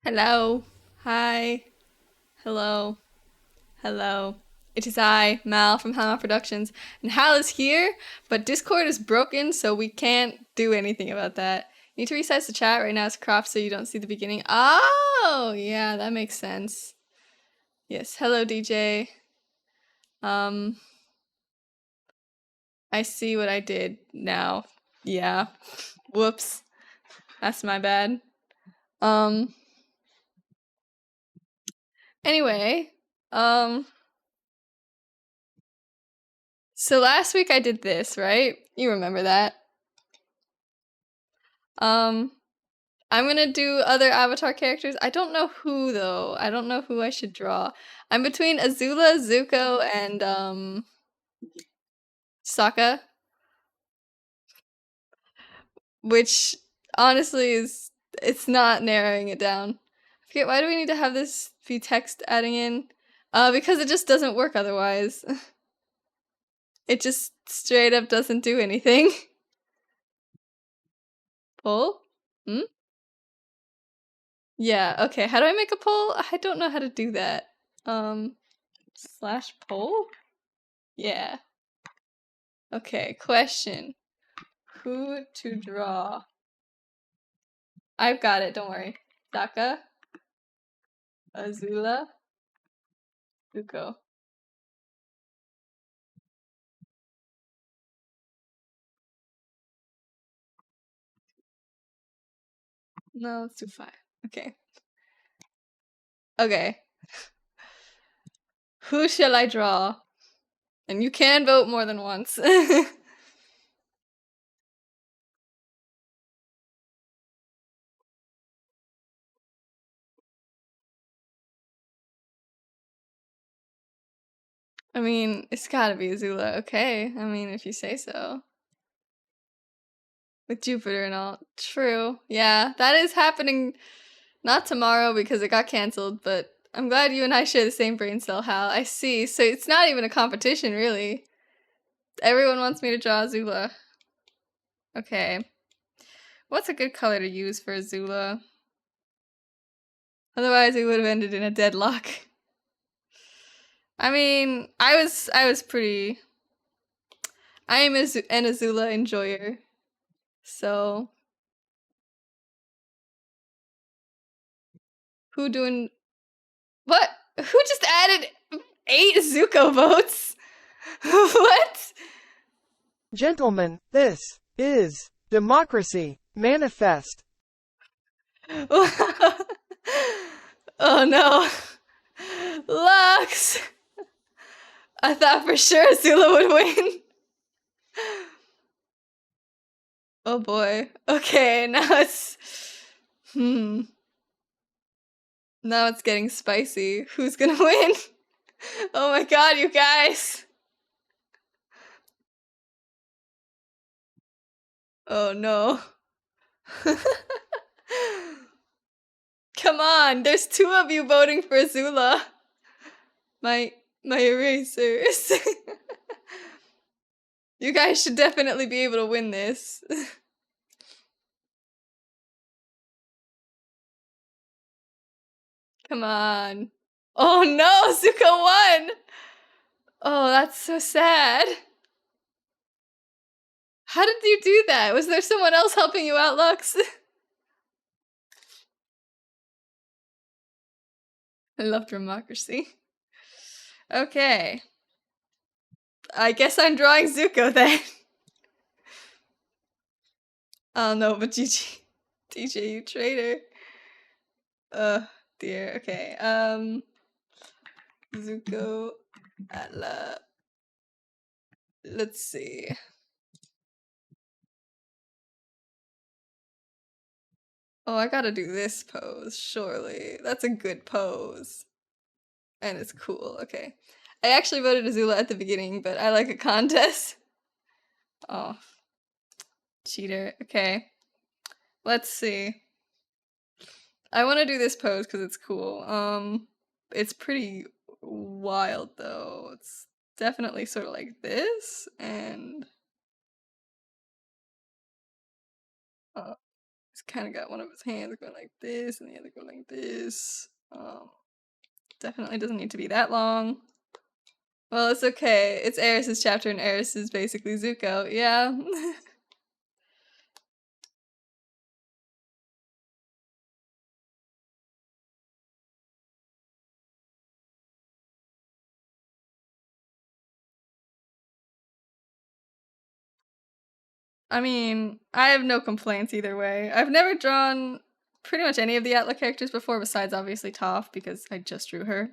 Hello. Hi. Hello. Hello. It is I, Mal from Hama Productions, and Hal is here, but Discord is broken, so we can't do anything about that. You need to resize the chat. Right now it's cropped so you don't see the beginning. Oh, yeah, that makes sense. Yes, hello DJ. Um, I see what I did now. Yeah. Whoops. That's my bad. Anyway, so last week I did this, right? You remember that. I'm gonna do other Avatar characters. I don't know who though. I don't know who I should draw. I'm between Azula, Zuko, and Sokka, which honestly it's not narrowing it down. I forget, why do we need to have this be text adding in? Because it just doesn't work otherwise. It just straight up doesn't do anything. Poll? Hmm? Yeah, okay. How do I make a poll? I don't know how to do that. Slash poll? Yeah. Okay, question. Who to draw? I've got it, don't worry. Sokka, Azula, Zuko. No, let's do 5. Okay. Okay. Who shall I draw? And you can vote more than once. I mean, it's gotta be Azula, okay? I mean, if you say so. With Jupiter and all. True. Yeah, that is happening not tomorrow because it got cancelled, but I'm glad you and I share the same brain cell, Hal. I see. So it's not even a competition, really. Everyone wants me to draw Azula. Okay. What's a good color to use for Azula? Otherwise, we would have ended in a deadlock. I mean, I was pretty. I am an Azula enjoyer, so who doing what? Who just added 8 Zuko votes? What? Gentlemen, this is democracy manifest. Oh no, Lux! I thought for sure Azula would win. Oh boy. Okay, now it's now it's getting spicy. Who's gonna win? Oh my god, you guys. Oh no. Come on, there's 2 of you voting for Azula. My erasers. You guys should definitely be able to win this. Come on. Oh no, Zuko won! Oh, that's so sad. How did you do that? Was there someone else helping you out, Lux? I love democracy. Okay. I guess I'm drawing Zuko then. Oh no, but GG. DJ, you traitor. Dear. Okay. Zuko, ATLA. Let's see. Oh, I gotta do this pose, surely. That's a good pose. And it's cool, okay. I actually voted Azula at the beginning, but I like a contest. Oh. Cheater. Okay. Let's see. I want to do this pose because it's cool. It's pretty wild though. It's definitely sort of like this, and it's kind of got one of his hands going like this and the other going like this. Definitely doesn't need to be that long. Well, it's okay. It's Eris's chapter and Eris is basically Zuko. Yeah. I mean, I have no complaints either way. I've never drawn pretty much any of the ATLA characters before, besides obviously Toph, because I just drew her.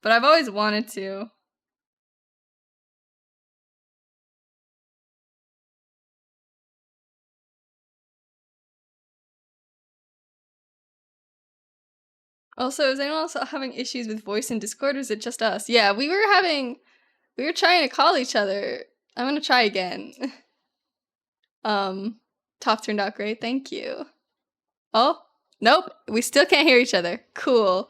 But I've always wanted to. Also, is anyone else having issues with voice in Discord, or is it just us? Yeah, we were trying to call each other. I'm gonna try again. Toph turned out great, thank you. Oh, nope, we still can't hear each other. Cool.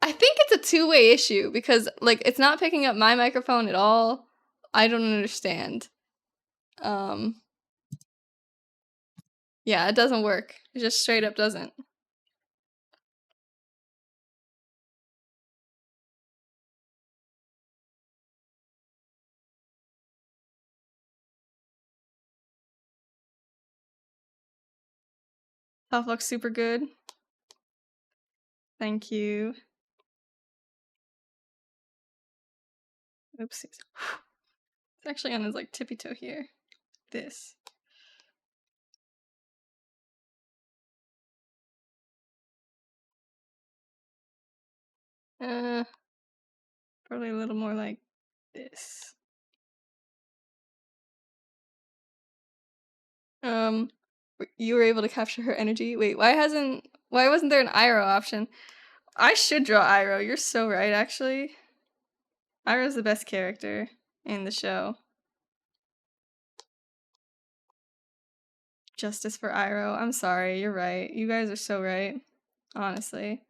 I think it's a two-way issue because like it's not picking up my microphone at all. I don't understand. Yeah, it doesn't work. It just straight up doesn't. Health looks super good. Thank you. Oopsies. It's actually on his like tippy toe here. This. Probably a little more like this. You were able to capture her energy. Wait, why wasn't there an Iroh option? I should draw Iroh. You're so right, actually. Iroh's the best character in the show. Justice for Iroh. I'm sorry, you're right. You guys are so right. Honestly.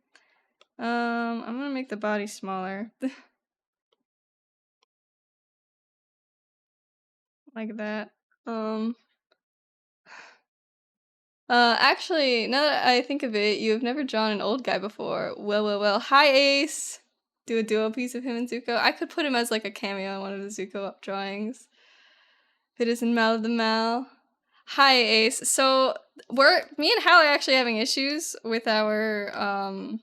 I'm gonna make the body smaller. Like that. Actually, now that I think of it, you have never drawn an old guy before. Well. Hi, Ace! Do a duo piece of him and Zuko. I could put him as like a cameo in one of the Zuko up drawings. If it isn't Mal of the Mal. Hi, Ace. So, me and Hal are actually having issues with our,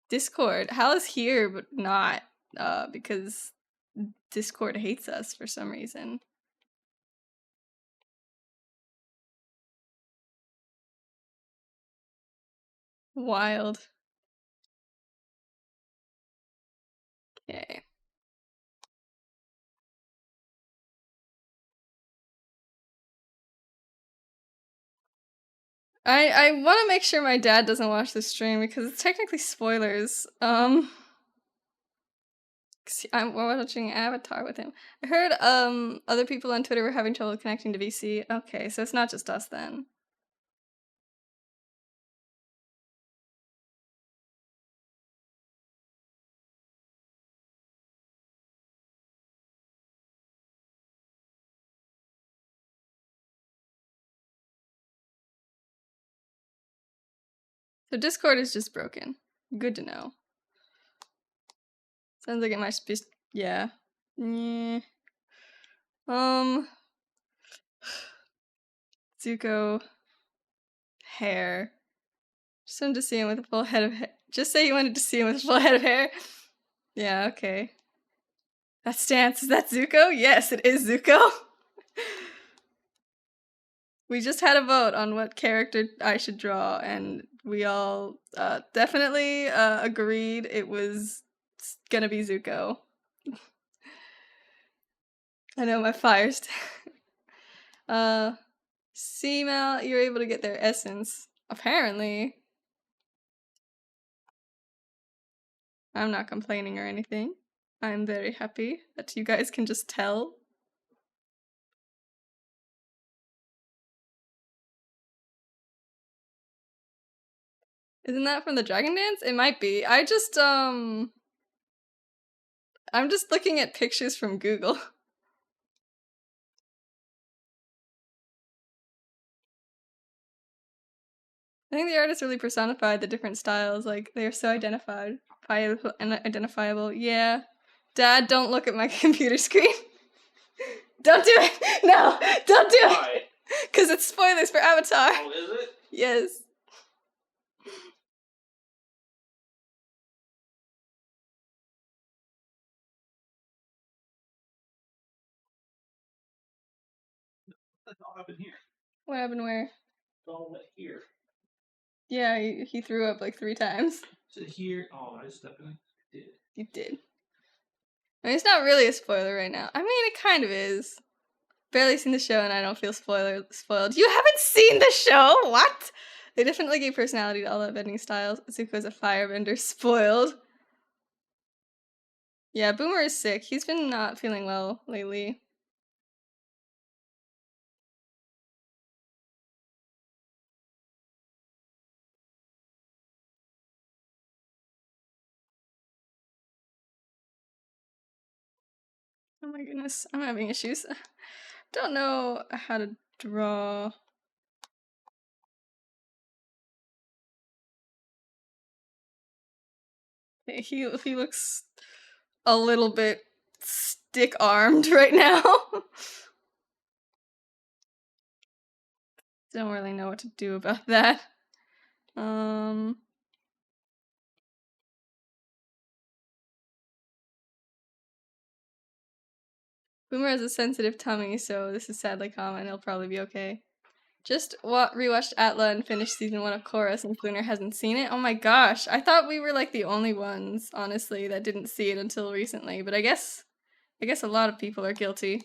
Discord. Hal is here, but not, because Discord hates us for some reason. Wild. Okay. I want to make sure my dad doesn't watch the stream because it's technically spoilers. We're watching Avatar with him. I heard other people on Twitter were having trouble connecting to VC. Okay, so it's not just us then. So Discord is just broken. Good to know. Sounds like it might be, yeah. Yeah. Zuko. Hair. Just wanted to see him with a full head of hair. Just say you wanted to see him with a full head of hair. Yeah, okay. That stance, is that Zuko? Yes, it is Zuko. We just had a vote on what character I should draw, and we all definitely agreed it was gonna be Zuko. I know my fire's see, Mal, you're able to get their essence. Apparently. I'm not complaining or anything. I'm very happy that you guys can just tell. Isn't that from the Dragon Dance? It might be. I'm just looking at pictures from Google. I think the artist really personified the different styles. Like, they are so identifiable. Yeah. Dad, don't look at my computer screen. Don't do it! No! Don't do it! Because it's spoilers for Avatar. Oh, is it? Yes. What the hell happened here? What happened where? All went here. Yeah, he threw up like 3 times. Is it here? Oh, I stepped in it. Did. You did. I mean, it's not really a spoiler right now. I mean, it kind of is. Barely seen the show and I don't feel spoiled. You haven't seen the show? What? They definitely gave personality to all the bending styles. Zuko's a firebender. Spoiled. Yeah, Boomer is sick. He's been not feeling well lately. Oh my goodness, I'm having issues. Don't know how to draw. He looks a little bit stick-armed right now. Don't really know what to do about that. Boomer has a sensitive tummy, so this is sadly common. He'll probably be okay. Just rewatched ATLA and finished season 1 of Korra since Lunar hasn't seen it. Oh my gosh, I thought we were like the only ones, honestly, that didn't see it until recently. But I guess a lot of people are guilty.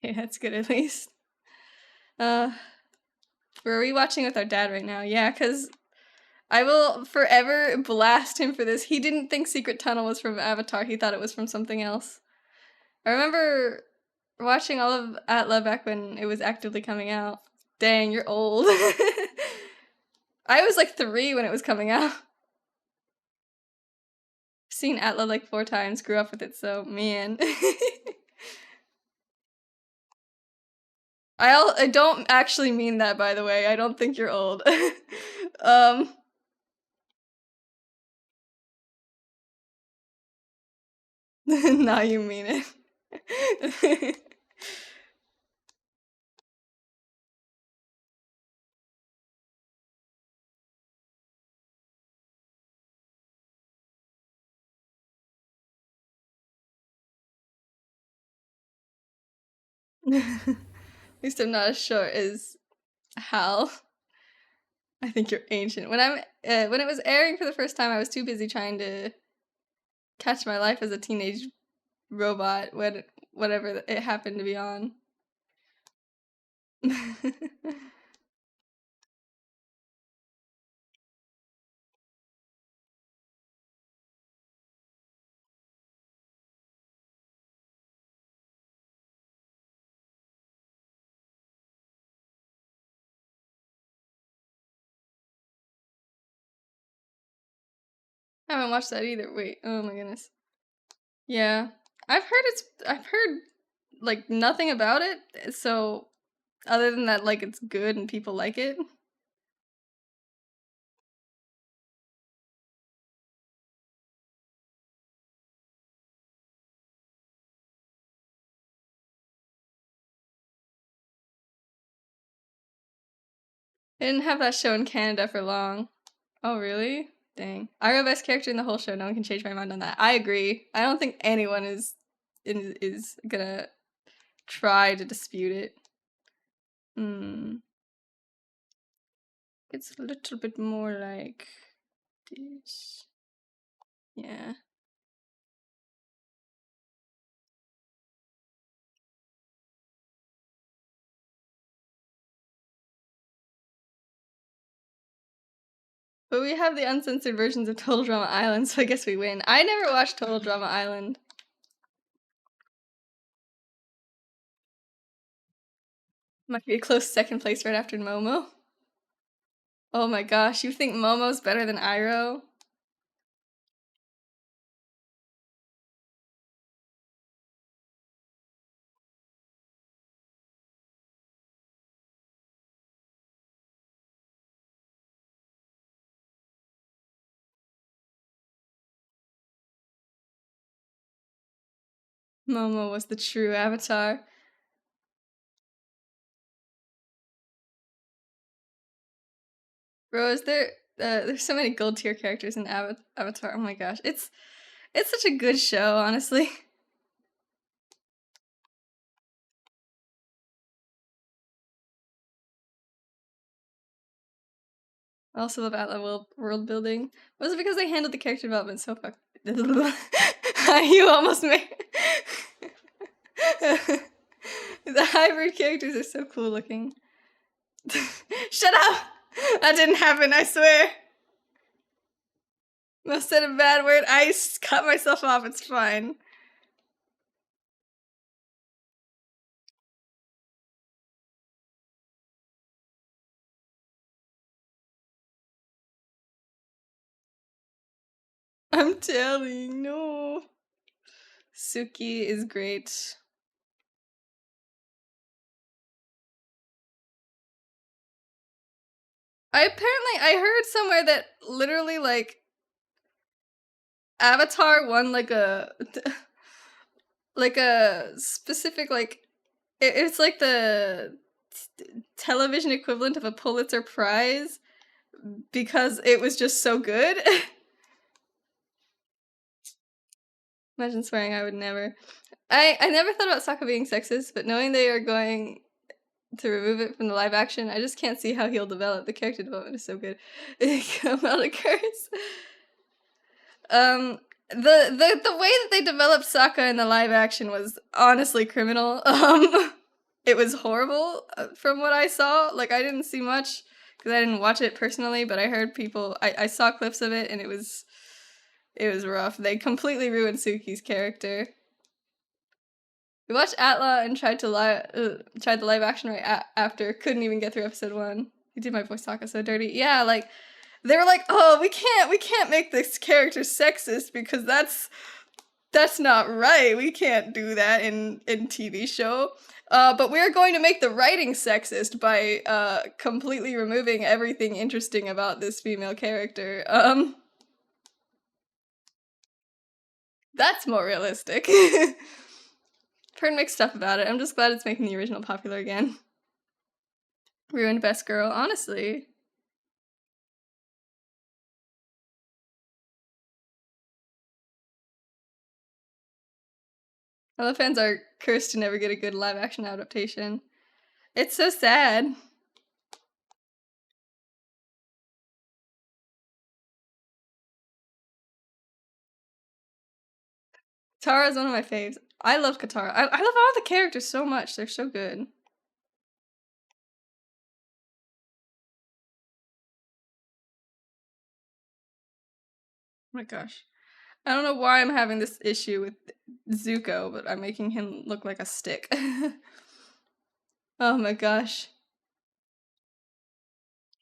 Okay, that's good at least. We're rewatching with our dad right now. Yeah, because I will forever blast him for this. He didn't think Secret Tunnel was from Avatar. He thought it was from something else. I remember watching all of ATLA back when it was actively coming out. Dang, you're old. I was like 3 when it was coming out. Seen ATLA like 4 times, grew up with it, so man. I don't actually mean that, by the way. I don't think you're old. Now you mean it. At least I'm not as short as Hal. I think you're ancient. When it was airing for the first time, I was too busy trying to catch my life as a teenage robot when whatever it happened to be on. I haven't watched that either. Wait, oh my goodness. Yeah. I've heard like nothing about it, so other than that like it's good and people like it. They didn't have that show in Canada for long. Oh really? Dang. Ira best character in the whole show. No one can change my mind on that. I agree. I don't think anyone is gonna try to dispute it. It's a little bit more like this. Yeah. But we have the uncensored versions of Total Drama Island, so I guess we win. I never watched Total Drama Island. Might be a close second place right after Momo. Oh my gosh, you think Momo's better than Iroh? Momo was the true avatar. Bro, is there there's so many gold tier characters in Avatar. Oh my gosh. It's such a good show, honestly. I also love ATLA world building. Was it because they handled the character development so fuck? You almost made. The hybrid characters are so cool looking. Shut up! That didn't happen, I swear. I said a bad word. I cut myself off. It's fine. I'm telling, no. Suki is great. I heard somewhere that literally like Avatar won like a specific like it's like the television equivalent of a Pulitzer Prize because it was just so good. Imagine swearing, I would never. I never thought about Sokka being sexist, but knowing they are going to remove it from the live action, I just can't see how he'll develop. The character development is so good. Come out a curse. The way that they developed Sokka in the live action was honestly criminal. It was horrible from what I saw. Like I didn't see much because I didn't watch it personally, but I heard people. I saw clips of it and it was rough. They completely ruined Suki's character. We watched ATLA and tried the live action right after. Couldn't even get through episode 1. You did my voice Sokka so dirty. Yeah, like they were like, "Oh, we can't make this character sexist because that's not right. We can't do that in TV show. But we're going to make the writing sexist by completely removing everything interesting about this female character. That's more realistic." I've heard mixed stuff about it. I'm just glad it's making the original popular again. Ruined Best Girl, honestly. All the fans are cursed to never get a good live action adaptation. It's so sad. Katara's one of my faves. I love Katara. I love all the characters so much. They're so good. Oh my gosh. I don't know why I'm having this issue with Zuko, but I'm making him look like a stick. Oh my gosh.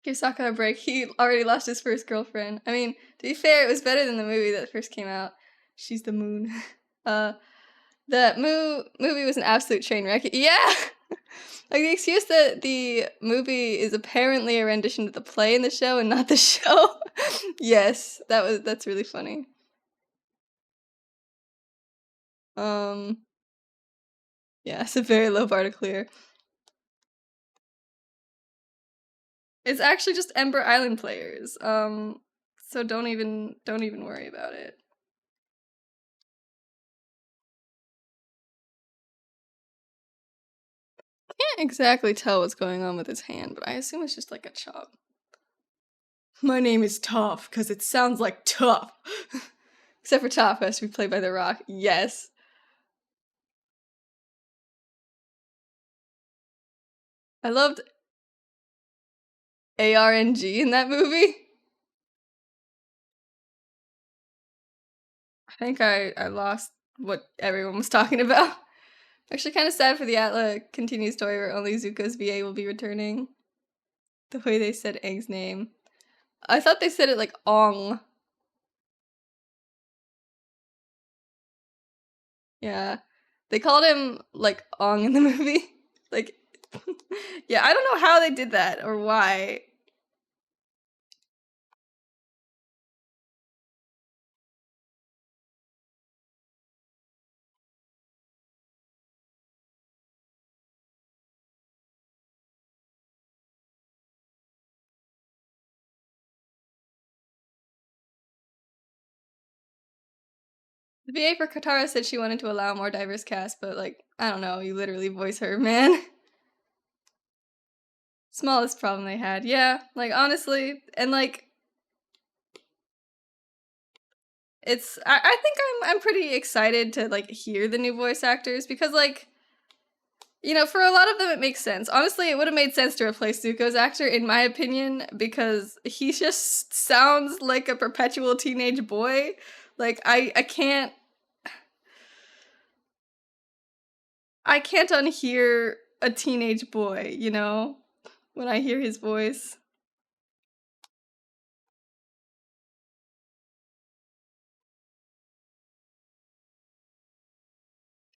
Give Sokka a break. He already lost his first girlfriend. I mean, to be fair, it was better than the movie that first came out. She's the moon. The movie was an absolute train wreck. Yeah! Like, the excuse that the movie is apparently a rendition of the play in the show and not the show. Yes, that's really funny. Yeah, it's a very low bar to clear. It's actually just Ember Island players. So don't even worry about it. Can't exactly tell what's going on with his hand, but I assume it's just like a chop. My name is Toph, because it sounds like tough. Except for Toph has to be played by The Rock. Yes. I loved ARNG in that movie. I think I lost what everyone was talking about. Actually kind of sad for the ATLA continued story where only Zuko's VA will be returning. The way they said Aang's name. I thought they said it like Ong. Yeah. They called him like Ong in the movie. Like, yeah, I don't know how they did that or why. The VA for Katara said she wanted to allow more diverse cast, but like, I don't know, you literally voice her, man. Smallest problem they had. Yeah, like honestly, and like I think I'm pretty excited to like hear the new voice actors because like, you know, for a lot of them it makes sense. Honestly, it would have made sense to replace Zuko's actor in my opinion because he just sounds like a perpetual teenage boy. Like I can't unhear a teenage boy, you know, when I hear his voice.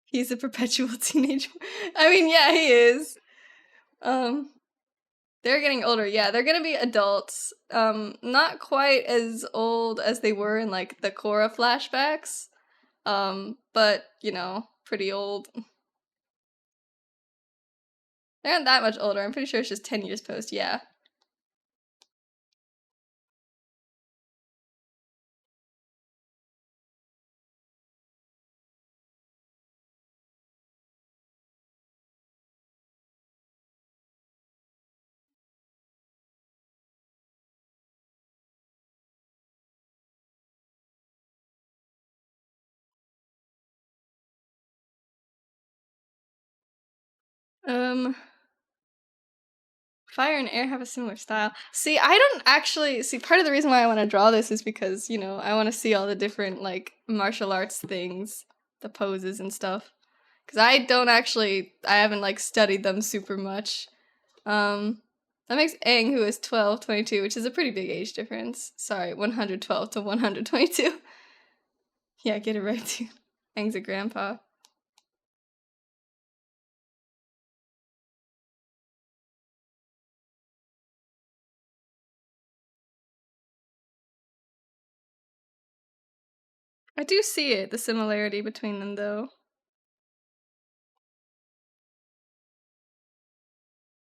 He's a perpetual teenage. I mean, yeah, he is. They're getting older. Yeah, they're gonna be adults. Not quite as old as they were in like the Korra flashbacks. But you know, pretty old. They're not that much older. I'm pretty sure it's just 10 years post. Yeah. Um. Fire and air have a similar style. See, I don't actually see part of the reason why I want to draw this is because, you know, I want to see all the different like martial arts things, the poses and stuff. Cuz I haven't like studied them super much. That makes Aang who is 12, 22, which is a pretty big age difference. Sorry, 112 to 122. Yeah, get it right too. Aang's a grandpa. I do see it, the similarity between them though.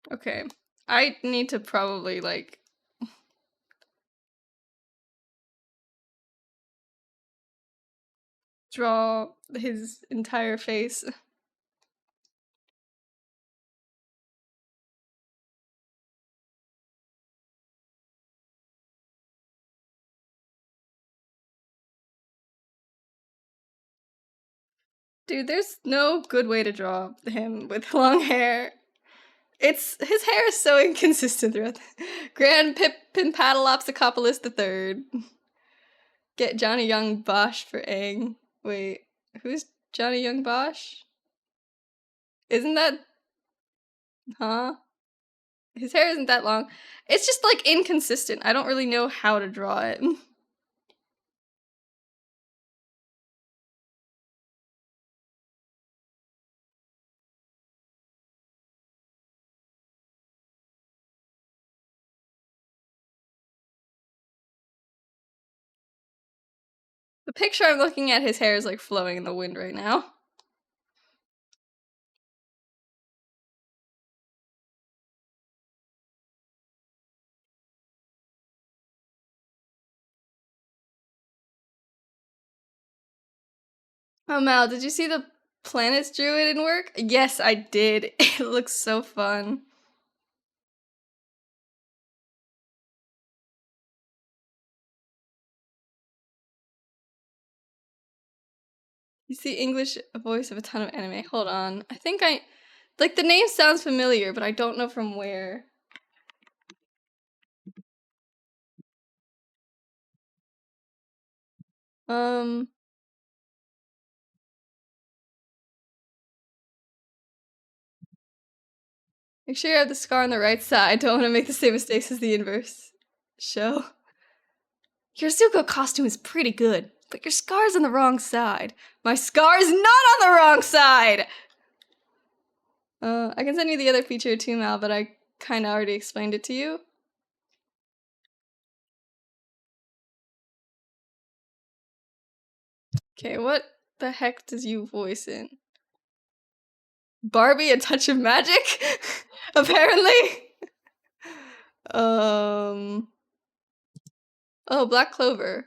Okay. I need to probably like draw his entire face. Dude, there's no good way to draw him with long hair. His hair is so inconsistent throughout. Grand Pippin Paddleopsicopolis the Third. Get Johnny Young Bosch for Aang. Wait, who's Johnny Young Bosch? Isn't that huh? His hair isn't that long. It's just like inconsistent. I don't really know how to draw it. The picture I'm looking at, his hair is like flowing in the wind right now. Oh, Mal, did you see the planets druid in work? Yes, I did. It looks so fun. You see English voice of a ton of anime. Hold on. I think like the name sounds familiar, but I don't know from where. Make sure you have the scar on the right side. Don't want to make the same mistakes as the inverse show. Your Zuko costume is pretty good, but your scar's on the wrong side. My scar is not on the wrong side! I can send you the other feature too, Mal, but I kind of already explained it to you. Okay, what the heck does you voice in? Barbie, A Touch of Magic? Apparently. Oh, Black Clover.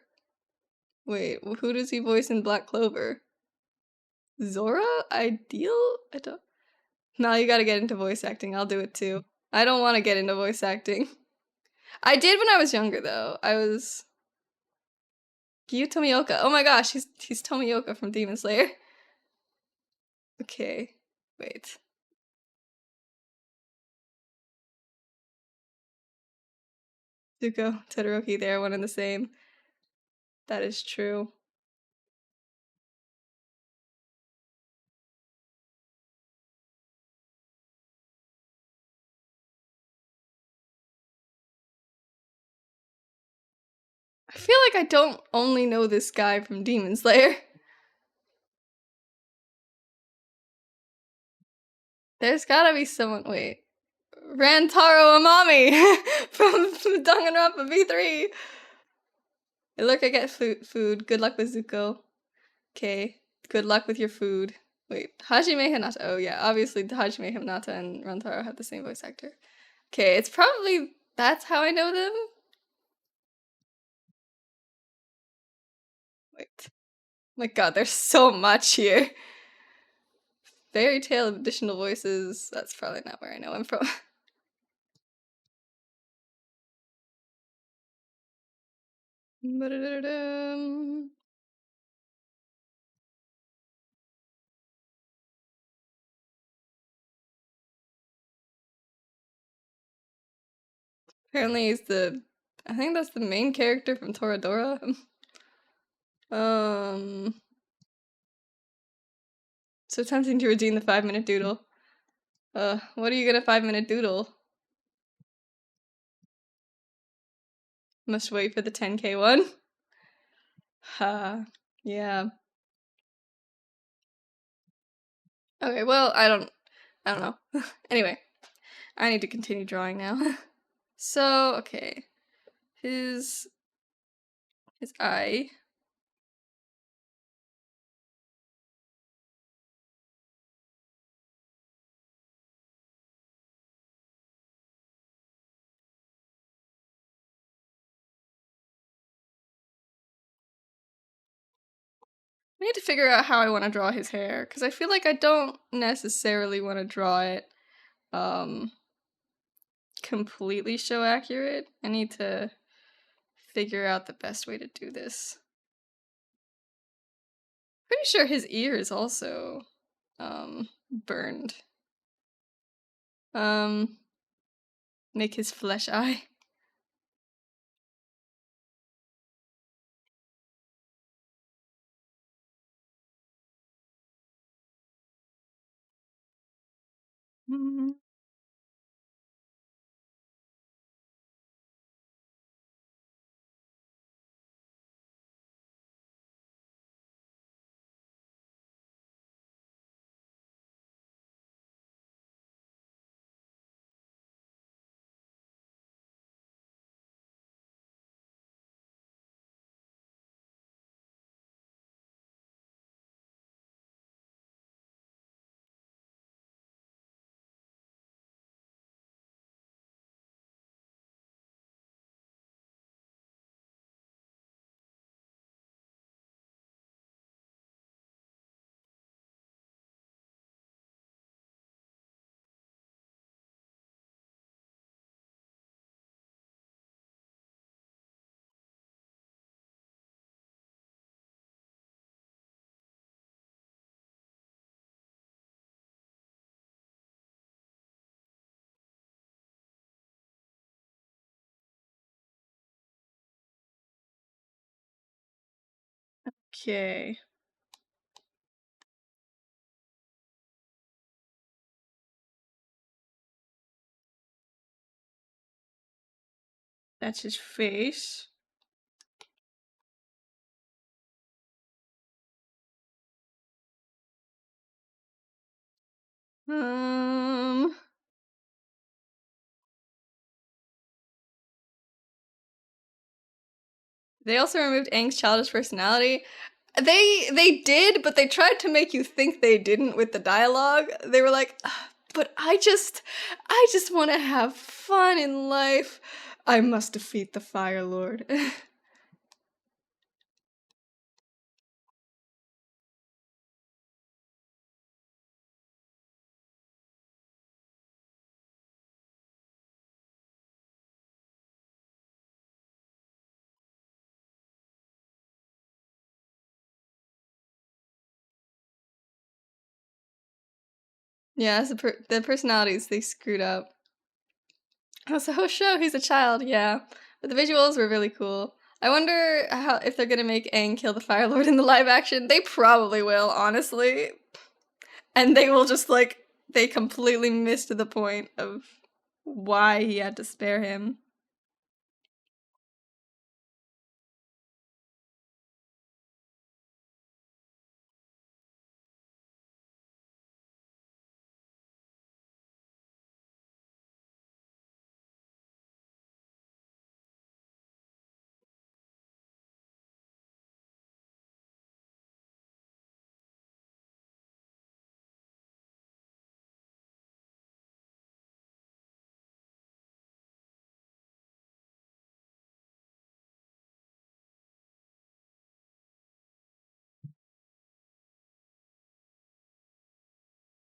Wait, who does he voice in Black Clover? Zora? Ideal? I don't... No, you gotta get into voice acting. I'll do it too. I don't want to get into voice acting. I did when I was younger, though. I was... Gyu Tomioka. Oh my gosh, he's Tomioka from Demon Slayer. Okay, wait. Zuko, Todoroki, they're one and the same. That is true. I feel like I don't only know this guy from Demon Slayer. There's gotta be someone. Wait. Rantaro Amami from Danganronpa V3. Hey, look, I get food. Good luck with Zuko. Okay. Good luck with your food. Wait. Hajime Hinata. Oh, yeah. Obviously, Hajime Hinata and Rantaro have the same voice actor. Okay, it's probably. That's how I know them? Wait. My god, there's so much here. Fairy Tale of additional voices. That's probably not where I know him from. Ba-da-da-da-dum. Apparently he's the... I think that's the main character from Toradora. So tempting to redeem the 5-minute doodle. What are you gonna 5-minute doodle? Must wait for the 10K one. Ha, yeah. Okay, well, I don't know. Anyway, I need to continue drawing now. So, okay. His eye. I need to figure out how I want to draw his hair, because I feel like I don't necessarily want to draw it completely show accurate. I need to figure out the best way to do this. Pretty sure his ear is also burned. Make his flesh eye. Okay. That's his face. They also removed Aang's childish personality. They did, but they tried to make you think they didn't with the dialogue. They were like, but I just want to have fun in life. I must defeat the Fire Lord. Yeah, the personalities they screwed up. That's the whole show. He's a child, yeah. But the visuals were really cool. I wonder how if they're gonna make Aang kill the Fire Lord in the live action. They probably will, honestly. And they will just like they completely missed the point of why he had to spare him.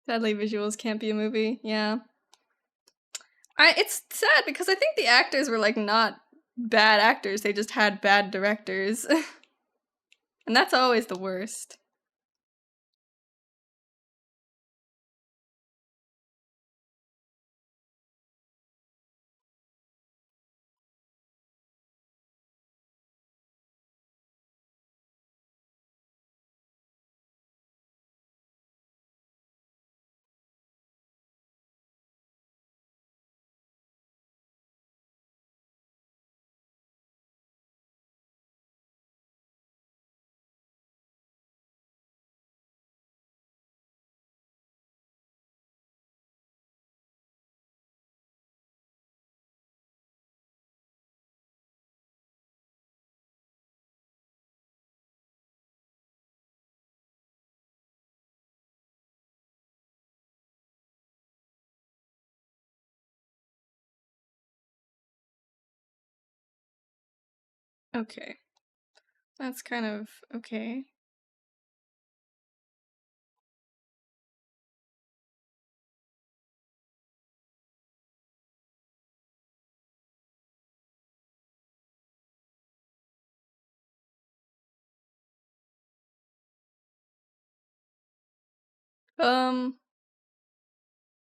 Sadly, visuals can't be a movie. Yeah. It's sad because I think the actors were like not bad actors. They just had bad directors. And that's always the worst. Okay. That's kind of okay. Um,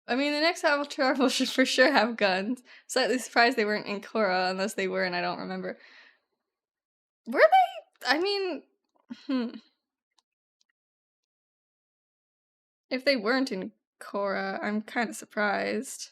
I mean, the next Avatar will should for sure have guns. Slightly surprised they weren't in Korra, unless they were and I don't remember. Were they? I mean, hmm. If they weren't in Korra, I'm kind of surprised.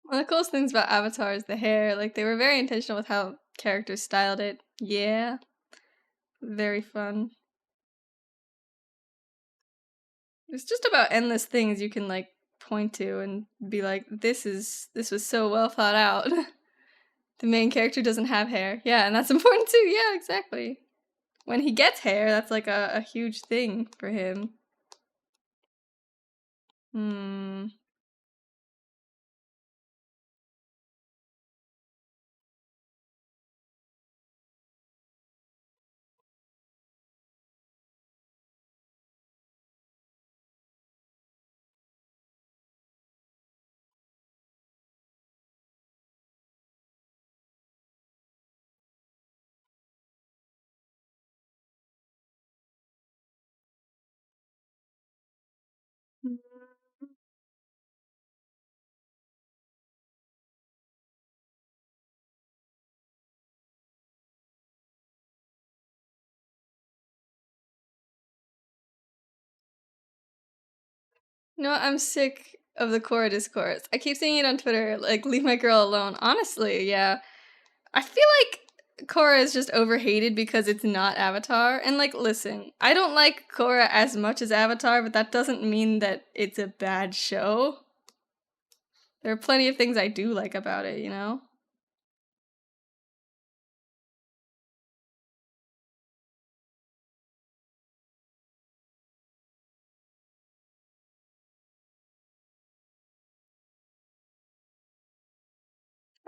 One of the coolest things about Avatar is the hair. Like, they were very intentional with how characters styled it. Yeah. Very fun. There's just about endless things you can, like, point to and be like, this was so well thought out. The main character doesn't have hair. Yeah, and that's important too. Yeah, exactly. When he gets hair, that's like a huge thing for him. Hmm. No, I'm sick of the Korra discourse. I keep seeing it on Twitter, like, leave my girl alone. Honestly, yeah. I feel like Korra is just overhated because it's not Avatar. And, like, listen, I don't like Korra as much as Avatar, but that doesn't mean that it's a bad show. There are plenty of things I do like about it, you know?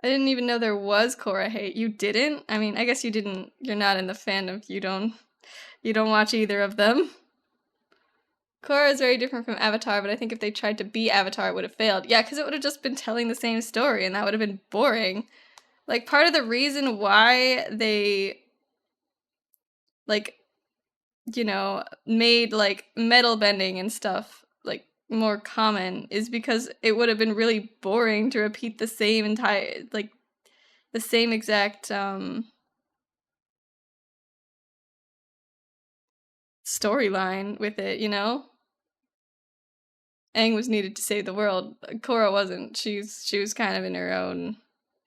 I didn't even know there was Korra hate. You didn't? I mean, I guess you didn't. You're not in the fandom. You don't watch either of them. Korra is very different from Avatar, but I think if they tried to be Avatar, it would have failed. Yeah, because it would have just been telling the same story, and that would have been boring. Like, part of the reason why they, like, you know, made, like, metal bending and stuff, like, more common is because it would have been really boring to repeat the same entire, like, the same exact, storyline with it, you know? Aang was needed to save the world. Korra wasn't. She was kind of in her own.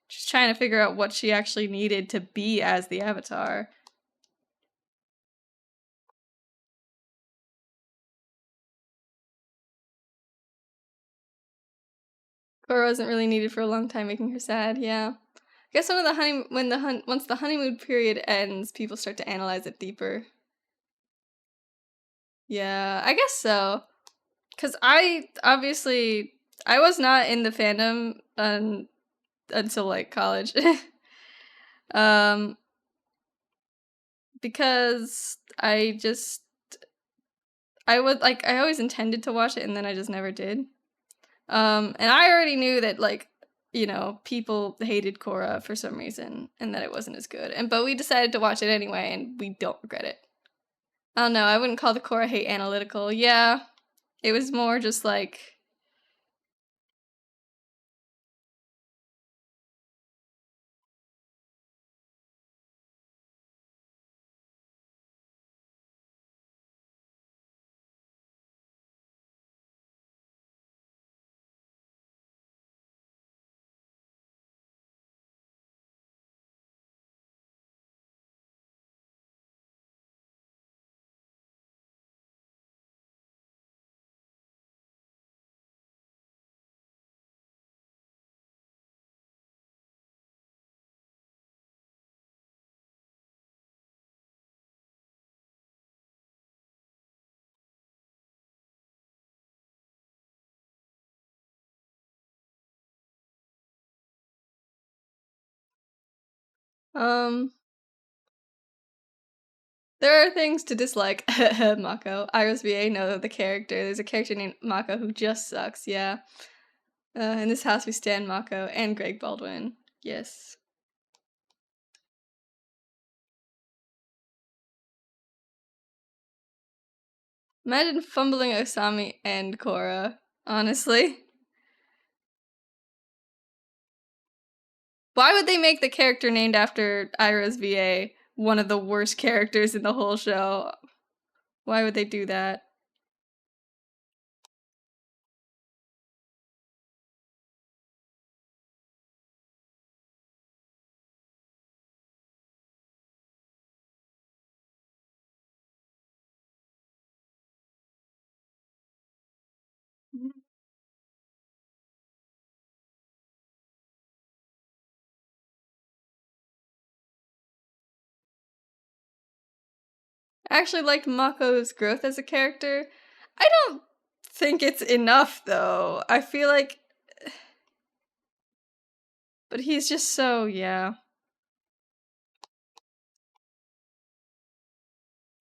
She's trying to figure out what she actually needed to be as the Avatar. Korra wasn't really needed for a long time, making her sad. Yeah, I guess one of the once the honeymoon period ends, people start to analyze it deeper. Yeah, I guess so. Cause I obviously I was not in the fandom until like college. um, because I would like I always intended to watch it and then I just never did. And I already knew that like, you know, people hated Korra for some reason and that it wasn't as good. But we decided to watch it anyway and we don't regret it. I don't know, I wouldn't call the Korra hate analytical. Yeah. It was more just like um there are things to dislike. Mako. Iris VA, no, the character. There's a character named Mako who just sucks, yeah. In this house we stand Mako and Greg Baldwin. Yes. Imagine fumbling Osami and Korra, honestly. Why would they make the character named after Ira's VA one of the worst characters in the whole show? Why would they do that? I actually liked Mako's growth as a character. I don't think it's enough though. I feel like but he's just so, yeah.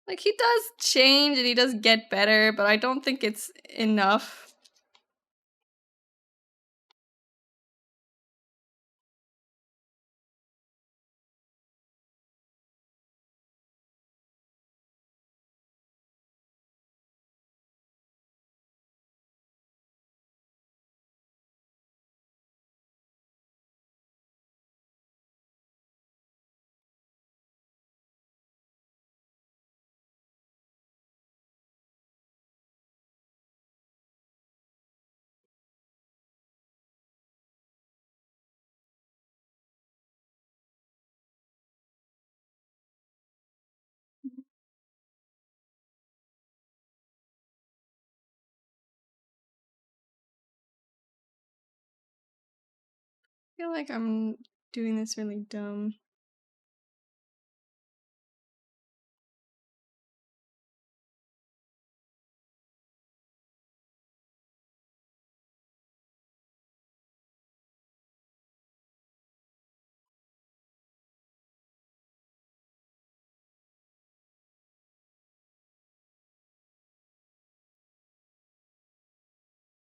Like he does change and he does get better, but I don't think it's enough. feel like I'm doing this really dumb.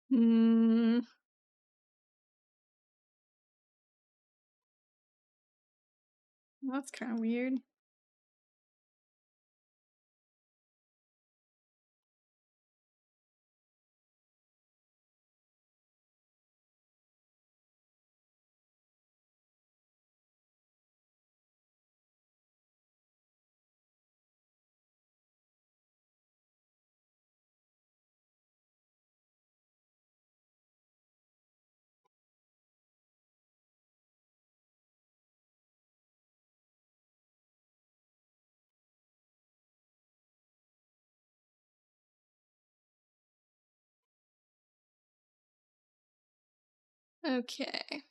Hmm. That's kind of weird. Okay.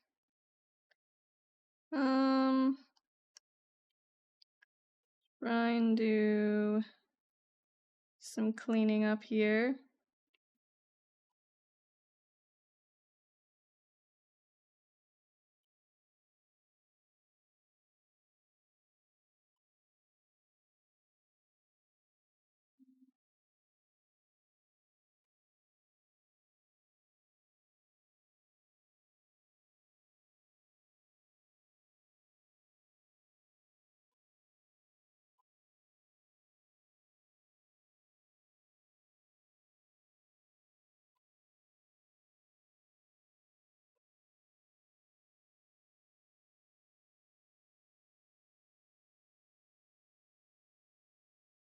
Try and do some cleaning up here.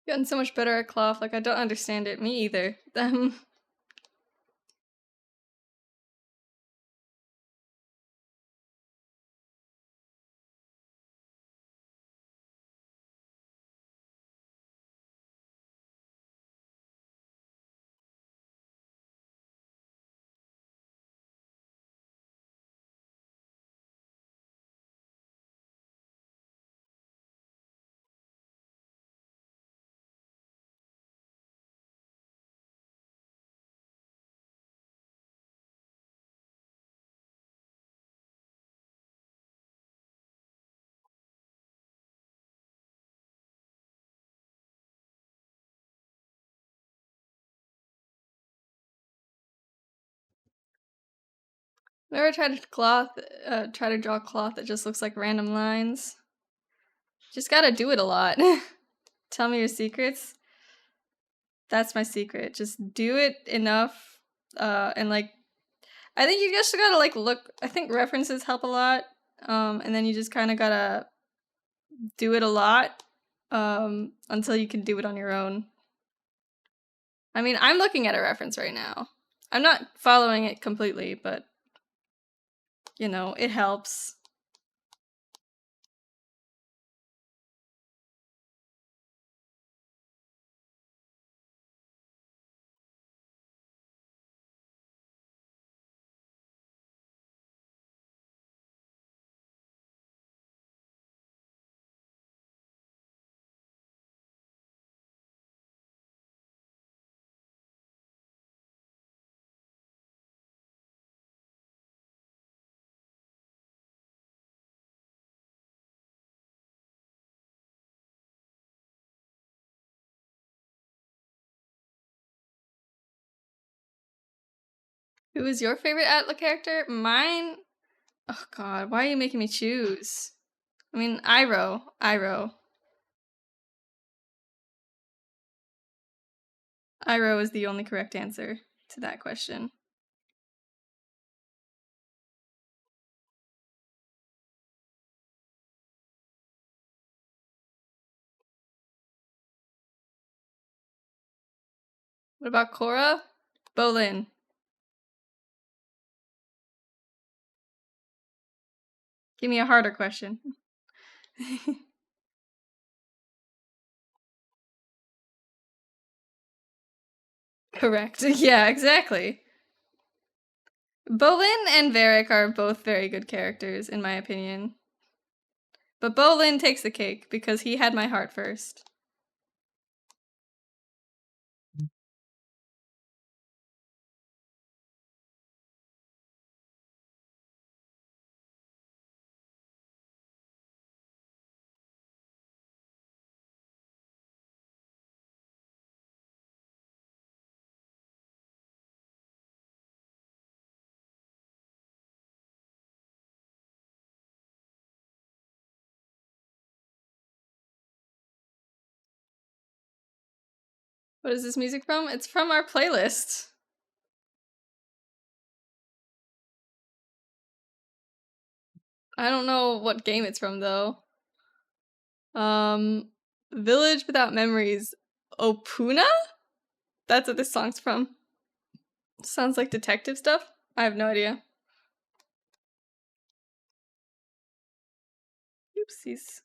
Gotten so much better at cloth, like I don't understand it. Me either. Never try to draw cloth that just looks like random lines. Just gotta do it a lot. Tell me your secrets. That's my secret. Just do it enough. And like, I think you just gotta like look, I think references help a lot. And then you just kind of gotta do it a lot until you can do it on your own. I mean, I'm looking at a reference right now. I'm not following it completely, but you know, it helps. Who is your favorite ATLA character? Mine. Oh God, why are you making me choose? I mean, Iroh. Iroh. Iroh is the only correct answer to that question. What about Korra? Bolin. Give me a harder question. Correct. Yeah, exactly. Bolin and Varric are both very good characters, in my opinion. But Bolin takes the cake because he had my heart first. What is this music from? It's from our playlist. I don't know what game it's from though. Village Without Memories. Opuna? That's what this song's from. Sounds like detective stuff. I have no idea. Oopsies.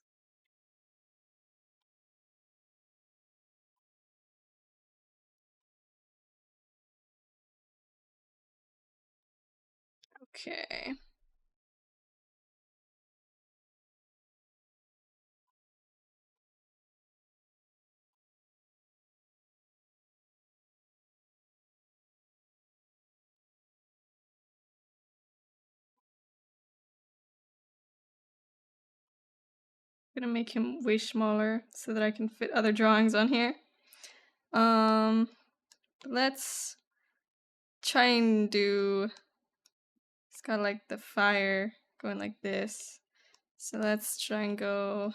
Okay. I'm gonna make him way smaller so that I can fit other drawings on here. Let's try and do, it's got like the fire going like this. So let's try and go.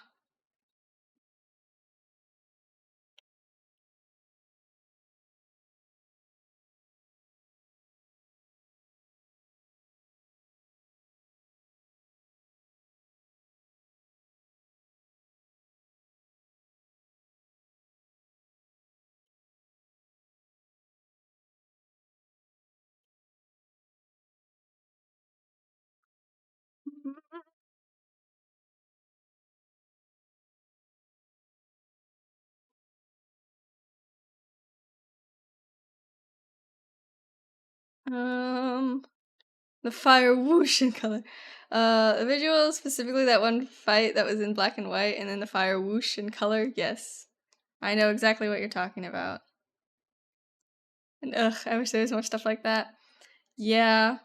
The fire whoosh in color. The visual, specifically that one fight that was in black and white, and then the fire whoosh in color. Yes, I know exactly what you're talking about. And ugh, I wish there was more stuff like that. Yeah.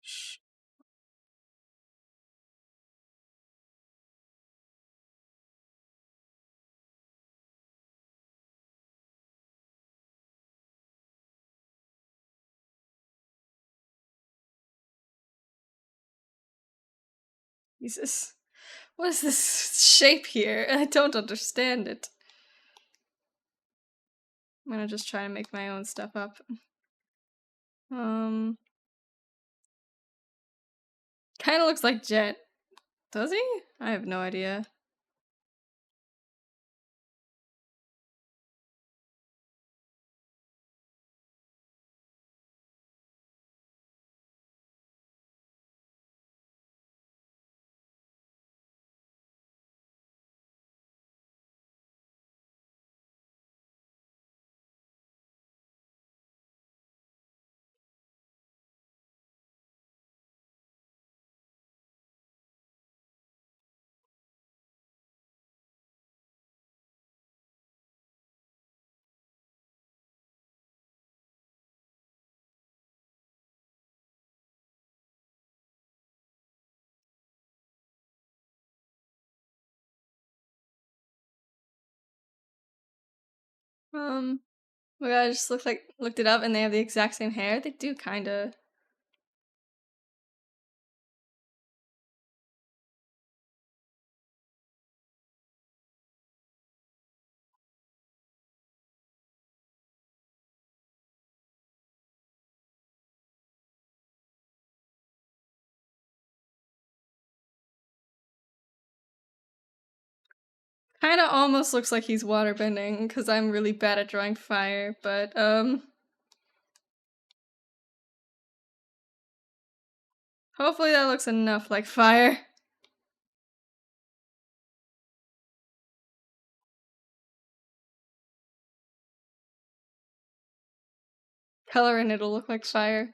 Shh. Jesus. What is this shape here? I don't understand it. I'm gonna just try and make my own stuff up. Kinda looks like Jet. Does he? I have no idea. Oh my god, I just looked it up and they have the exact same hair. They do kinda. Kinda almost looks like he's waterbending, because I'm really bad at drawing fire, but Hopefully that looks enough like fire. Color and it'll look like fire.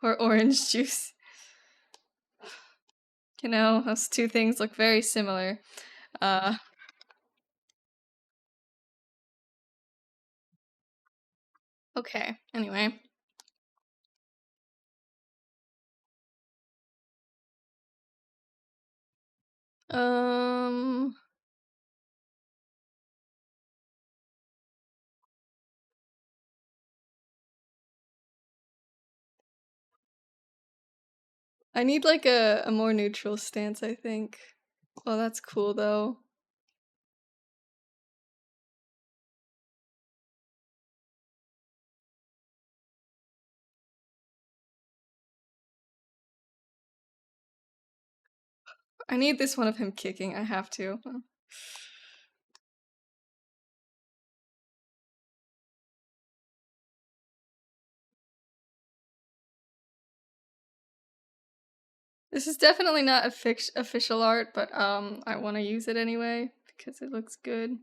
Or orange juice. You know, those two things look very similar. Uh, okay, anyway. Um, I need like a more neutral stance, I think. Well, that's cool though. I need this one of him kicking. I have to. This is definitely not official art, but I want to use it anyway because it looks good.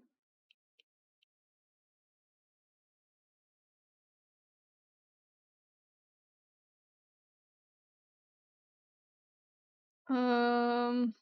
Um,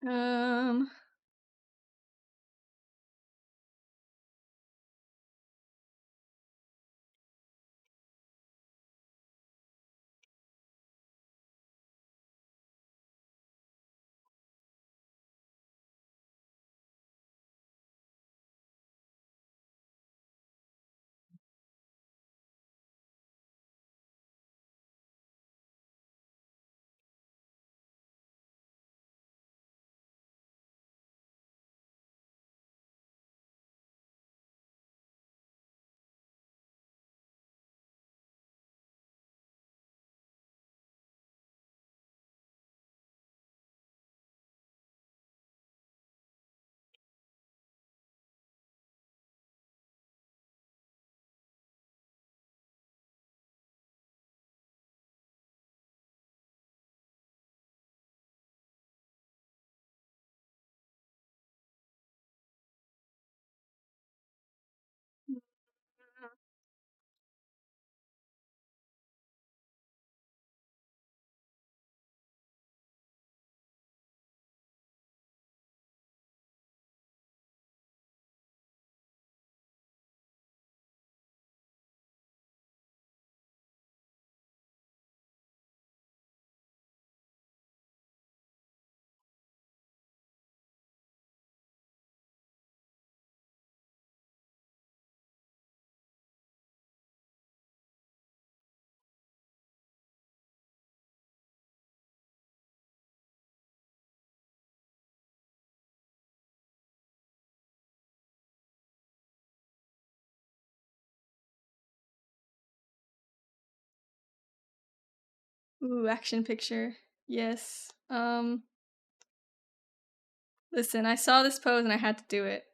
um, Ooh, action picture. Yes. Listen, I saw this pose and I had to do it.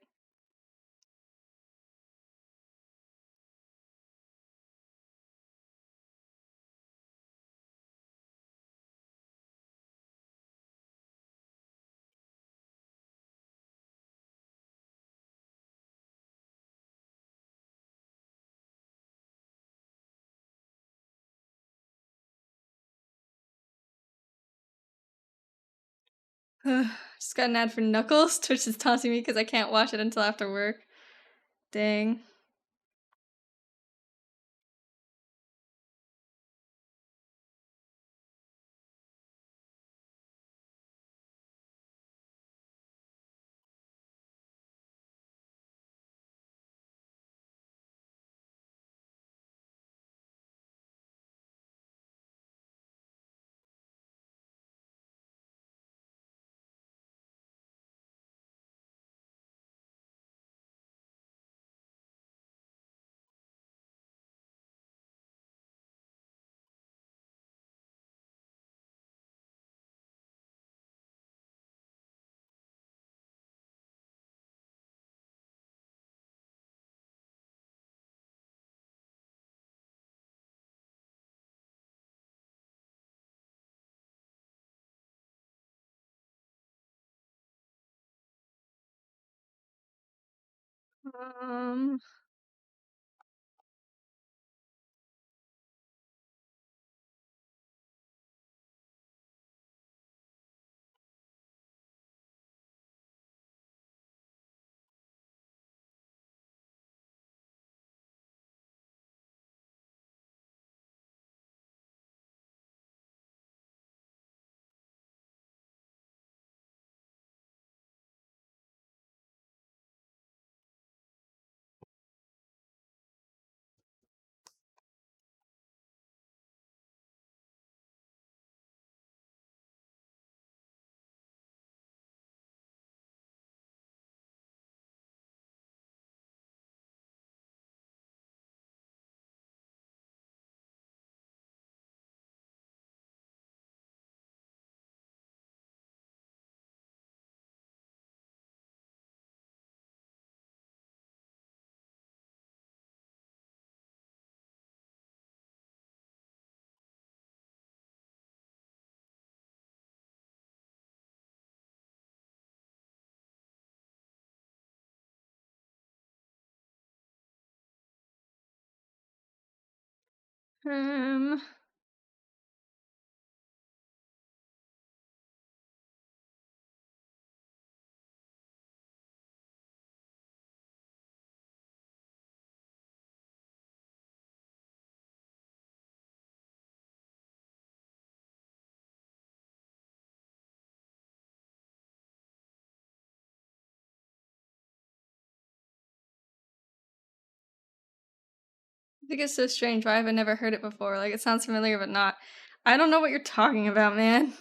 Just got an ad for Knuckles. Twitch is taunting me because I can't watch it until after work. Dang. Um, um, I think it's so strange. Why have I never heard it before? Like, it sounds familiar, but not. I don't know what you're talking about, man.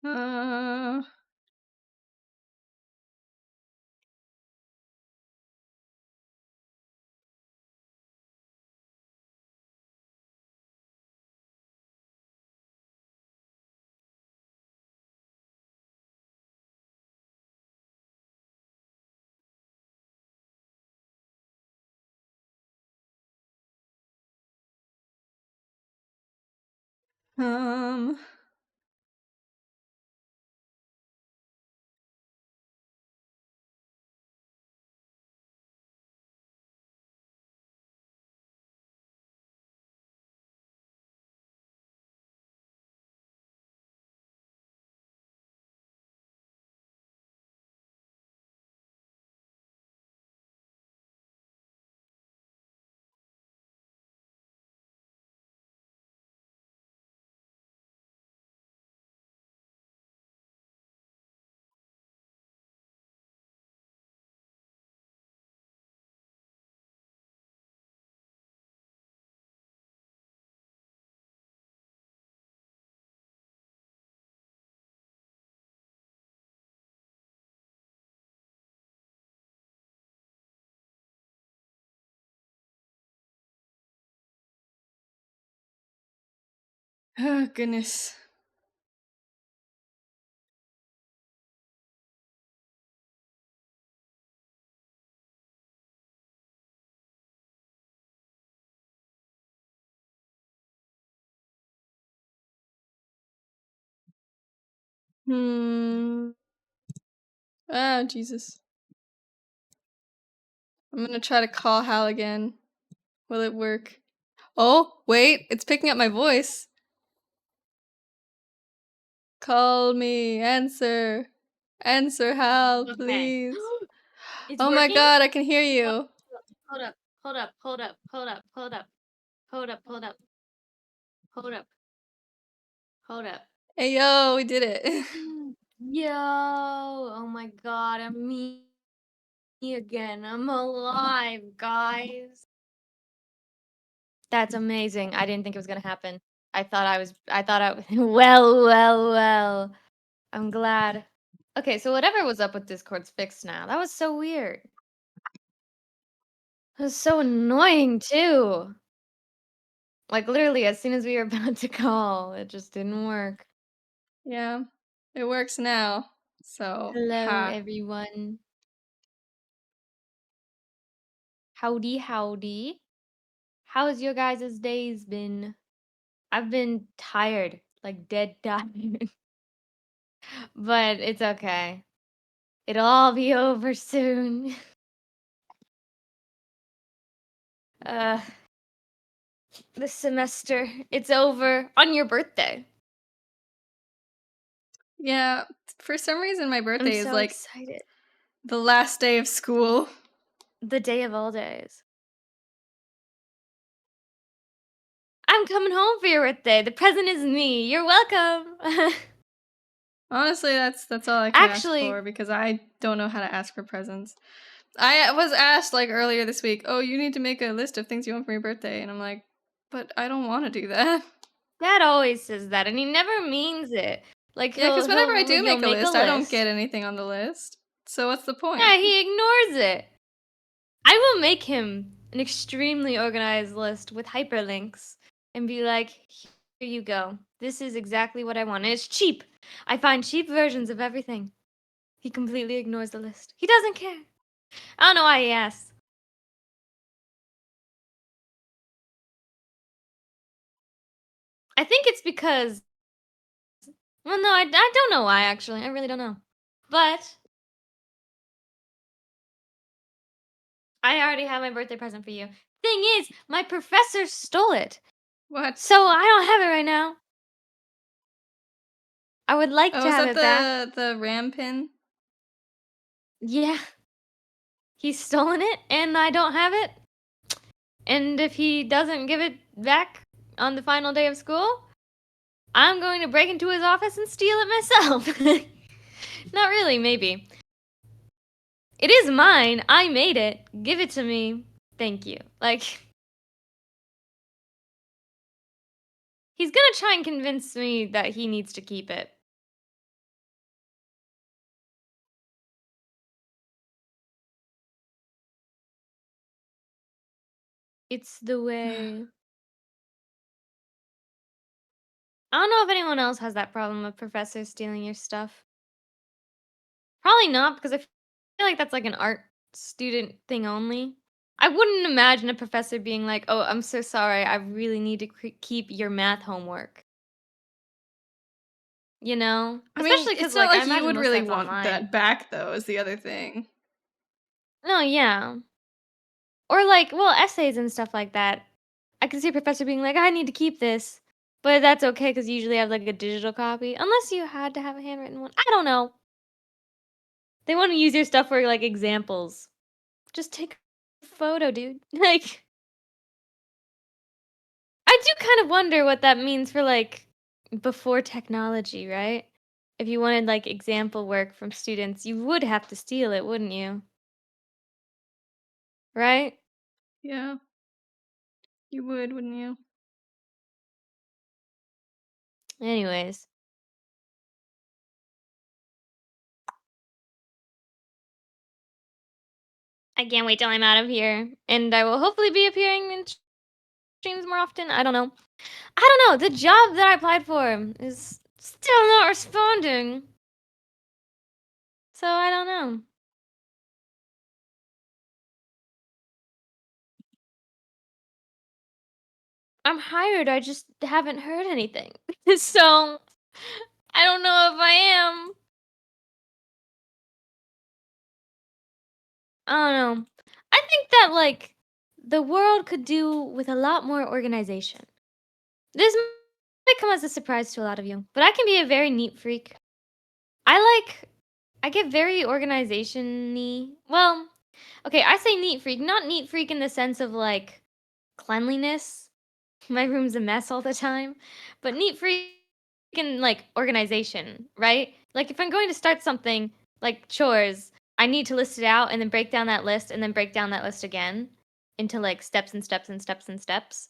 Uh, um, oh, goodness. Hmm. Oh, Jesus. I'm gonna try to call Hal again. Will it work? Oh, wait, it's picking up my voice. Call me, answer. Answer, Hal, Okay. please. It's Oh my working? god, I can hear you. Hold up, hold up, hold up, hold up, hold up, hold up, hold up, hold up, hold up. Hey, yo, we did it. Yo, oh my god, I'm me again. I'm alive, guys. That's amazing. I didn't think it was gonna happen. Well. I'm glad. Okay, so whatever was up with Discord's fixed now. That was so weird. It was so annoying too. Like literally as soon as we were about to call, it just didn't work. Yeah, it works now. So, Hello ha. everyone. Howdy, howdy. How's your guys' days been? I've been tired, like dead tired. But it's okay. It'll all be over soon. Uh, this semester, it's over on your birthday. Yeah, for some reason my I'm birthday is so like excited. the last day of school. The day of all days. I'm coming home for your birthday. The present is me. You're welcome. Honestly, that's all I can ask for Actually, because I don't know how to ask for presents. I was asked like earlier this week, "Oh, you need to make a list of things you want for your birthday." And I'm like, "But I don't want to do that." Dad always says that, and he never means it. Like Yeah, because whenever I do he'll make a make a list, I don't get list. anything on the list. So what's the point? Yeah, he ignores it. I will make him an extremely organized list with hyperlinks and be like, here you go. This is exactly what I want. And it's cheap. I find cheap versions of everything. He completely ignores the list. He doesn't care. I don't know why he asks. I think it's because. Well, no, I don't know why, actually. I really don't know. But I already have my birthday present for you. Thing is, my professor stole it. What? So I don't have it right now. I would like Oh, to is have that it back. the RAM pin? Yeah, he's stolen it and I don't have it. And if he doesn't give it back on the final day of school, I'm going to break into his office and steal it myself. Not really, maybe. It is mine. I made it. Give it to me. Thank you. Like, he's gonna try and convince me that he needs to keep it. It's the way. I don't know if anyone else has that problem with professors stealing your stuff. Probably not, because I feel like that's like an art student thing only. I wouldn't imagine a professor being like, "Oh, I'm so sorry. I really need to keep your math homework." You know? I mean, Especially because, it's not like, I like you imagine would most of really that's want that online. back, though, is the other thing. No, yeah. Or, like, well, essays and stuff like that. I can see a professor being like, "I need to keep this." But that's okay because you usually have, like, a digital copy. Unless you had to have a handwritten one. I don't know. They wanna use your stuff for, like, examples. Just take a photo, dude. Like, I do kind of wonder what that means for, like, before technology, right? If you wanted, like, example work from students, you would have to steal it, wouldn't you? Right? Yeah, you would, wouldn't you? Anyways. I can't wait till I'm out of here, and I will hopefully be appearing in streams more often. I don't know. I don't know. The job that I applied for is still not responding. So I don't know. I'm hired. I just haven't heard anything. So I don't know if I am. I don't know. I think that like the world could do with a lot more organization. This might come as a surprise to a lot of you, but I can be a very neat freak. I get very organization-y. Well, okay, I say neat freak, not neat freak in the sense of like cleanliness. My room's a mess all the time, but neat freak in like organization, right? Like if I'm going to start something like chores, I need to list it out and then break down that list and then break down that list again into like steps and steps and steps and steps.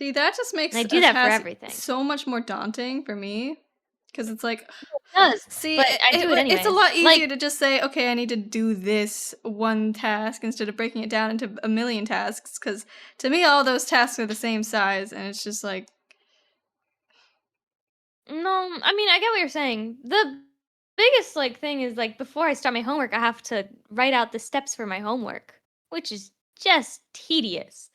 See, that just And I makes do a that for task everything. so much more daunting for me. Because it's like, It does, see, but I do it it's a anyways. lot easier Like, to just say, okay, I need to do this one task instead of breaking it down into a million tasks. Because to me, all those tasks are the same size, and it's just like, no, I mean, I get what you're saying. The biggest like thing is like before I start my homework, I have to write out the steps for my homework, which is just tedious.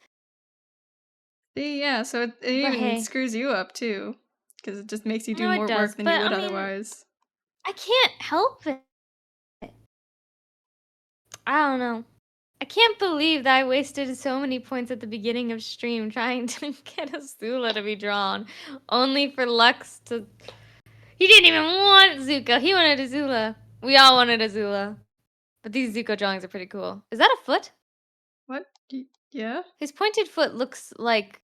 see, yeah, so it But even hey, screws you up too. Because it just makes you do no, it more does. work than you But I would mean, otherwise. I can't help it. I don't know. I can't believe that I wasted so many points at the beginning of stream trying to get a Zula to be drawn, only for Lux to. He didn't even want Zuko. He wanted a Zula. We all wanted a Zula. But these Zuko drawings are pretty cool. Is that a foot? What? Yeah? His pointed foot looks like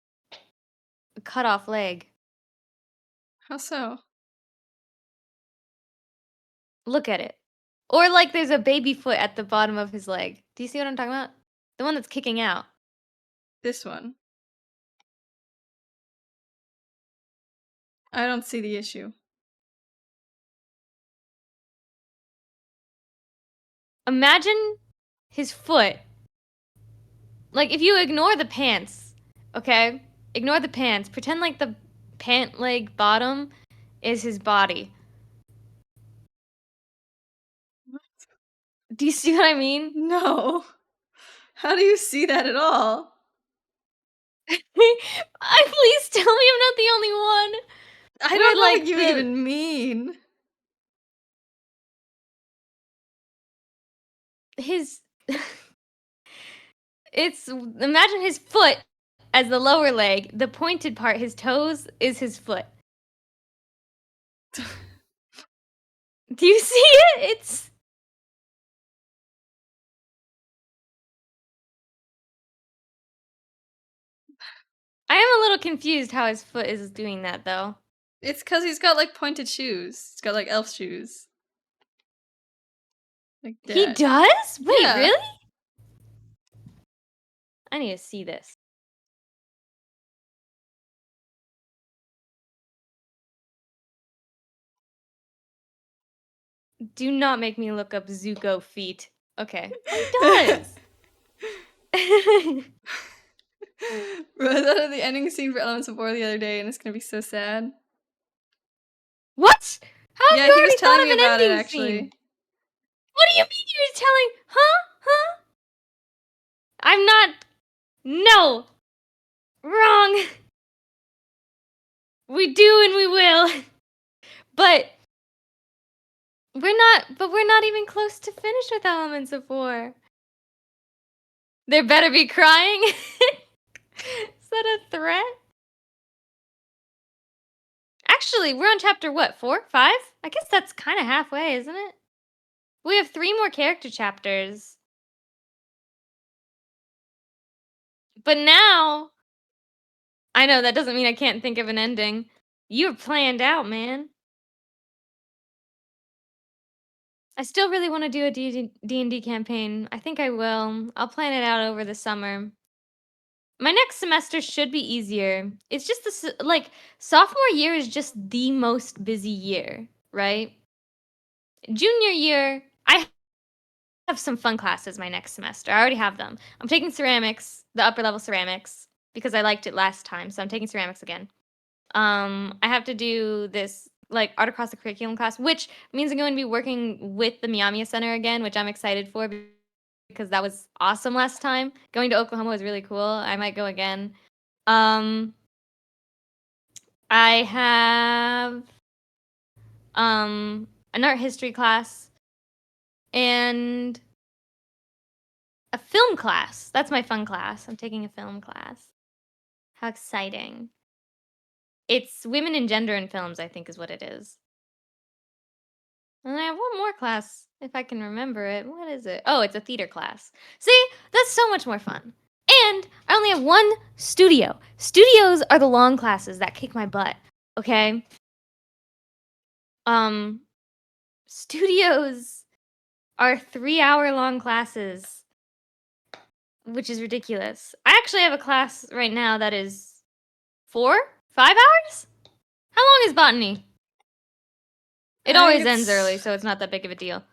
a cut off leg. How so? Look at it. Or like there's a baby foot at the bottom of his leg. Do you see what I'm talking about? The one that's kicking out. This one. I don't see the issue. Imagine his foot. Like if you ignore the pants, okay? Ignore the pants. Pretend like the pant leg bottom is his body. Do you see what I mean? No. How do you see that at all? Please tell me I'm not the only one. I Where don't know what like you the even mean. his it's imagine his foot as the lower leg. The pointed part, his toes, is his foot. Do you see it? It's I am a little confused how his foot is doing that though. It's because he's got like pointed shoes. He's got like elf shoes. Like He that. does? Wait, Yeah. really? I need to see this. Do not make me look up Zuko feet. Okay. Oh, he does. Bro, I thought of the ending scene for Elements of War the other day, and it's gonna be so sad. What? How Yeah, have you he was already telling thought me of an about it, ending actually. scene? What do you mean you're telling? Huh? I'm not. No. Wrong. We do and we will. But we're not even close to finish with Elements of War. There better be crying. Is that a threat? Actually, we're on chapter what? 4? 5? I guess that's kind of halfway, isn't it? We have 3 more character chapters. But now, I know that doesn't mean I can't think of an ending. You're planned out, man. I still really want to do a D&D campaign. I think I will. I'll plan it out over the summer. My next semester should be easier. It's just like sophomore year is just the most busy year, right? Junior year, I have some fun classes my next semester. I already have them. I'm taking ceramics, the upper level ceramics, because I liked it last time, so I'm taking ceramics again. I have to do this like art across the curriculum class, which means I'm going to be working with the Miyamiya Center again, which I'm excited for because that was awesome last time. Going to Oklahoma was really cool. I might go again. I have an art history class and a film class. That's my fun class. I'm taking a film class. How exciting. It's women and gender in films, I think is what it is. And I have one more class, if I can remember it. What is it? Oh, it's a theater class. See, that's so much more fun. And I only have one studio. Studios are the long classes that kick my butt, okay? Studios are 3-hour long classes, which is ridiculous. I actually have a class right now that is 5 hours? How long is botany? It always ends early, so it's not that big of a deal.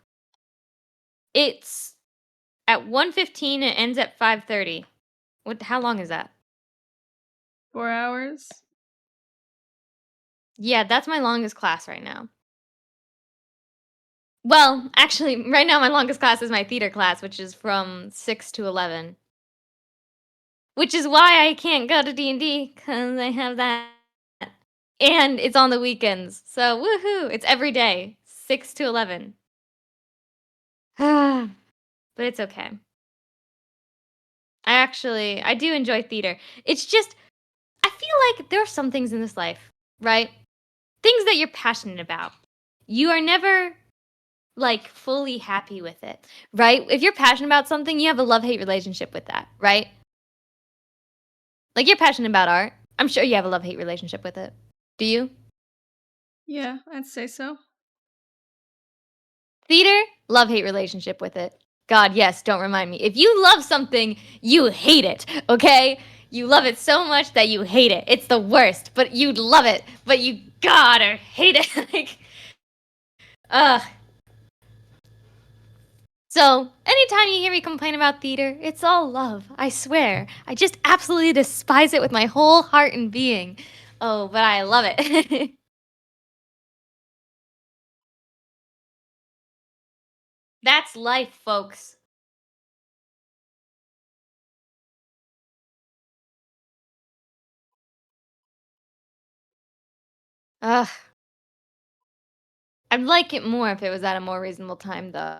It's at 1:15. It ends at 5:30. How long is that? 4 hours. Yeah, that's my longest class right now. Well, actually, right now my longest class is my theater class, which is from 6 to 11. Which is why I can't go to D&D, because I have that. And it's on the weekends. So, woohoo! It's every day, 6 to 11. But it's okay. I do enjoy theater. It's just, I feel like there are some things in this life, right? Things that you're passionate about. You are never, like, fully happy with it, right? If you're passionate about something, you have a love-hate relationship with that, right? Like, you're passionate about art. I'm sure you have a love-hate relationship with it. Do you? Yeah, I'd say so. Theater, love-hate relationship with it. God, yes, don't remind me. If you love something, you hate it, okay? You love it so much that you hate it. It's the worst, but you love it, but you gotta hate it. Like, ugh. So, anytime you hear me complain about theater, it's all love, I swear. I just absolutely despise it with my whole heart and being. Oh, but I love it. That's life, folks. Ugh. I'd like it more if it was at a more reasonable time, though.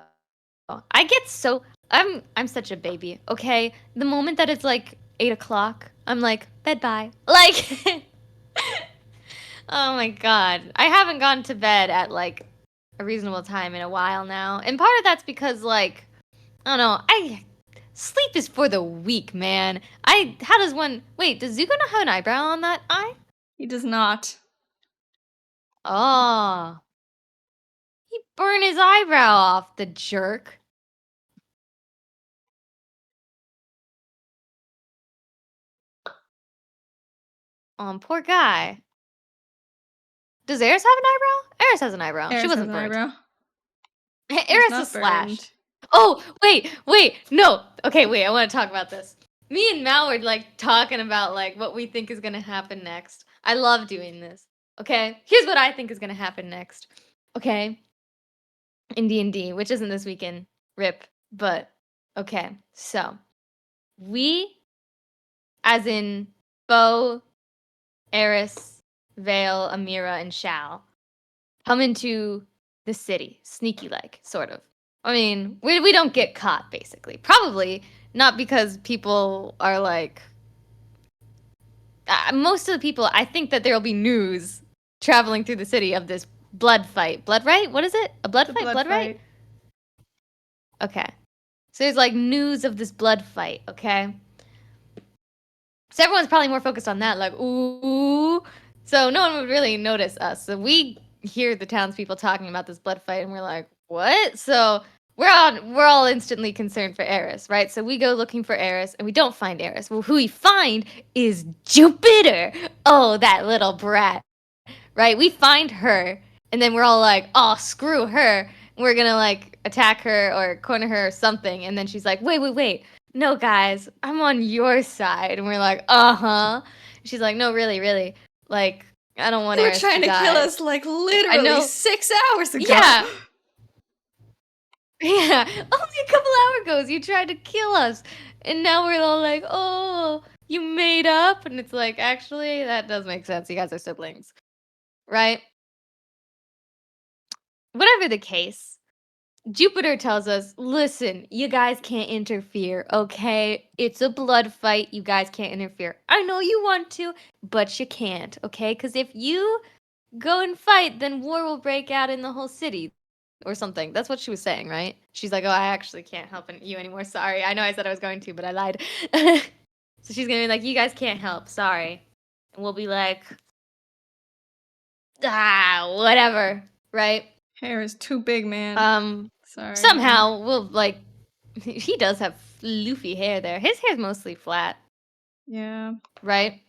I get so I'm such a baby. Okay, the moment that it's like 8 o'clock, I'm like bed bye. Like, oh my god, I haven't gone to bed at like a reasonable time in a while now, and part of that's because like I don't know. Sleep is for the weak, man. How does one wait? Does Zuko not have an eyebrow on that eye? He does not. Oh, he burned his eyebrow off, the jerk. Poor guy. Does Eris have an eyebrow? Eris has an eyebrow. She Eris has wasn't an burned. eyebrow. Eris not is slashed. burned. Oh, wait, no. Okay, wait, I want to talk about this. Me and Mal were like talking about like what we think is gonna happen next. I love doing this. Okay, here's what I think is gonna happen next. Okay, in D&D, which isn't this weekend, rip. But okay, so we, as in Bo, Eris, Vale, Amira, and Shao, come into the city, sneaky like, sort of. I mean, we don't get caught, basically. Probably not because people are like. Most of the people, I think that there will be news traveling through the city of this blood fight. Blood right? What is it? A blood The fight? Blood right? fight. Okay. So there's like news of this blood fight, okay? So everyone's probably more focused on that, like, ooh. So no one would really notice us. So we hear the townspeople talking about this blood fight, and we're like, what? So we're all instantly concerned for Eris, right? So we go looking for Eris, and we don't find Eris. Well, who we find is Jupiter. Oh, that little brat, right? We find her, and then we're all like, oh, screw her. We're gonna like attack her or corner her or something. And then she's like, wait. No, guys, I'm on your side. And we're like, uh-huh. She's like, no, really. Like, I don't want They were Eris trying to kill die. us like I literally know. 6 hours ago. Yeah. Yeah. Only a couple hours ago, you tried to kill us. And now we're all like, oh, you made up? And it's like, actually, that does make sense. You guys are siblings. Right? Whatever the case, Jupiter tells us, listen, you guys can't interfere, okay? It's a blood fight. You guys can't interfere. I know you want to, but you can't, okay? Because if you go and fight, then war will break out in the whole city or something. That's what she was saying, right? She's like, oh, I actually can't help you anymore. Sorry. I know I said I was going to, but I lied. So she's going to be like, you guys can't help. Sorry. And we'll be like, whatever, right? Hair is too big, man. Sorry. Somehow we'll like. He does have floofy hair there. His hair's mostly flat, Yeah. right?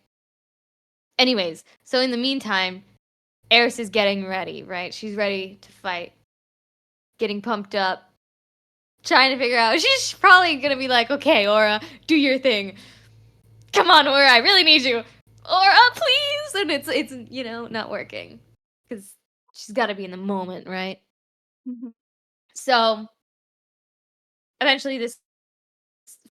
Anyways, so in the meantime, Eris is getting ready, right? She's ready to fight, getting pumped up, trying to figure out. She's probably gonna be like, "Okay, Aura, do your thing. Come on, Aura, I really need you. Aura, please!" And it's not working because she's got to be in the moment, right? Mhm. So eventually, this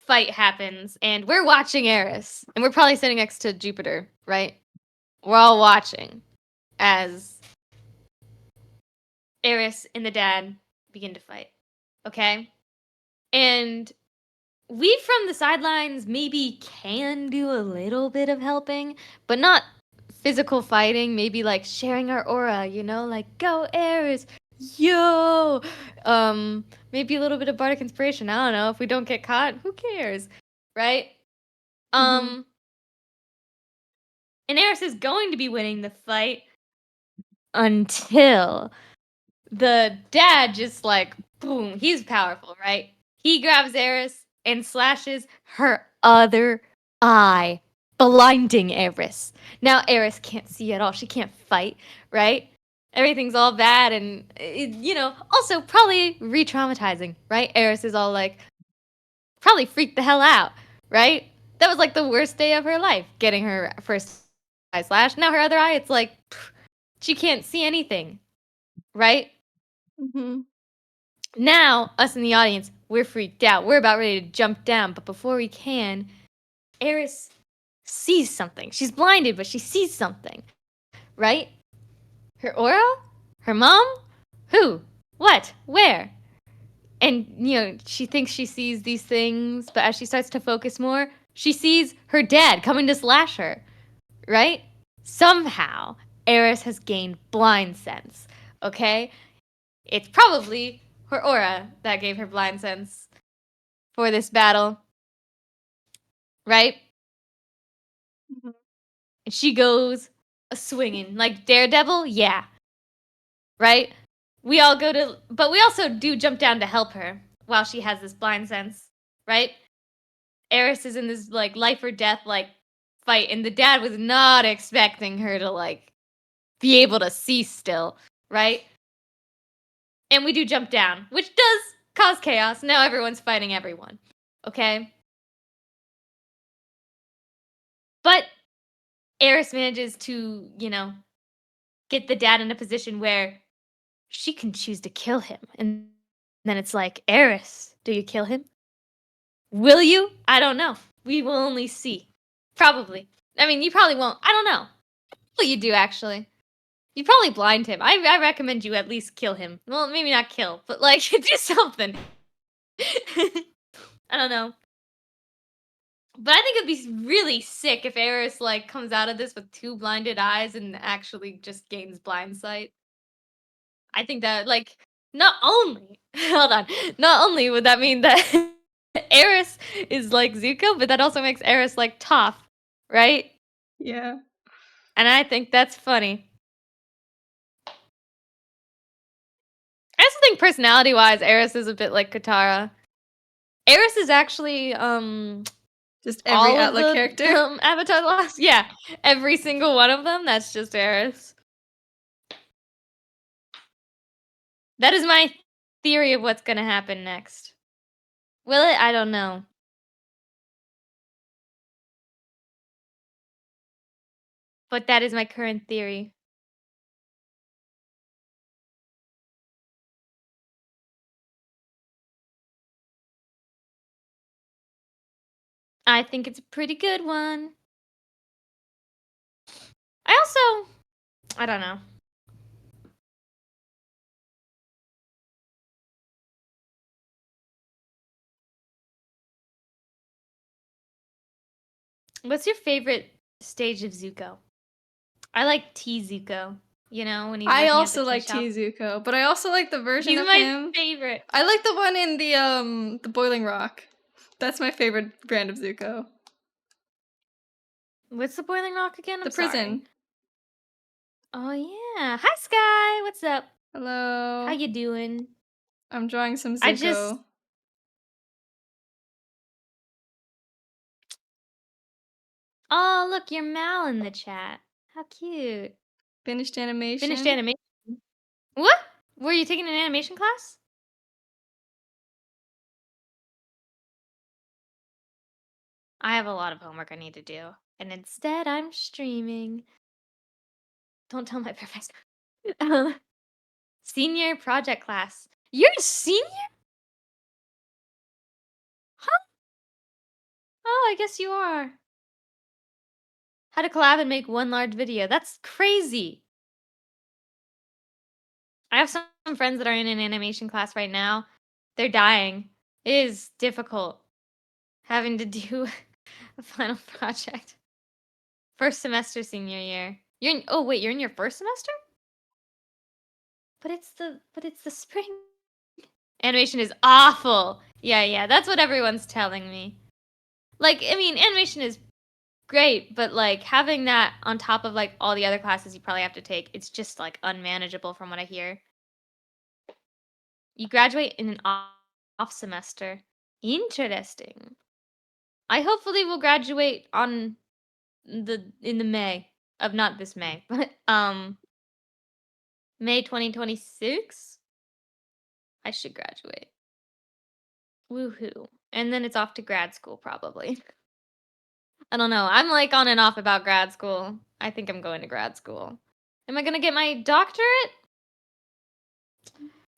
fight happens, and we're watching Eris, and we're probably sitting next to Jupiter, right? We're all watching as Eris and the dad begin to fight. Okay? And we from the sidelines maybe can do a little bit of helping, but not physical fighting, maybe like sharing our aura, like go Eris, yo. Maybe a little bit of bardic inspiration. I don't know. If we don't get caught, who cares? Right? Mhm. And Eris is going to be winning the fight until the dad just like boom, he's powerful, right? He grabs Eris and slashes her other eye, blinding Eris. Now Eris can't see at all. She can't fight, right? Everything's all bad and also probably re-traumatizing, right? Eris is all like probably freaked the hell out, right? That was like the worst day of her life, getting her first eye slash. Now her other eye, it's like she can't see anything, right? Mhm. Now, us in the audience, we're freaked out. We're about ready to jump down, but before we can, Eris sees something. She's blinded, but she sees something, right? Her aura? Her mom? Who? What? Where? And, she thinks she sees these things, but as she starts to focus more, she sees her dad coming to slash her, right? Somehow, Eris has gained blind sense, okay? It's probably her aura that gave her blind sense for this battle, right? Mhm. And she goes a swinging like Daredevil, yeah, right? We all go to, but we also do jump down to help her while she has this blind sense, right? Eris is in this like life or death like fight, and the dad was not expecting her to like be able to see still, right? And we do jump down, which does cause chaos. Now everyone's fighting everyone, okay? But Eris manages to, get the dad in a position where she can choose to kill him. And then it's like, Eris, do you kill him? Will you? I don't know. We will only see. Probably. I mean, you probably won't. I don't know. Well, you do, actually. You probably blind him. I recommend you at least kill him. Well, maybe not kill, but, like, do something. I don't know. But I think it'd be really sick if Eris, like, comes out of this with 2 blinded eyes and actually just gains blind sight. I think that, like, not only hold on, not only would that mean that Eris is like Zuko, but that also makes Eris like Toph, right? Yeah. And I think that's funny. I also think personality-wise, Eris is a bit like Katara. Eris is actually, Just every all of ATLA the, character. Avatar: The Last, yeah, every single one of them, that's just Eris. That is my theory of what's gonna happen next. Will it? I don't know. But that is my current theory. I think it's a pretty good one. I don't know. What's your favorite stage of Zuko? I like T Zuko, when he's I working at the also tea like shop. Zuko, but I also like the version He's of my him. favorite. I like the one in the Boiling Rock. That's my favorite brand of Zuko. What's the Boiling Rock again? I'm The sorry. prison. Oh yeah. Hi Sky. What's up? How Hello. you doing? I'm drawing some I just Zuko. Oh, look, you're Mal in the chat. How cute. Finished Finished animation. animation. What? Were you taking an animation class? I have a lot of homework I need to do, and instead I'm streaming. Don't tell my professor. Senior project class. You're a senior? Huh? Oh, I guess you are. How to collab and make one large video. That's crazy. I have some friends that are in an animation class right now. They're dying. It is difficult having to do a final project. First semester senior year. Oh wait, you're in your first semester? But it's the spring. Animation is awful. Yeah, that's what everyone's telling me. Like, I mean, animation is great, but like having that on top of like all the other classes you probably have to take, it's just like unmanageable from what I hear. You graduate in an off semester. Interesting. I hopefully will graduate on in the May of not this May, but May 2026. I should graduate. Woohoo. And then it's off to grad school probably. I don't know. I'm like on and off about grad school. I think I'm going to grad school. Am I going to get my doctorate?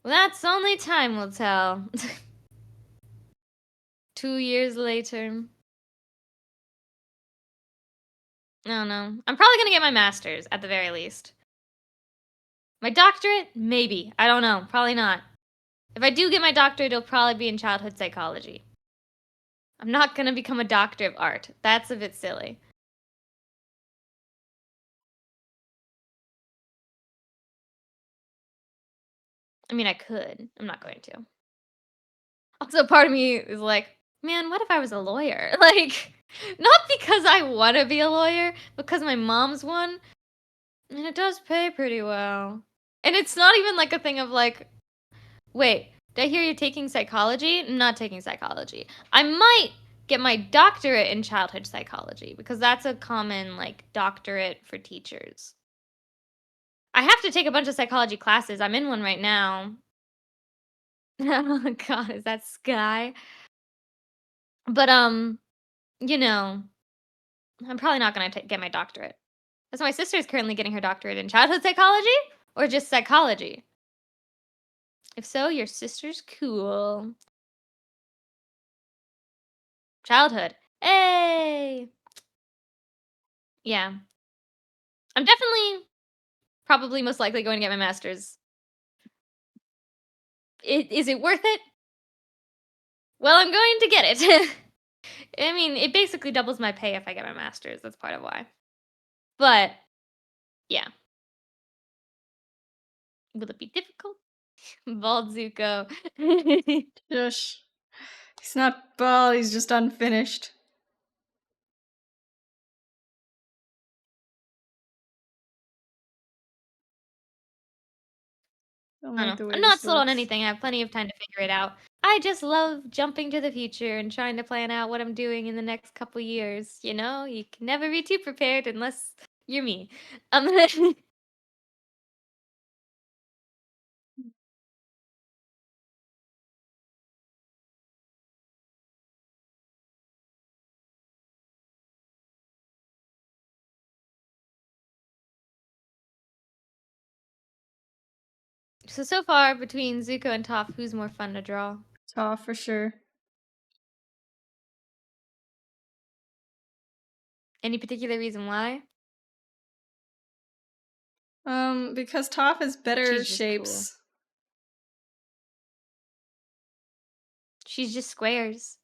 Well, that's only time will tell. 2 years later. I don't know. I'm probably going to get my master's at the very least. My doctorate? Maybe. I don't know. Probably not. If I do get my doctorate, it'll probably be in childhood psychology. I'm not going to become a doctor of art. That's a bit silly. I mean, I could. I'm not going to. Also, part of me is like, man, what if I was a lawyer? Like, not because I want to be a lawyer, because my mom's one, and it does pay pretty well. And it's not even like a thing of like, wait, did I hear you're taking psychology? I'm not taking psychology. I might get my doctorate in childhood psychology, because that's a common, like, doctorate for teachers. I have to take a bunch of psychology classes. I'm in one right now. Oh god, is that Sky? But, you know, I'm probably not gonna get my doctorate. Because my sister is currently getting her doctorate in childhood psychology or just psychology. If so, your sister's cool. Childhood. Hey! Yeah. I'm definitely probably most likely going to get my master's. Is it worth it? Well, I'm going to get it. I mean, it basically doubles my pay if I get my master's. That's part of why. But, yeah. Will it be difficult? Bald Zuko. Shush. He's not bald, he's just unfinished. Don't I like don't the know. way I'm not this sold on looks. anything. I have plenty of time to figure it out. I just love jumping to the future and trying to plan out what I'm doing in the next couple years. You know, you can never be too prepared unless you're me. So far between Zuko and Toph, who's more fun to draw? Toph for sure. Any particular reason why? Because Toph has better She's just cool. shapes. She's just squares,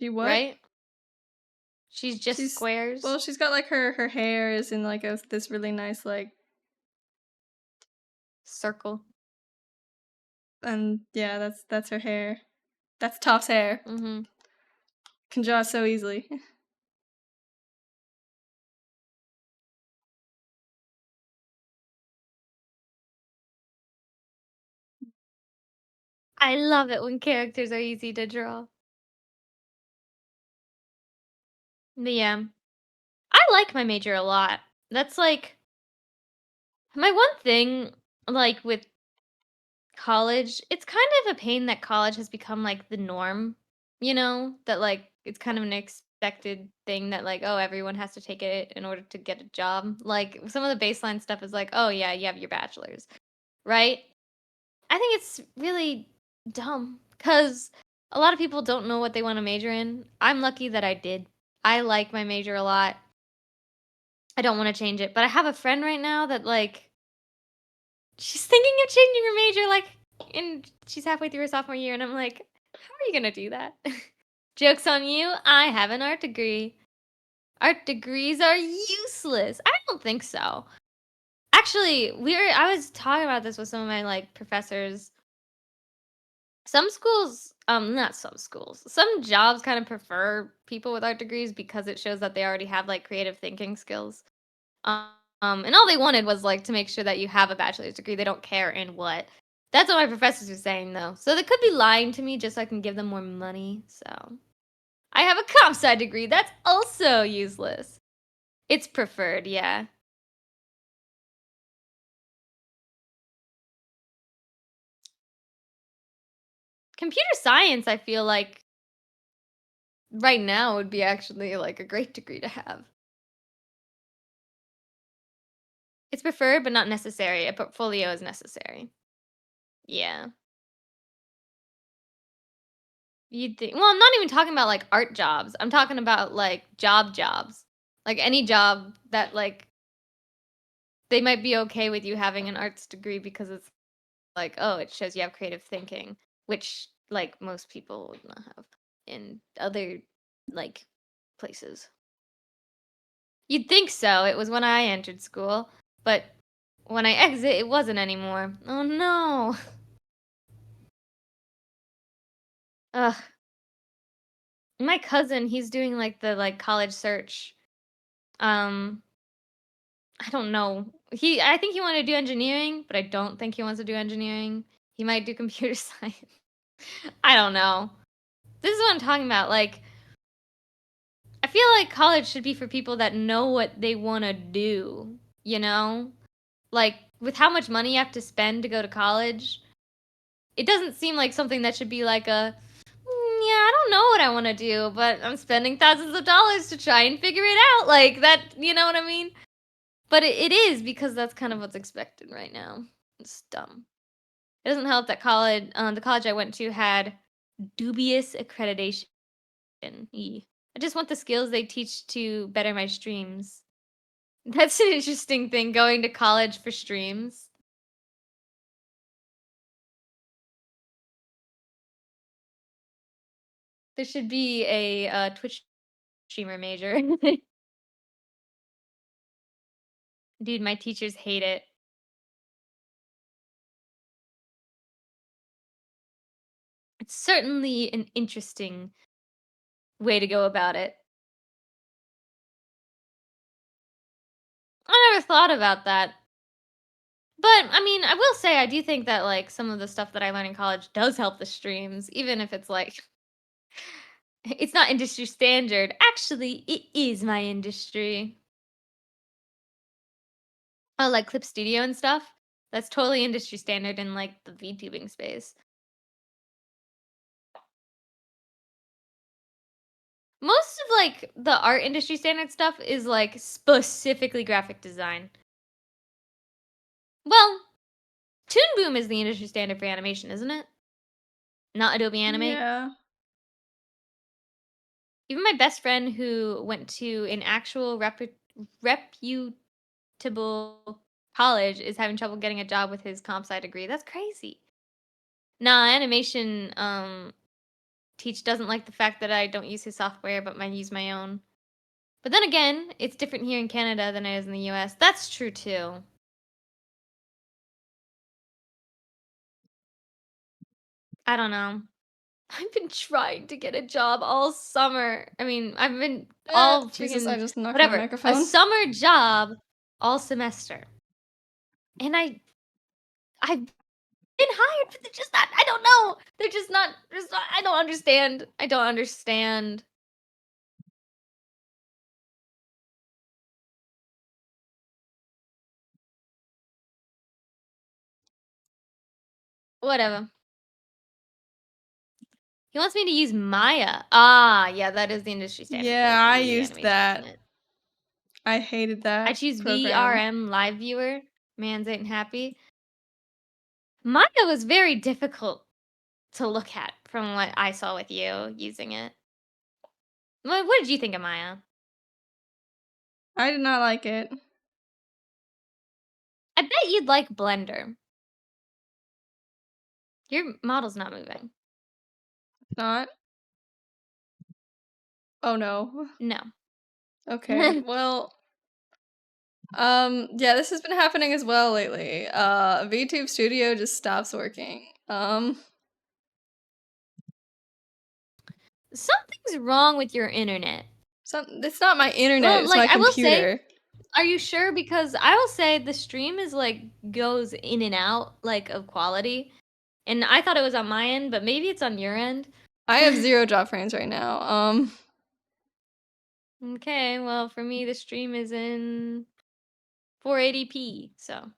She what? right? She's just squares. Well, she's got like her hair is in like this really nice like, Circle. and yeah, that's her hair. That's Toph's hair. Mm-hmm. Can draw so easily. I love it when characters are easy to draw. But yeah, I like my major a lot. That's like my one thing, like with college. It's kind of a pain that college has become like the norm, you know, that like it's kind of an expected thing that like, oh, everyone has to take it in order to get a job. Like some of the baseline stuff is like, oh, yeah, you have your bachelor's, right? I think it's really dumb because a lot of people don't know what they want to major in. I'm lucky that I did. I like my major a lot. I don't want to change it, but I have a friend right now that like she's thinking of changing her major like and she's halfway through her sophomore year and I'm like, how are you going to do that? Joke's on you. I have an art degree. Art degrees are useless. I don't think so. Actually, I was talking about this with some of my like professors. Some schools, not some schools, some jobs kind of prefer people with art degrees because it shows that they already have like creative thinking skills. And all they wanted was like to make sure that you have a bachelor's degree. They don't care in what. That's what my professors were saying though. So they could be lying to me just so I can give them more money. So I have a comp sci degree. That's also useless. It's preferred, yeah. Computer science, I feel like right now would be actually like a great degree to have. It's preferred, but not necessary. A portfolio is necessary. Yeah. You'd think, well, I'm not even talking about like art jobs. I'm talking about like jobs. Like any job that like they might be okay with you having an arts degree because it's like, oh, it shows you have creative thinking, which like most people would not have in other like places. You'd think so. It was when I entered school, but when I exit, it wasn't anymore. Oh no. Ugh. My cousin, he's doing like the like college search. Um, I don't know. I think he wanted to do engineering, but I don't think he wants to do engineering. He might do computer science. I don't know. This is what I'm talking about. Like, I feel like college should be for people that know what they want to do, you know? Like, with how much money you have to spend to go to college, it doesn't seem like something that should be like a, I don't know what I want to do, but I'm spending thousands of dollars to try and figure it out. Like that, you know what I mean? But it is because that's kind of what's expected right now. It's dumb. It doesn't help that the college I went to had dubious accreditation. I just want the skills they teach to better my streams. That's an interesting thing, going to college for streams. There should be a Twitch streamer major. Dude, my teachers hate it. It's certainly an interesting way to go about it. I never thought about that. But, I mean, I will say I do think that, like, some of the stuff that I learn in college does help the streams, even if it's, like, it's not industry standard. Actually, it is my industry. Oh, like Clip Studio and stuff? That's totally industry standard in, like, the VTubing space. Most of, like, the art industry standard stuff is, like, specifically graphic design. Well, Toon Boom is the industry standard for animation, isn't it? Not Adobe Animate? Yeah. Even my best friend who went to an actual reputable college is having trouble getting a job with his comp sci degree. That's crazy. Nah, animation teach doesn't like the fact that I don't use his software, but I use my own. But then again, it's different here in Canada than it is in the US. That's true too. I don't know. I've been trying to get a job all summer. I mean, I've been all Jesus, I freaking just knocked my whatever. A microphone. summer job all semester. And I've been hired, but they're just not, I don't know. They're just not, I don't understand. I don't understand. Whatever. He wants me to use Maya. Ah, yeah, that is the industry standard Yeah, for I 3D used animation, that. isn't it? I hated I that choose program. VRM Live Viewer. Mans ain't happy. Maya was very difficult to look at from what I saw with you using it. What did you think of Maya? I did not like it. I bet you'd like Blender. Your model's not moving. Not. Oh no. No. Okay. Well, yeah, this has been happening as well lately. VTube Studio just stops working. Something's wrong with your internet. It's not my internet, Well, it's like, my I will say, computer. are you sure? Because I will say the stream is, like, goes in and out, like, of quality. And I thought it was on my end, but maybe it's on your end. I have 0 drop frames right now. Okay, well, for me, the stream is in 480p, so.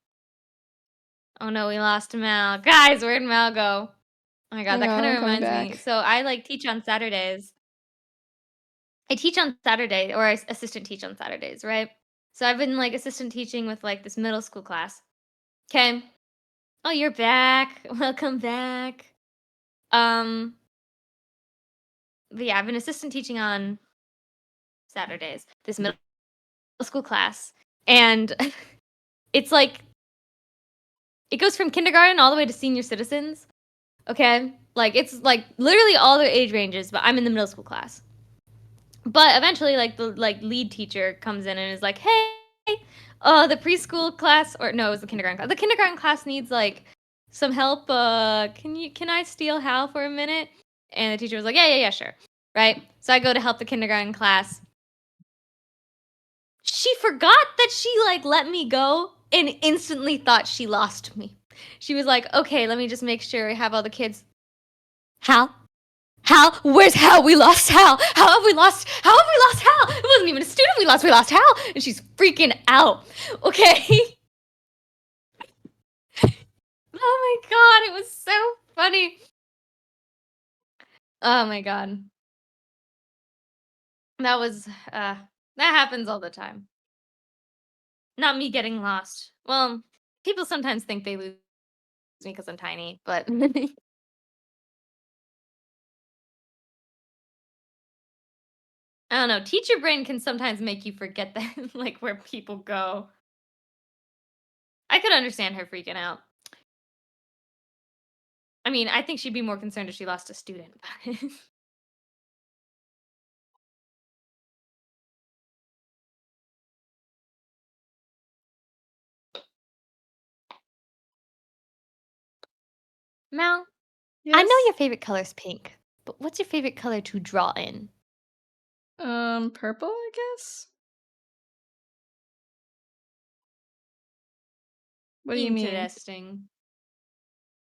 Oh no, we lost Mal. Guys, where'd Mal go? Oh my god, hang that on, kind of I'm coming reminds me. back. So I, like, teach on Saturdays. I teach on Saturday, or I assistant teach on Saturdays, right? So I've been, like, assistant teaching with, like, this middle school class. Okay. Oh, you're back. Welcome back. But yeah, I've been assistant teaching on Saturdays, this middle school class. And it's like, it goes from kindergarten all the way to senior citizens. Okay? Like, it's like literally all their age ranges, but I'm in the middle school class. But eventually, like, the lead teacher comes in and is like, hey, the preschool class, or no, it was the kindergarten class. The kindergarten class needs, like, some help. Can I steal Hal for a minute? And the teacher was like, yeah, sure. Right? So I go to help the kindergarten class. She forgot that she, like, let me go and instantly thought she lost me. She was like, okay, let me just make sure I have all the kids. Hal? Where's Hal? We lost Hal. How have we lost Hal? It wasn't even a student we lost Hal. And she's freaking out. Okay? Oh my god, it was so funny. Oh my god. That was, that happens all the time. Not me getting lost. Well, people sometimes think they lose me because I'm tiny, but I don't know. Teacher brain can sometimes make you forget that, like, where people go. I could understand her freaking out. I mean, I think she'd be more concerned if she lost a student. Mal, I know Yes. your favorite color is pink, but what's your favorite color to draw in? Purple, I guess? What do you mean? Interesting.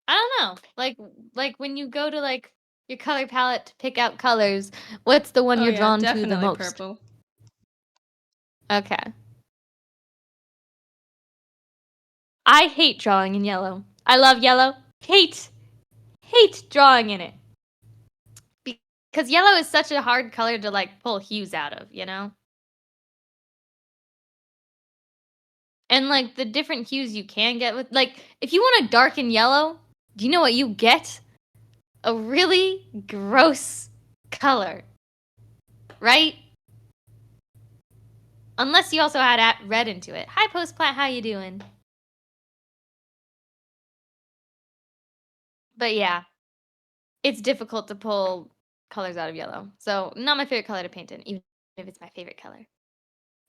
I don't know. Like when you go to like your color palette to pick out colors, what's the one Oh you're yeah, drawn to the definitely most? purple. Okay. I hate drawing in yellow. I love yellow. Hate drawing in it. Because yellow is such a hard color to like pull hues out of, you know? And like the different hues you can get with like if you want to darken yellow, do you know what you get? A really gross color. Right? Unless you also add red into it. Hi Postplat, how you doing? But yeah, it's difficult to pull colors out of yellow. So not my favorite color to paint in, even if it's my favorite color.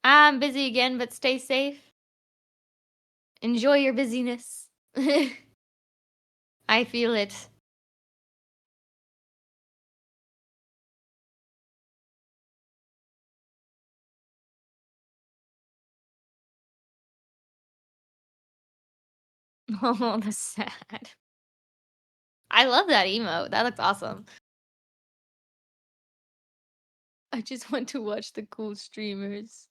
I'm busy again, but stay safe. Enjoy your busyness. I feel it. Oh, that's sad. I love that emote. That looks awesome. I just want to watch the cool streamers.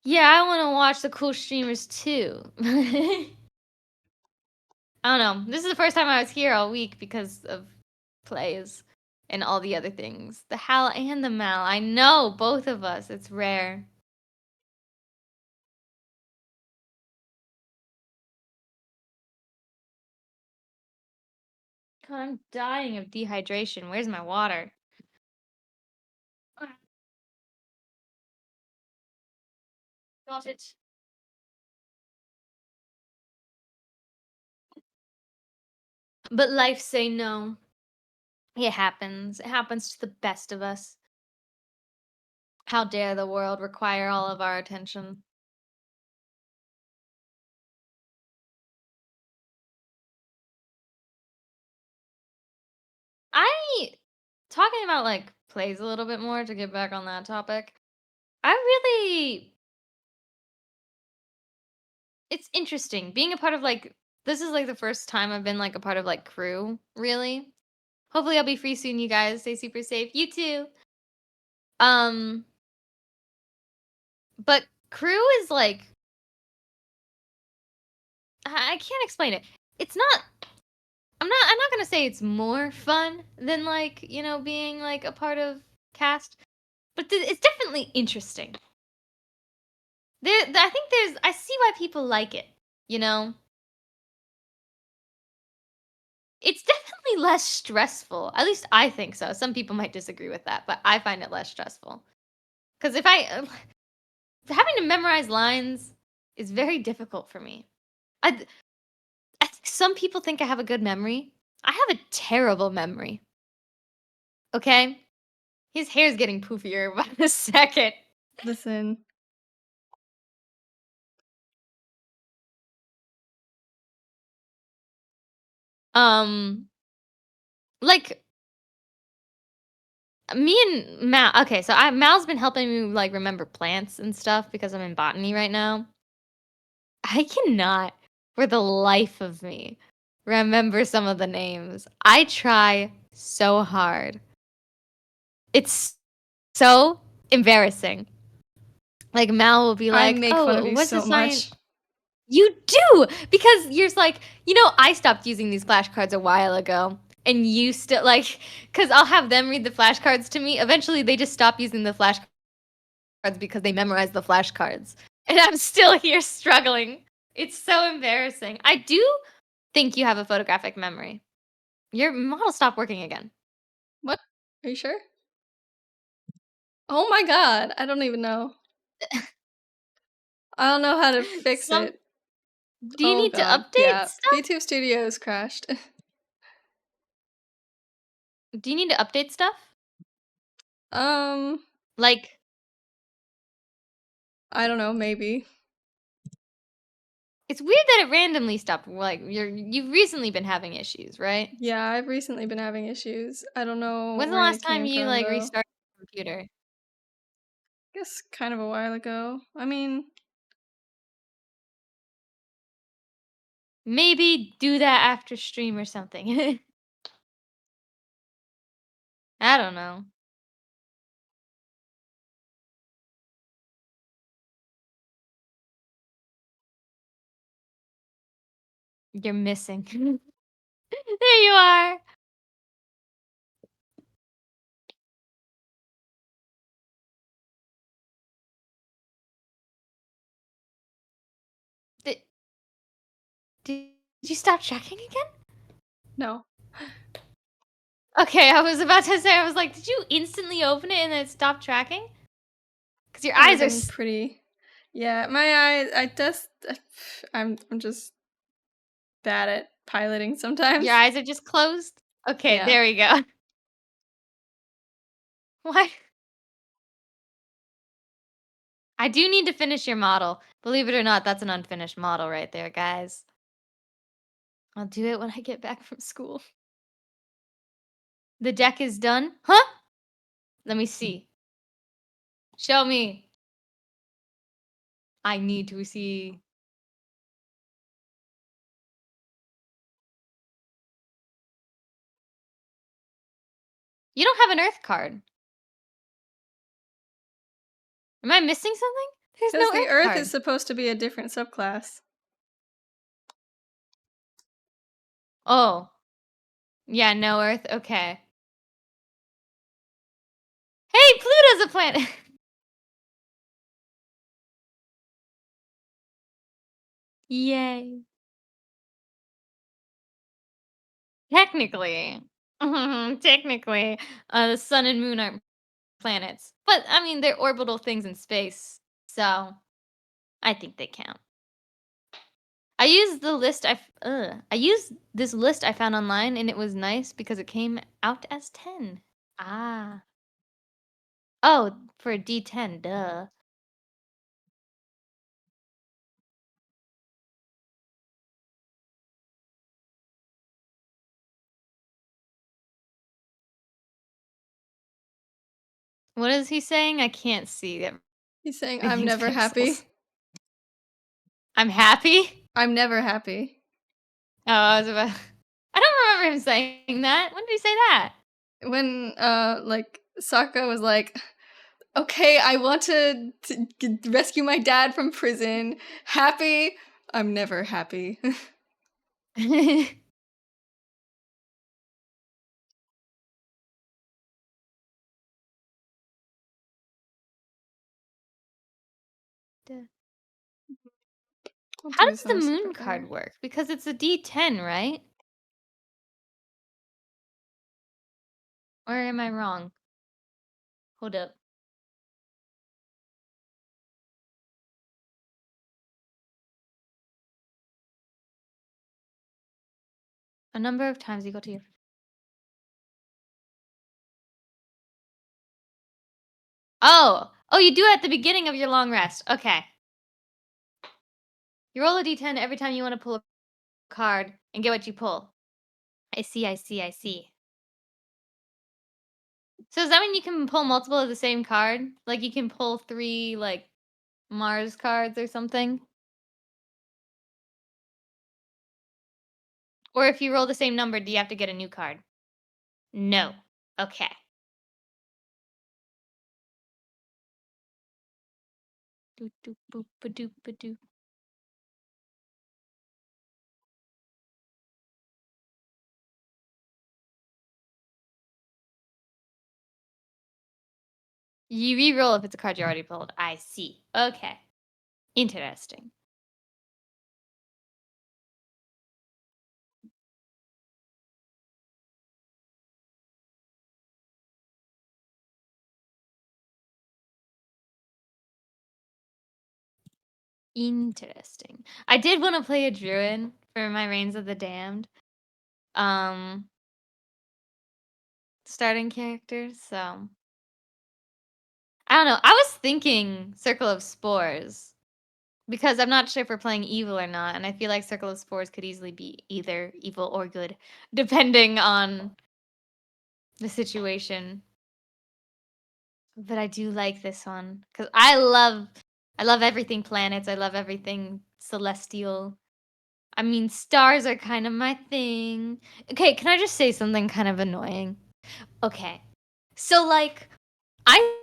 Yeah, I want to watch the cool streamers too. I don't know. This is the first time I was here all week because of plays and all the other things. The Hal and the Mal. I know, both of us. It's rare. God, I'm dying of dehydration. Where's my water? Got it. But life say no. It happens. It happens to the best of us. How dare the world require all of our attention? I talking about like plays a little bit more to get back on that topic. I really it's interesting being a part of like this is like the first time I've been like a part of like crew, really. Hopefully I'll be free soon, you guys. Stay super safe. You too. Um but crew is like I can't explain it. It's not I'm not going to say it's more fun than like, you know, being like a part of cast, but it's definitely interesting. I think I see why people like it, you know? It's definitely less stressful. At least I think so. Some people might disagree with that, but I find it less stressful. Because if having to memorize lines is very difficult for me. I, I think some people think I have a good memory. I have a terrible memory. Okay? His hair's getting poofier by the second. Listen. Um, like me and Mal. Okay, so Mal's been helping me like remember plants and stuff because I'm in botany right now. I cannot, for the life of me, remember some of the names. I try so hard. It's so embarrassing. Like Mal will be I like, make fun of "Oh, you what's the so sign?" much. You do because you're just like, you know, I stopped using these flashcards a while ago. and you still like, because I'll have them read the flashcards to me. Eventually, they just stop using the flashcards because they memorize the flashcards, and I'm still here struggling. It's so embarrassing. I do think you have a photographic memory. Your model stopped working again. What? Are you sure? Oh my god, I don't even know. I don't know how to fix Some it. Do you Oh need to god, update yeah. stuff? VTube Studios crashed. Do you need to update stuff? Um, Like, I don't know, maybe. it's weird that it randomly stopped. Like, you've recently been having issues, right? Yeah, I've recently been having issues. I don't know When's the where they last time came you from like though. restarted your computer? Guess kind of a while ago. I mean, Maybe do that after stream or something. I don't know. You're missing. There you are. Did, did you stop checking again? no. Okay, I was about to say, I was like, did you instantly open it and then stop tracking? Because your That would eyes have are. been pretty. Yeah, my eyes. I just. I'm just bad at piloting Your sometimes. eyes are just closed? Okay, Yeah. there we go. What? I do need to finish your model. Believe it or not, that's an unfinished model right there, guys. I'll do it when I get back from school. The deck is done? Huh? Let me see. Show me. I need to see. You don't have an Earth card. Am I missing something? There's Because no the Earth Earth card. is supposed to be a different subclass. Oh. Yeah, no Earth. Okay. Hey, Pluto's a planet. Yay. Technically. Technically, the sun and moon aren't planets. But, I mean, they're orbital things in space. So, I think they count. I used this list I found online, and it was nice because it came out as 10. Ah. Oh, for a D10, duh. What is he saying? I can't see He's saying, I'm everything's never pixels. happy. I'm happy? I'm never happy. Oh, I was about I don't remember him saying that. When did he say that? When, like, Sokka was like, okay, I want to rescue my dad from prison. Happy? I'm never happy. Duh. I'll How do does this the on a moon separate card layer. work? Because it's a D10, right? Or am I wrong? Hold up. A number of times equal to your. Oh! Oh, you do it at the beginning of your long rest. Okay. You roll a D10 every time you want to pull a card and get what you pull. I see, I see, I see. So does that mean you can pull multiple of the same card? Like you can pull 3 like Mars cards or something? Or if you roll the same number, do you have to get a new card? No. Okay. Doo doo boop ba doo ba doo. You re-roll if it's a card you already pulled. I see. Okay. Interesting. Interesting. I did want to play a druid for my Reigns of the Damned. Starting character, so I don't know. I was thinking Circle of Spores because I'm not sure if we're playing evil or not, and I feel like Circle of Spores could easily be either evil or good, depending on the situation. But I do like this one because I love everything planets. I love everything celestial. I mean, stars are kind of my thing. Okay, can I just say something kind of annoying? Okay, so like I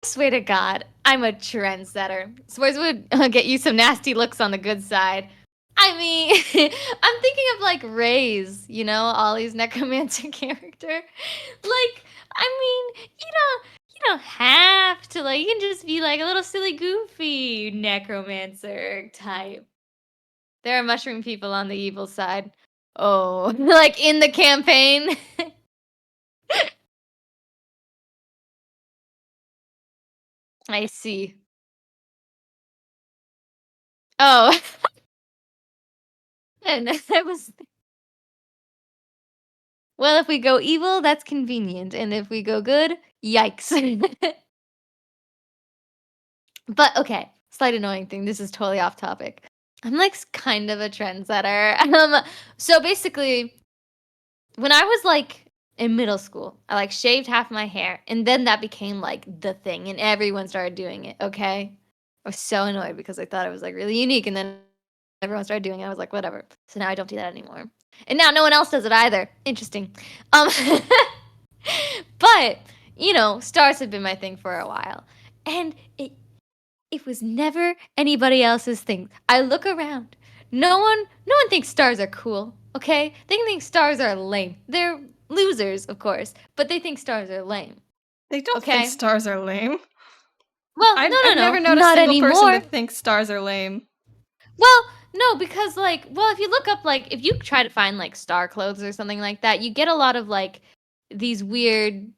swear to God, I'm a trendsetter. Spores would get you some nasty looks on the good side. I mean, I'm thinking of like Ray's, you know, Ollie's necromancer character. Like, I mean, you don't have to like. You can just be like a little silly, goofy necromancer type. There are mushroom people on the evil side. Oh, like in the campaign. I see. Oh, and I was well, if we go evil, that's convenient, and if we go good, yikes. But okay, slight annoying thing. This is totally off topic. I'm like kind of a trendsetter. So basically, when I was like in middle school, I like shaved half my hair, and then that became like the thing, and everyone started doing it. Okay, I was so annoyed because I thought it was like really unique, and then everyone started doing it. I was like, whatever. So now I don't do that anymore, and now no one else does it either. Interesting. Um, but you know, stars have been my thing for a while, and it was never anybody else's thing. I look around. No one thinks stars are cool, okay? They think stars are lame. They're losers, of course, but they think stars are lame. They don't think Okay? stars are lame. Well, I've never known a not single person anymore. to think stars are lame. Well, no, because like, well, if you look up like if you try to find like star clothes or something like that, you get a lot of like these weird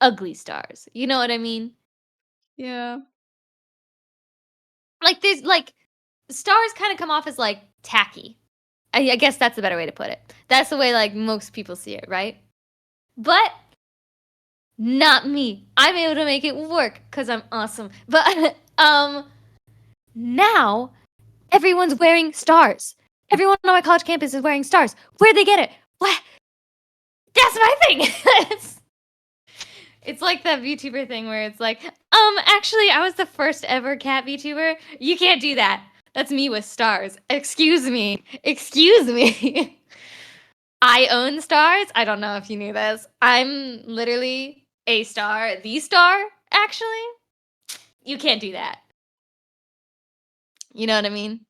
ugly stars. You know what I mean? Yeah. Like there's like stars kind of come off as like tacky. I guess that's a better way to put it. That's the way like most people see it, right? But not me. I'm able to make it work because I'm awesome. But now everyone's wearing stars. Everyone on my college campus is wearing stars. Where'd they get it? What? That's my thing. It's like that VTuber thing where it's like, actually, I was the first ever cat VTuber. You can't do that. That's me with stars. Excuse me. Excuse me. I own stars. I don't know if you knew this. I'm literally a star, the star, actually. You can't do that. You know what I mean?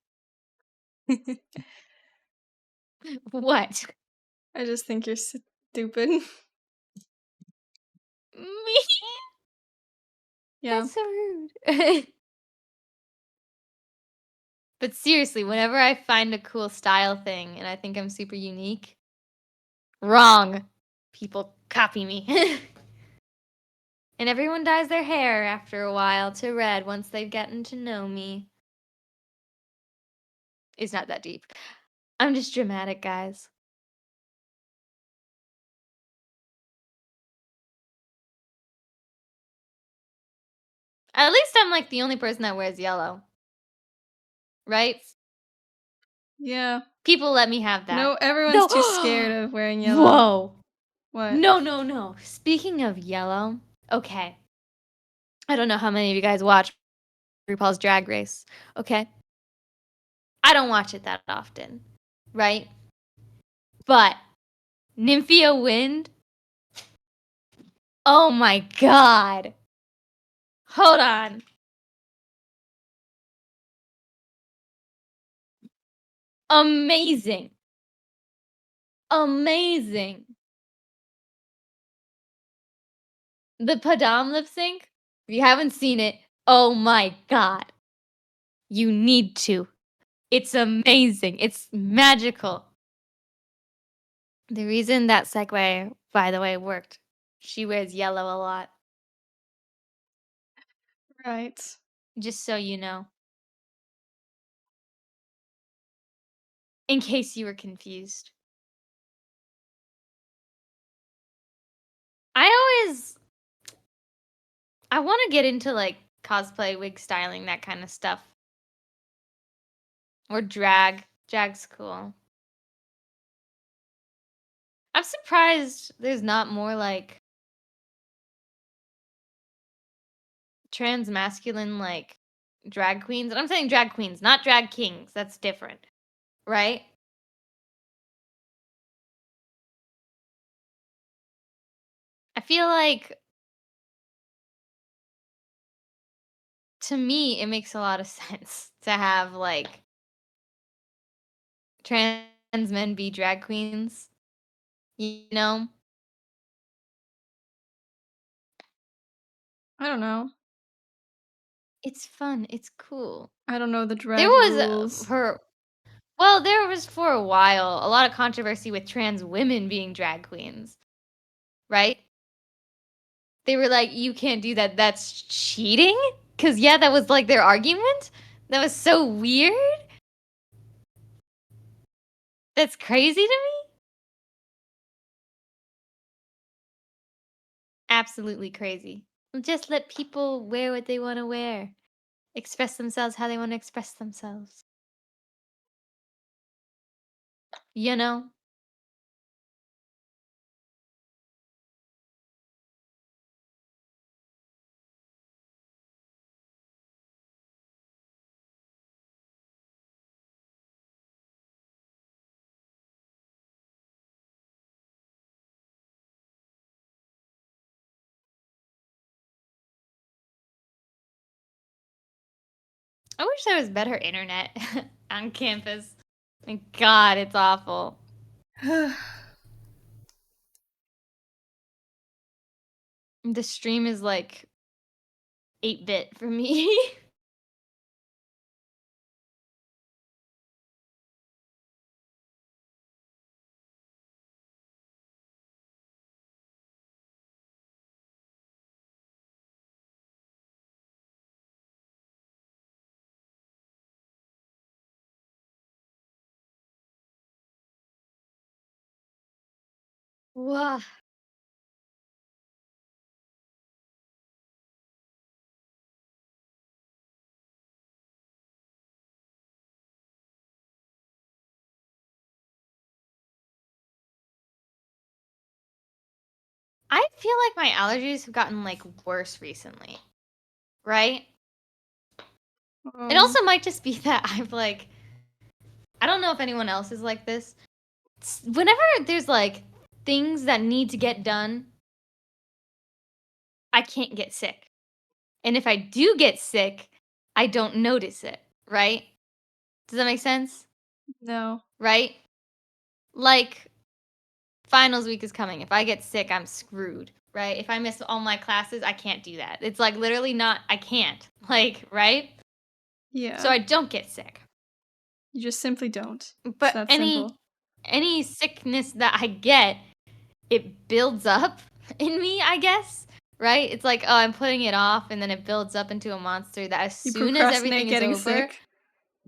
What? I just think you're stupid. Me? Yeah. That's so rude. But seriously, whenever I find a cool style thing and I think I'm super unique, wrong. People copy me. And everyone dyes their hair after a while to red once they've gotten to know me. It's not that deep. I'm just dramatic, guys. At least I'm like the only person that wears yellow. Right? Yeah. People let me have that. No, everyone's No. too scared of wearing yellow. Whoa. What? No. Speaking of yellow, okay. I don't know how many of you guys watch RuPaul's Drag Race. Okay. I don't watch it that often. Right? But Nymphia Wind. Oh my god. Hold on. Amazing. Amazing. The Padam lip sync? If you haven't seen it, oh my god. You need to. It's amazing. It's magical. The reason that segue, by the way, worked, she wears yellow a lot. Right. Just so you know. In case you were confused. I wanna get into, like, cosplay, wig styling, that kinda stuff. Or drag. Drag's cool. I'm surprised there's not more, like trans masculine, like, drag queens, and I'm saying drag queens, not drag kings, that's different, right? I feel like to me, it makes a lot of sense to have, like, trans men be drag queens, you know? I don't know. It's fun, it's cool. I don't know the There drag was, rules. there was for a while a lot of controversy with trans women being drag queens, right? They were like, "You can't do that, that's cheating?" 'Cause yeah, that was, like, their argument? That was so weird. That's crazy to me. Absolutely crazy. Just let people wear what they wanna wear. Express themselves how they wanna express themselves. You know? I wish there was better internet on campus. My god, it's awful. The stream is, like, 8-bit for me. Wha I feel like my allergies have gotten, like, worse recently, right? It Um, also might just be that I've, like I don't know if anyone else is like this. Whenever there's, like, things that need to get done, I can't get sick. And if I do get sick, I don't notice it, right? Does that make sense? no. Right? Like, finals week is coming. If I get sick, I'm screwed, right? If I miss all my classes, I can't do that. It's, like, literally not I can't. Like, right? So Yeah. I don't get sick. You just simply don't. It's But that any simple. sickness that I get, it builds up in me, I guess, right? It's like, "Oh, I'm putting it off," and then it builds up into a monster that as You soon as procrastinate everything is getting over sick.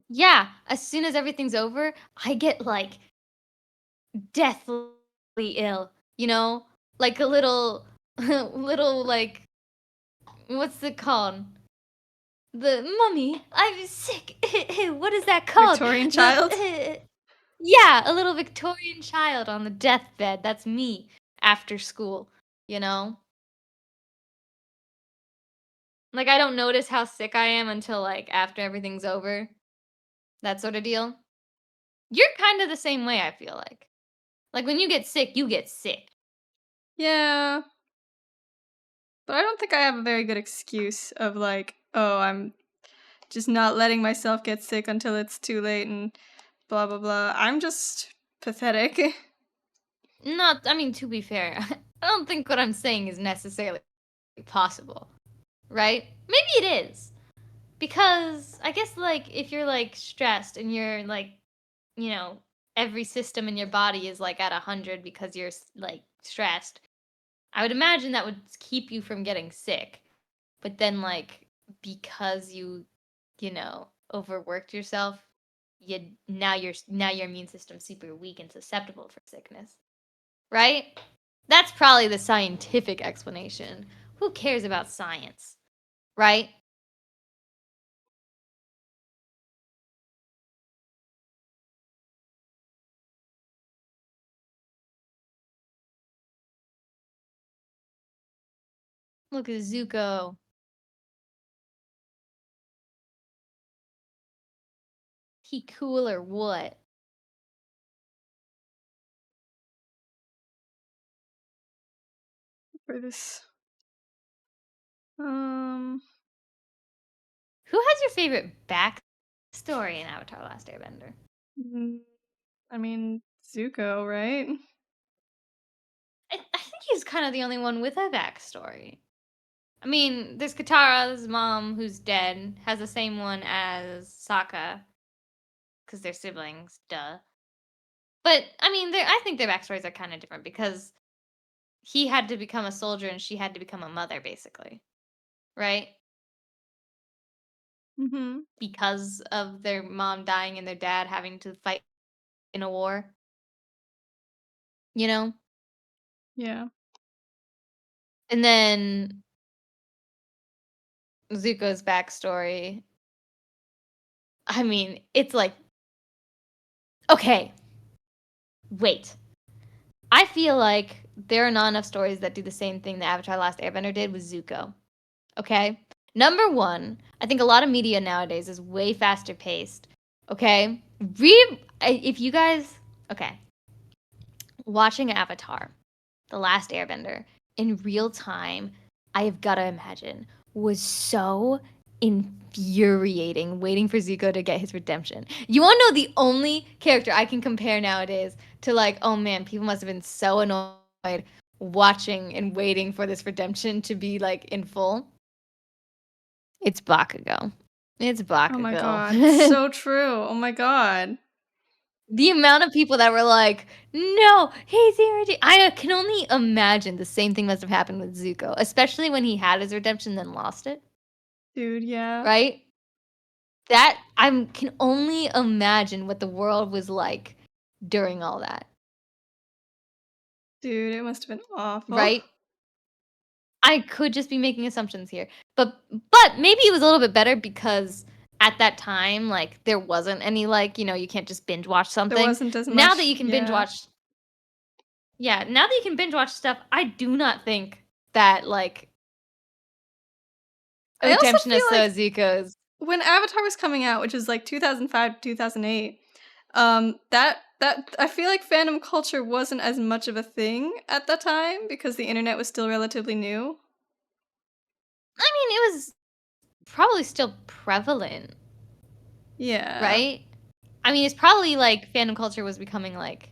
yeah, as soon as everything's over, I get, like, deathly ill, you know? Like a little little, like what's it called? The "Mummy, I'm sick." What is that called? Victorian child? The yeah, a little Victorian child on the deathbed. That's me after school, you know? Like, I don't notice how sick I am until, like, after everything's over, that sorta deal. You're kinda the same way, I feel like. Like, when you get sick, you get sick. Yeah. But I don't think I have a very good excuse of like, oh, I'm just not letting myself get sick until it's too late and blah blah blah. I'm just pathetic. Not I mean, to be fair, I don't think what I'm saying is necessarily possible, right? Maybe it is. Because I guess, like, if you're, like, stressed and you're, like, you know, every system in your body is, like, at 100 because you're, like, stressed, I would imagine that would keep you from getting sick. But then, like, because you know, overworked yourself, now your immune system's super weak and susceptible for sickness, right? That's probably the scientific explanation. Who cares about science, right? Look at Zuko. He cool or what? For this. Who has your favorite backstory in Avatar: Last Airbender? I mean, Zuko, right? I think he's kind of the only one with a backstory. I mean, there's Katara's mom, who's dead, has the same one as Sokka, because they're siblings, duh. But I mean, I think their backstories are kind of different because he had to become a soldier and she had to become a mother, basically, right? Mm-hmm. Because of their mom dying and their dad having to fight in a war, you know? Yeah. And then Zuko's backstory, I mean, it's like, okay, wait. I feel like there are not enough stories that do the same thing that Avatar: Last Airbender did with Zuko. Okay? Number one, I think a lot of media nowadays is way faster paced. Okay? If you guys, okay, watching Avatar: The Last Airbender in real time, I have got to imagine, was so infuriating waiting for Zuko to get his redemption. You want to know the only character I can compare nowadays to, like, oh man, people must have been so annoyed watching and waiting for this redemption to be, like, in full? It's Bakugo. It's Oh my Bakugo. god. So true. Oh my god. The amount of people that were like, "No, he's irritating." I can only imagine the same thing must have happened with Zuko, especially when he had his redemption then lost it, Dude, yeah. right? That I can only imagine what the world was like during all that, Dude, it must have been awful. right? I could just be making assumptions here, but maybe it was a little bit better because at that time, like, there wasn't any, like, you can't just binge watch There something. wasn't as Now that much. you can binge Yeah. watch Yeah, now that you can binge watch stuff, I do not think that, like, I also Redemption of feel like Zuko's. when Avatar was coming out, which was like 2005 to 2008, that I feel like fandom culture wasn't as much of a thing at the time because the internet was still relatively new. I mean, it was probably still prevalent, Yeah. right? I mean, it's probably like fandom culture was becoming like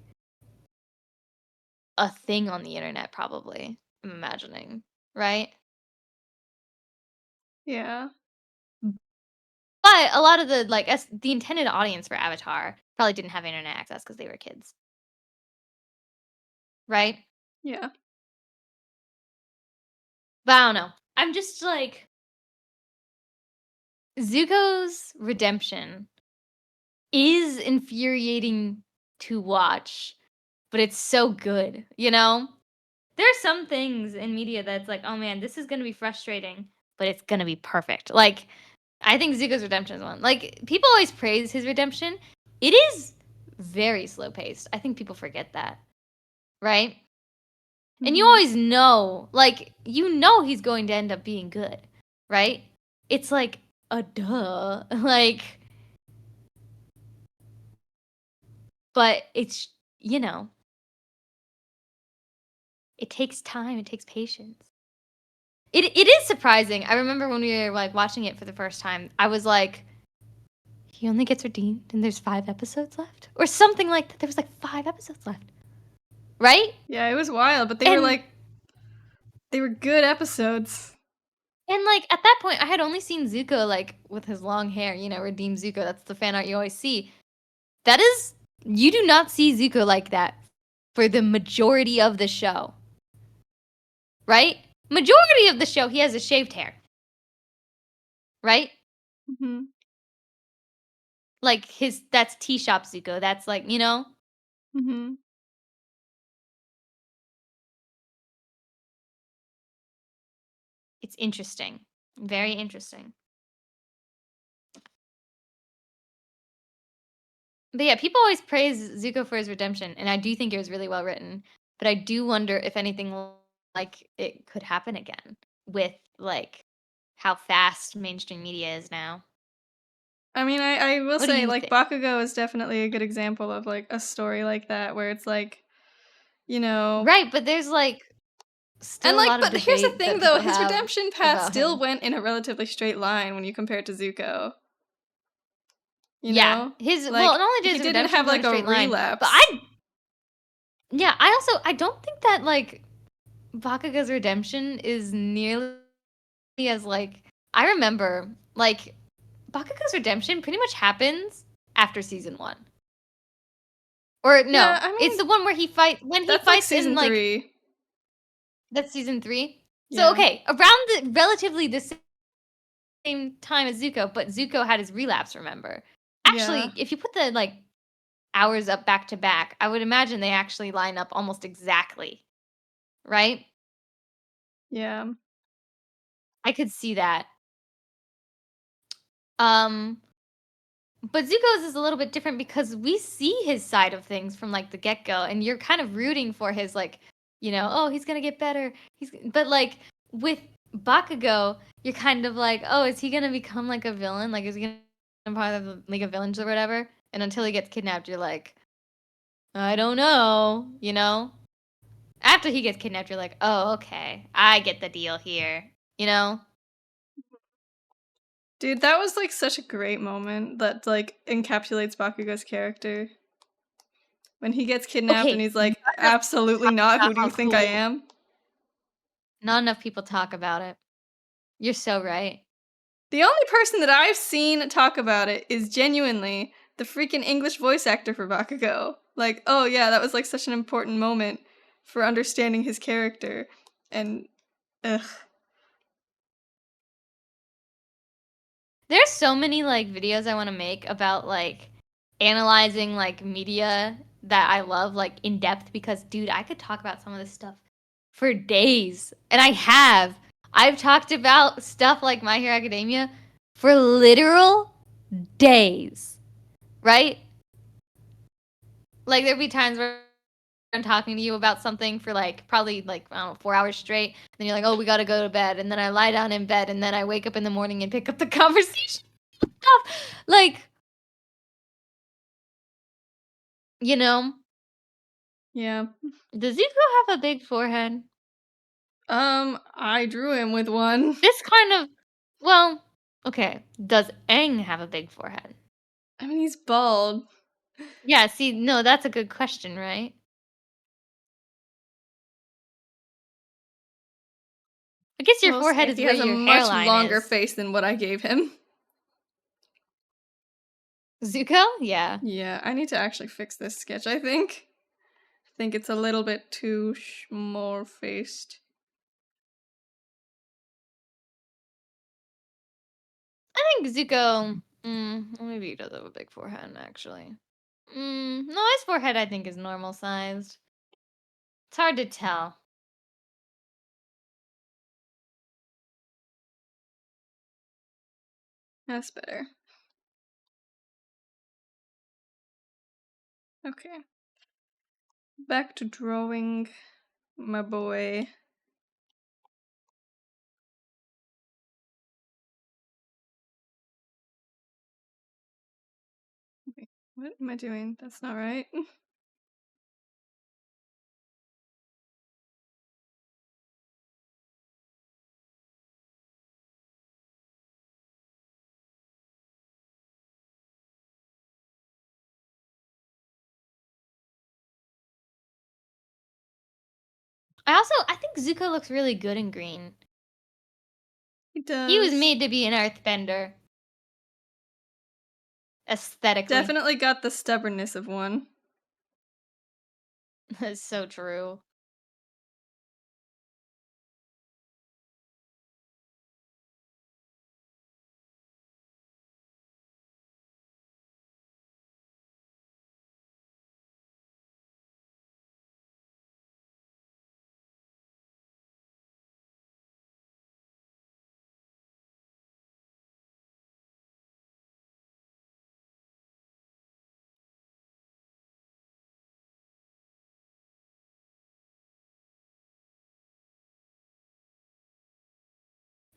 a thing on the internet, probably. I'm imagining, right? Yeah. But a lot of the intended audience for Avatar probably didn't have internet access because they were kids, right? Yeah. But I don't know. I'm just like Zuko's redemption is infuriating to watch, but it's so good, you know? There are some things in media that's like, "Oh man, this is gonna be frustrating, but it's gonna be perfect." Like, I think Zuko's redemption is one. Like, people always praise his redemption. It is very slow paced. I think people forget that, right? And you Mhm. always know, like, he's going to end up being good, right? It's like a duh. Like, but it's, you know, it takes time, it takes patience. It is surprising. I remember when we were, like, watching it for the first time, I was like, "He only gets redeemed and there's 5 episodes left?" Or something like that. There was, like, 5 episodes left, right? Yeah, it was wild, but they And were good episodes. And, like, at that point, I had only seen Zuko, like, with his long hair, you know, redeem Zuko, that's the fan art you always see. That is you do not see Zuko like that for the majority of the show. Right? Majority of the show, he has a shaved hair. Right? Mhm. Like, that's tea shop Zuko, that's, like, you know? Mhm. It's interesting. Very interesting. But yeah, people always praise Zuko for his redemption, and I do think it was really well written. But I do wonder if anything like it could happen again with like how fast mainstream media is now. I mean, I will What do say, you like, think? Bakugo is definitely a good example of, like, a story like that where it's like, you know. Right, but there's like And, still a like, lot of but here's the debate thing, that though, people his have redemption path about still him. went in a relatively straight line when you compare it to Zuko, you Yeah, know? his well, Like, not only did he his didn't redemption have, go in like, a a straight line, but relapse. I don't think that like Bakugo's redemption is nearly as like I remember like Bakugo's redemption pretty much happens after season 1. Or Yeah, no, I it's mean, the one where when he that's, like, fights in season like 3. that's season 3. So Yeah. okay, around the relatively the same time as Zuko, but Zuko had his relapse, remember? Yeah. Actually, if you put the like hours up back to back, I would imagine they actually line up almost exactly, right? Yeah. I could see that. Um But Zuko's is a little bit different because we see his side of things from like the get go, and you're kind of rooting for his like, you know, oh he's gonna get better. But like with Bakugo, you're kind of like, oh, is he gonna become like a villain? Like, is he gonna become part of the League of Villains or whatever? And until he gets kidnapped, you're like, I don't know, you know. After he gets kidnapped, you're like, oh, okay, I get the deal here, you know. Dude, that was, like, such a great moment that, like, encapsulates Bakugo's character. When he gets kidnapped and Okay, he's not like, enough people "Absolutely talk not, about who do how you think I cool. am?" Not enough people talk about it. You're so right. The only person that I've seen talk about it is genuinely the freaking English voice actor for Bakugo. Like, "Oh yeah, that was, like, such an important moment for understanding his character," and ugh. There's so many like videos I want to make about like analyzing like media that I love like in depth because dude, I could talk about some of this stuff for days. And I have. I've talked about stuff like My Hero Academia for literal days. Right? Like there'd be times where I'm talking to you about something for like probably like I don't know 4 hours straight. Then you're like, "Oh, we got to go to bed." And then I lie down in bed and then I wake up in the morning and pick up the conversation stuff. Like, you know, Yeah. does Zuko have a big forehead? I drew him with one. This kind of, well, okay. Does Aang have a big forehead? I mean, he's bald. Yeah, see, no, that's a good question, right? I guess your We'll forehead see. is He where has a your much hairline longer is. face than what I gave him. Zuko? Yeah. Yeah, I need to actually fix this sketch, I think. I think it's a little bit too small faced. I think Zuko, maybe he does have a big forehead, actually. No, his forehead I think is normal sized. It's hard to tell. That's better. Okay. Back to drawing my boy. Wait, what am I doing? That's not right. I think Zuko looks really good in green. He does. He was made to be an earthbender. Aesthetically. Definitely got the stubbornness of one. That's so true.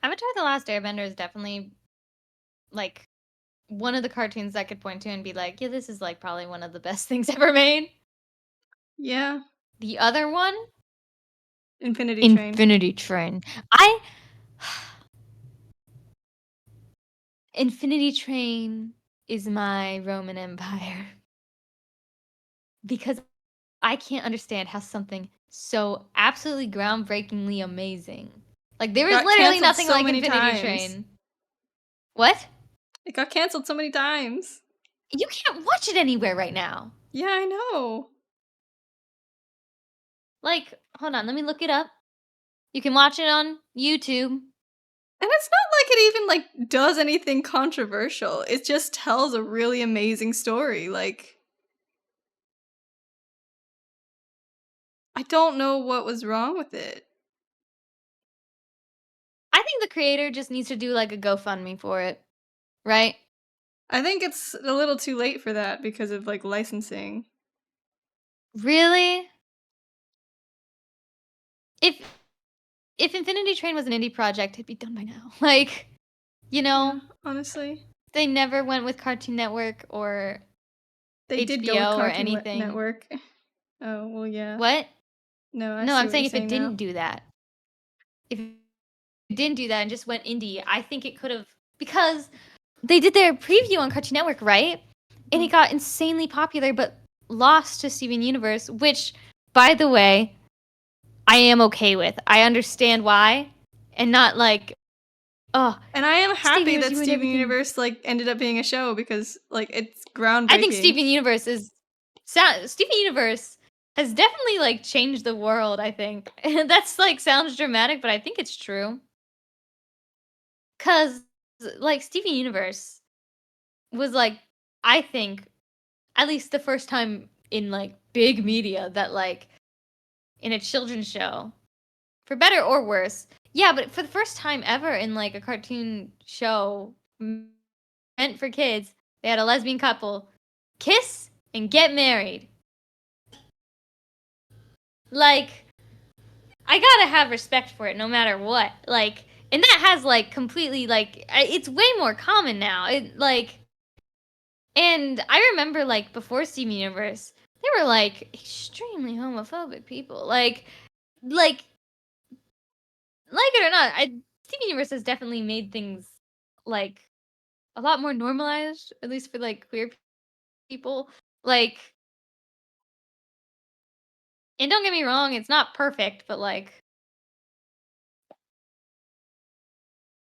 Avatar: The Last Airbender is definitely, like, one of the cartoons I could point to and be like, "Yeah, this is, like, probably one of the best things ever made." Yeah. The other one? Infinity Train. Infinity Train. Infinity Train is my Roman Empire. Because I can't understand how something so absolutely groundbreakingly amazing. Like, there was Got literally canceled nothing so like many Infinity times. Train. What? It got canceled so many times. You can't watch it anywhere right now. Yeah, I know. Like, hold on, let me look it up. You can watch it on YouTube. And it's not like it even like does anything controversial. It just tells a really amazing story. Like I don't know what was wrong with it. I think the creator just needs to do like a GoFundMe for it, right? I think it's a little too late for that because of like licensing. Really? If Infinity Train was an indie project, it'd be done by now. Like, you know, Yeah, honestly. they never went with Cartoon Network or They did go with HBO or Cartoon anything. Network. Oh, well, yeah. What? No, I No, see I'm what saying you're if it saying didn't now. do that. If it didn't do that and just went indie, I think it could have, because they did their preview on Cartoon Network, right? And it got insanely popular, but lost to Steven Universe, which, by the way, I am okay with. I understand why, and not like, oh. And I am happy that you ruined Steven everything. Universe like ended up being a show because like it's groundbreaking. I think Steven Universe has definitely like changed the world. I think that's like sounds dramatic, but I think it's true. Cause like Steven Universe was like, I think, at least the first time in like big media that like in a children's show, for better or worse. Yeah, but for the first time ever in like a cartoon show meant for kids, they had a lesbian couple kiss and get married. Like, I gotta have respect for it no matter what. Like, and that has like completely like it's way more common now. It like, and I remember like before Steven Universe, they were like extremely homophobic people. Like it or not, Steven Universe has definitely made things like a lot more normalized, at least for like queer people. Like, and don't get me wrong, it's not perfect, but like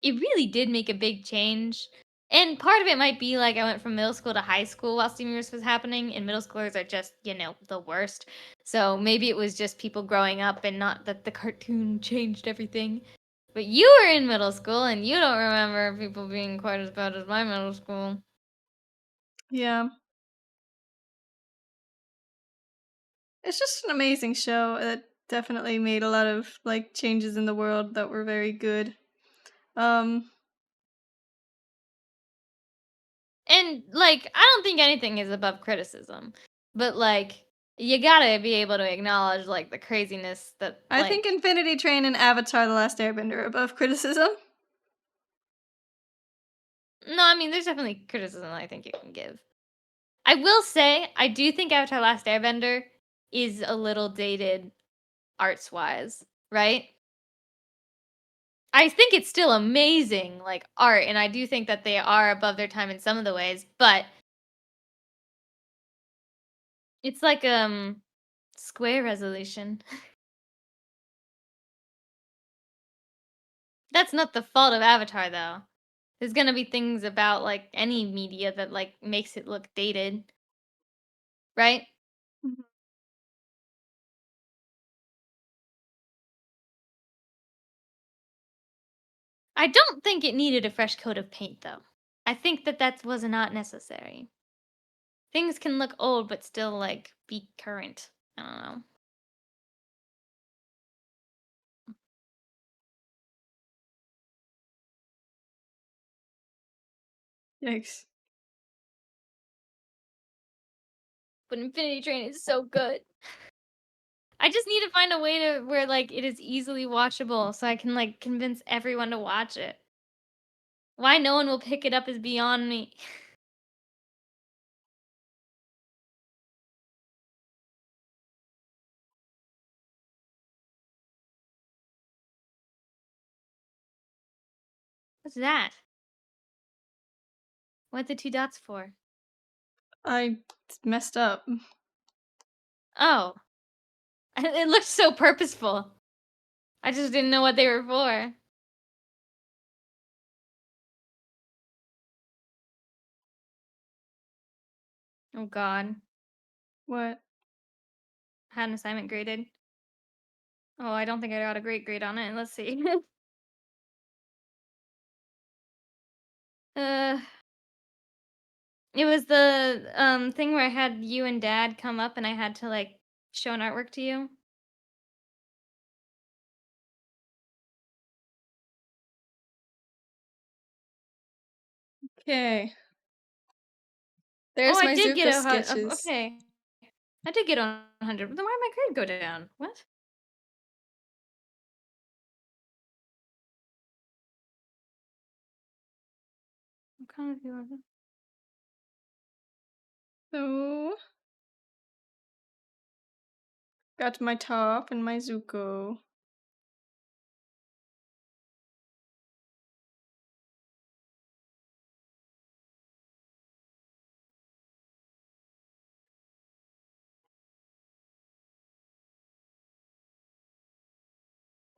it really did make a big change. And part of it might be like I went from middle school to high school while Steven Universe was happening, and middle schoolers are just, the worst. So maybe it was just people growing up and not that the cartoon changed everything. But you were in middle school and you don't remember people being quite as bad as my middle school. Yeah. It's just an amazing show that definitely made a lot of like changes in the world that were very good. And like I don't think anything is above criticism. But like you gotta be able to acknowledge like the craziness that I think Infinity Train and Avatar: The Last Airbender are above criticism. No, I mean there's definitely criticism I think you can give. I will say I do think Avatar Last Airbender is a little dated arts wise, right? I think it's still amazing like art, and I do think that they are above their time in some of the ways, but it's like square resolution. That's not the fault of Avatar, though. There's gonna be things about, like, any media that, like, makes it look dated. Right? Mhm. I don't think it needed a fresh coat of paint, though. I think that was not necessary. Things can look old but still, like, be current. I don't know. Yikes. But Infinity Train is so good. I just need to find a way to where, like, it is easily watchable so I can, like, convince everyone to watch it. Why no one will pick it up is beyond me. What's that? What the 2 dots for? I messed up. Oh. It looked so purposeful. I just didn't know what they were for. Oh god. What? I had an assignment graded. Oh, I don't think I got a great grade on it. Let's see. uh, it was the thing where I had you and Dad come up and I had to like show an artwork to you. Okay. Oh, There's I my did get Zuko a sketches. okay. I did get on 100. But then why did my grade go down? What? I'm kind of So, got my top and my Zuko.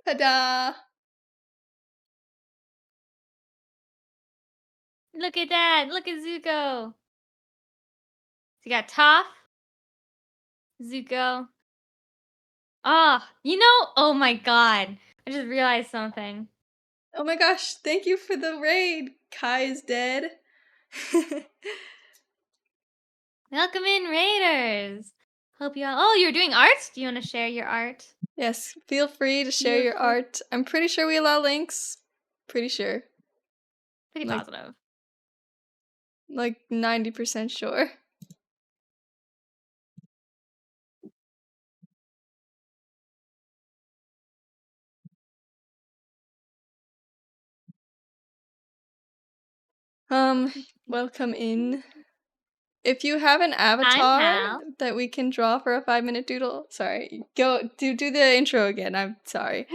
Ta-da! Look at that! Look at Zuko. So you got Toph, Zuko. Ah, oh my god. I just realized something. Oh my gosh, thank you for the raid! Kai is dead. Welcome in, Raiders. Hope you all. Oh, you're doing art? Do you want to share your art? Yes, feel free to share Feel your free. art. I'm pretty sure we allow links. Pretty sure. Pretty Like, positive. 90% sure. Welcome in. If you have an I'm avatar Hal. that we can draw for a 5-minute doodle, sorry, go do the intro again. I'm sorry.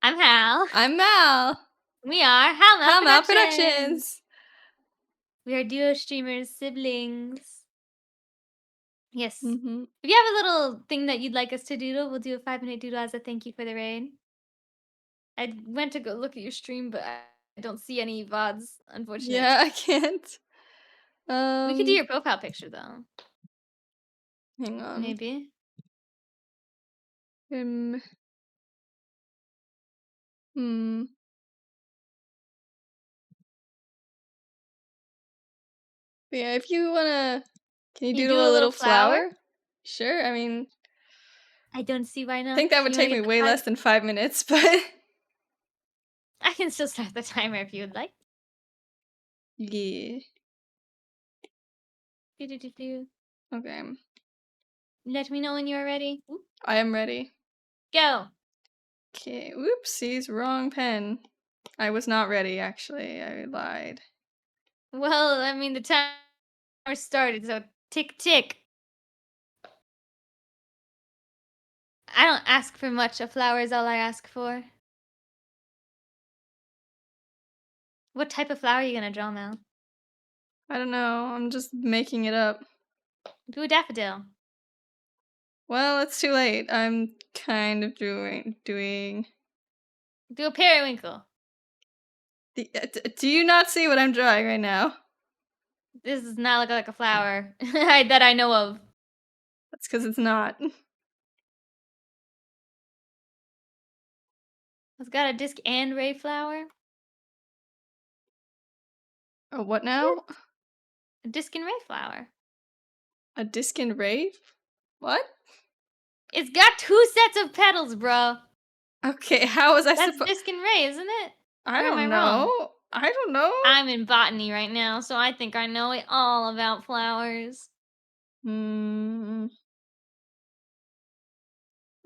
I'm Hal. I'm Mal. We are Hal Mal Hal Mal Productions. Productions. We are duo streamers, siblings. Yes. Mm-hmm. If you have a little thing that you'd like us to doodle, we'll do a 5-minute doodle as a thank you for the raid. I went to go look at your stream, but I don't see any VODs, unfortunate. Yeah, I can't. We could do your profile picture though. Hang on. Maybe. Hmm. But yeah, if you wanna, can you You doodle do a a little little flower? flower? Sure. I mean, I don't see why I not. think that would You wanna take me get the way less than 5 minutes, but I can still start the timer if you would like. yeah. Do-do-do-do. Okay. Let me know when you are ready. I am ready. Go! Okay. Oopsies, wrong pen. I was not ready, actually. I lied. Well, I mean, the timer started, so tick tick. I don't ask for much. A flower is all I ask for. What type of flower are you gonna draw, Mel? I don't know. I'm just making it up. Do a daffodil. Well, it's too late. I'm kind of doing. Do a periwinkle. Do you not see what I'm drawing right now? This does not look like a flower that I know of. That's because it's not. It's got a disc and ray flower. Oh, what now? A disc and ray flower. A disc and rave? What? It's got 2 sets of petals, bro. Okay, how was I That's supposed? disc and ray, isn't it? I Or am I don't wrong? know. I don't know. I'm in botany right now, so I think I know all about flowers. Hmm.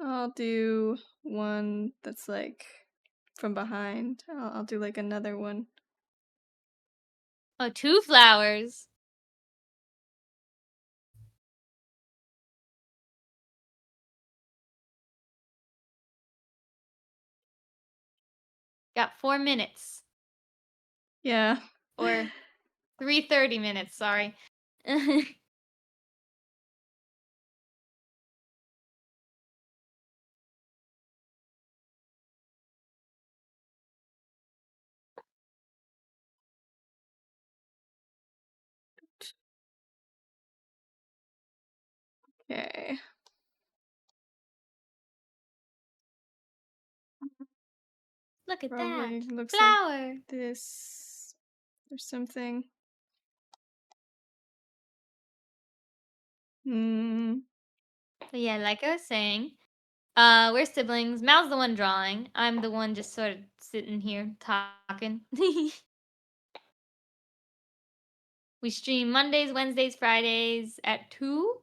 I'll do one that's like from behind. I'll do like another one. Oh, 2 flowers. Got 4 minutes. Yeah. Or 3:30 minutes, sorry. Okay. Look at that. Probably looks like Flower. this or something. Hmm. But yeah, like I was saying, we're siblings. Mal's the one drawing. I'm the one just sort of sitting here talking. We stream Mondays, Wednesdays, Fridays at 2.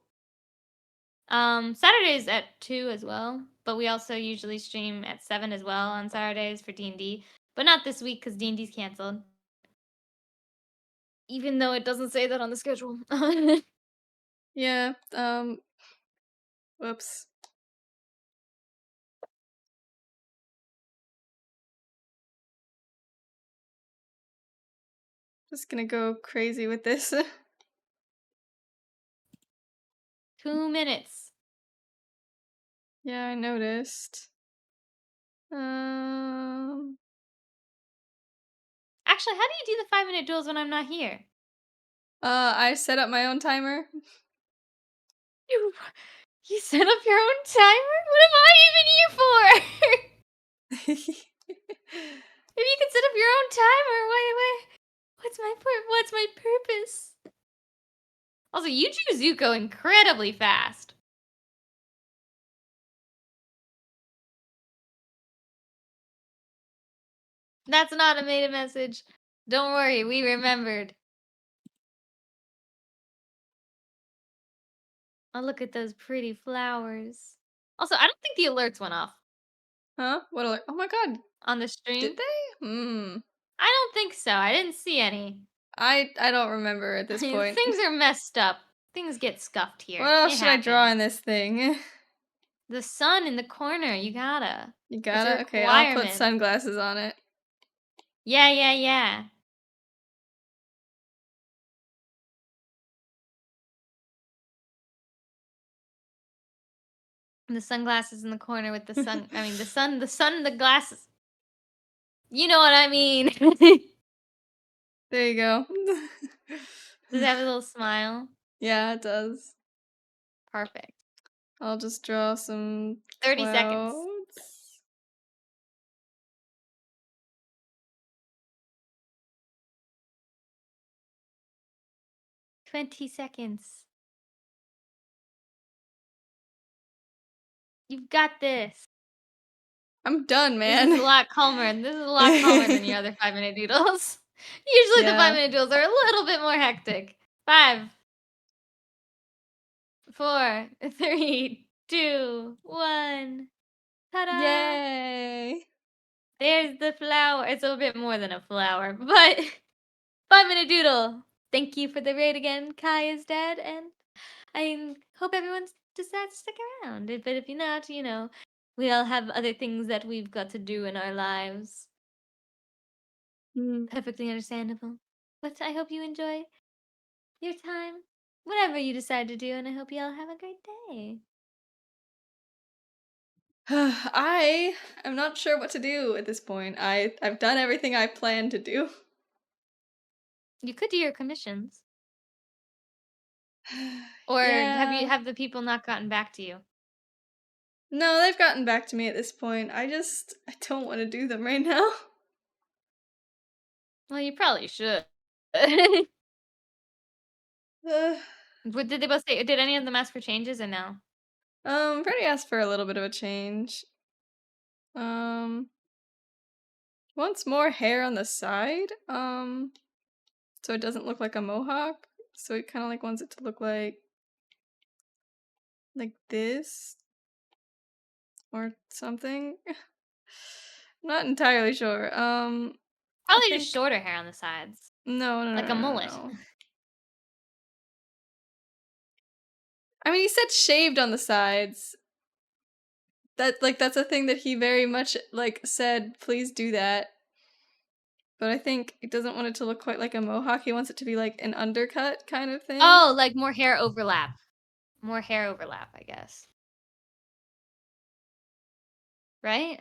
Saturdays at 2 as well, but we also usually stream at 7 as well on Saturdays for D&D, but not this week because D&D's canceled. Even though it doesn't say that on the schedule. Yeah. Whoops. Just gonna go crazy with this. 2 minutes. Yeah, I noticed. Actually, how do you do the 5-minute duels when I'm not here? I set up my own timer. You, you set up your own timer? What am I even here for? If you can set up your own timer, what's my purpose? Also, you drew Zuko incredibly fast. That's not a meta message. Don't worry, we remembered. Oh, look at those pretty flowers. Also, I don't think the alerts went off Huh? What alert? Oh my god. on the stream. Did they? Hmm. I don't think so. I didn't see any. I don't remember at this point. Things are messed up. Things get scuffed What here. else It should I draw happens. in this thing? The sun in the corner. You gotta. You It's a gotta? Okay, I'll put requirement. sunglasses on it. Yeah, yeah, yeah. The sunglasses in the corner with the sun. I mean, the sun, the glasses. You know what I mean. There you go. Does it have a little smile? Yeah, it does. Perfect. I'll just draw some 30 seconds. clouds. 20 seconds. You've got this. I'm done, This man. is a lot calmer. This is a lot calmer than your other 5-minute doodles. Usually the Yeah. 5-minute doodles are a little bit more hectic. 5, 4, 3, 2, 1. Ta-da! Yay! There's the flower. It's a bit more than a flower, but 5-minute doodle. Thank you for the raid again. Kai is dead, and I hope everyone decides to stick around. But if you're not, we all have other things that we've got to do in our lives. Hmm. Perfectly understandable. But I hope you enjoy your time, whatever you decide to do, and I hope you all have a great day. I am not sure what to do at this point. I've done everything I planned to do. You could do your commissions. Or Yeah. have the people not gotten back to you? No, they've gotten back to me at this point. I don't want to do them right now. Well, you probably should. Uh, What did they both say? Did any of them ask for changes or no? Freddie asked for a little bit of a change. Um, wants more hair on the side. So it doesn't look like a mohawk. So he kind of like wants it to look like this or something. I'm not entirely sure. I Probably just think shorter hair on the sides, no, no, no, like a no, no, mullet. no. I mean, he said shaved on the sides. That's a thing that he very much like said, please do that. But I think he doesn't want it to look quite like a mohawk. He wants it to be like an undercut kind of thing. Oh, like more hair overlap. More hair overlap, I guess. Right?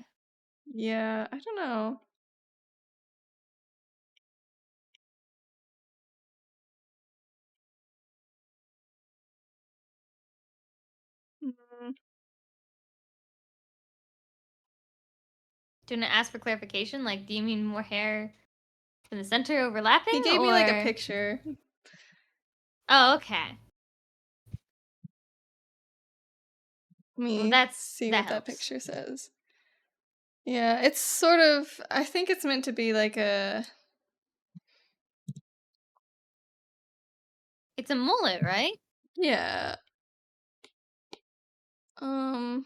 Yeah, I don't know. Mm. Do you want to ask for clarification? Like, do you mean more hair in the center overlapping, He gave me like a or? picture. Oh, okay. Let Well, me see that what that helps. picture says. Yeah, it's sort of. I think it's meant to be like a. It's a mullet, right? Yeah. Um.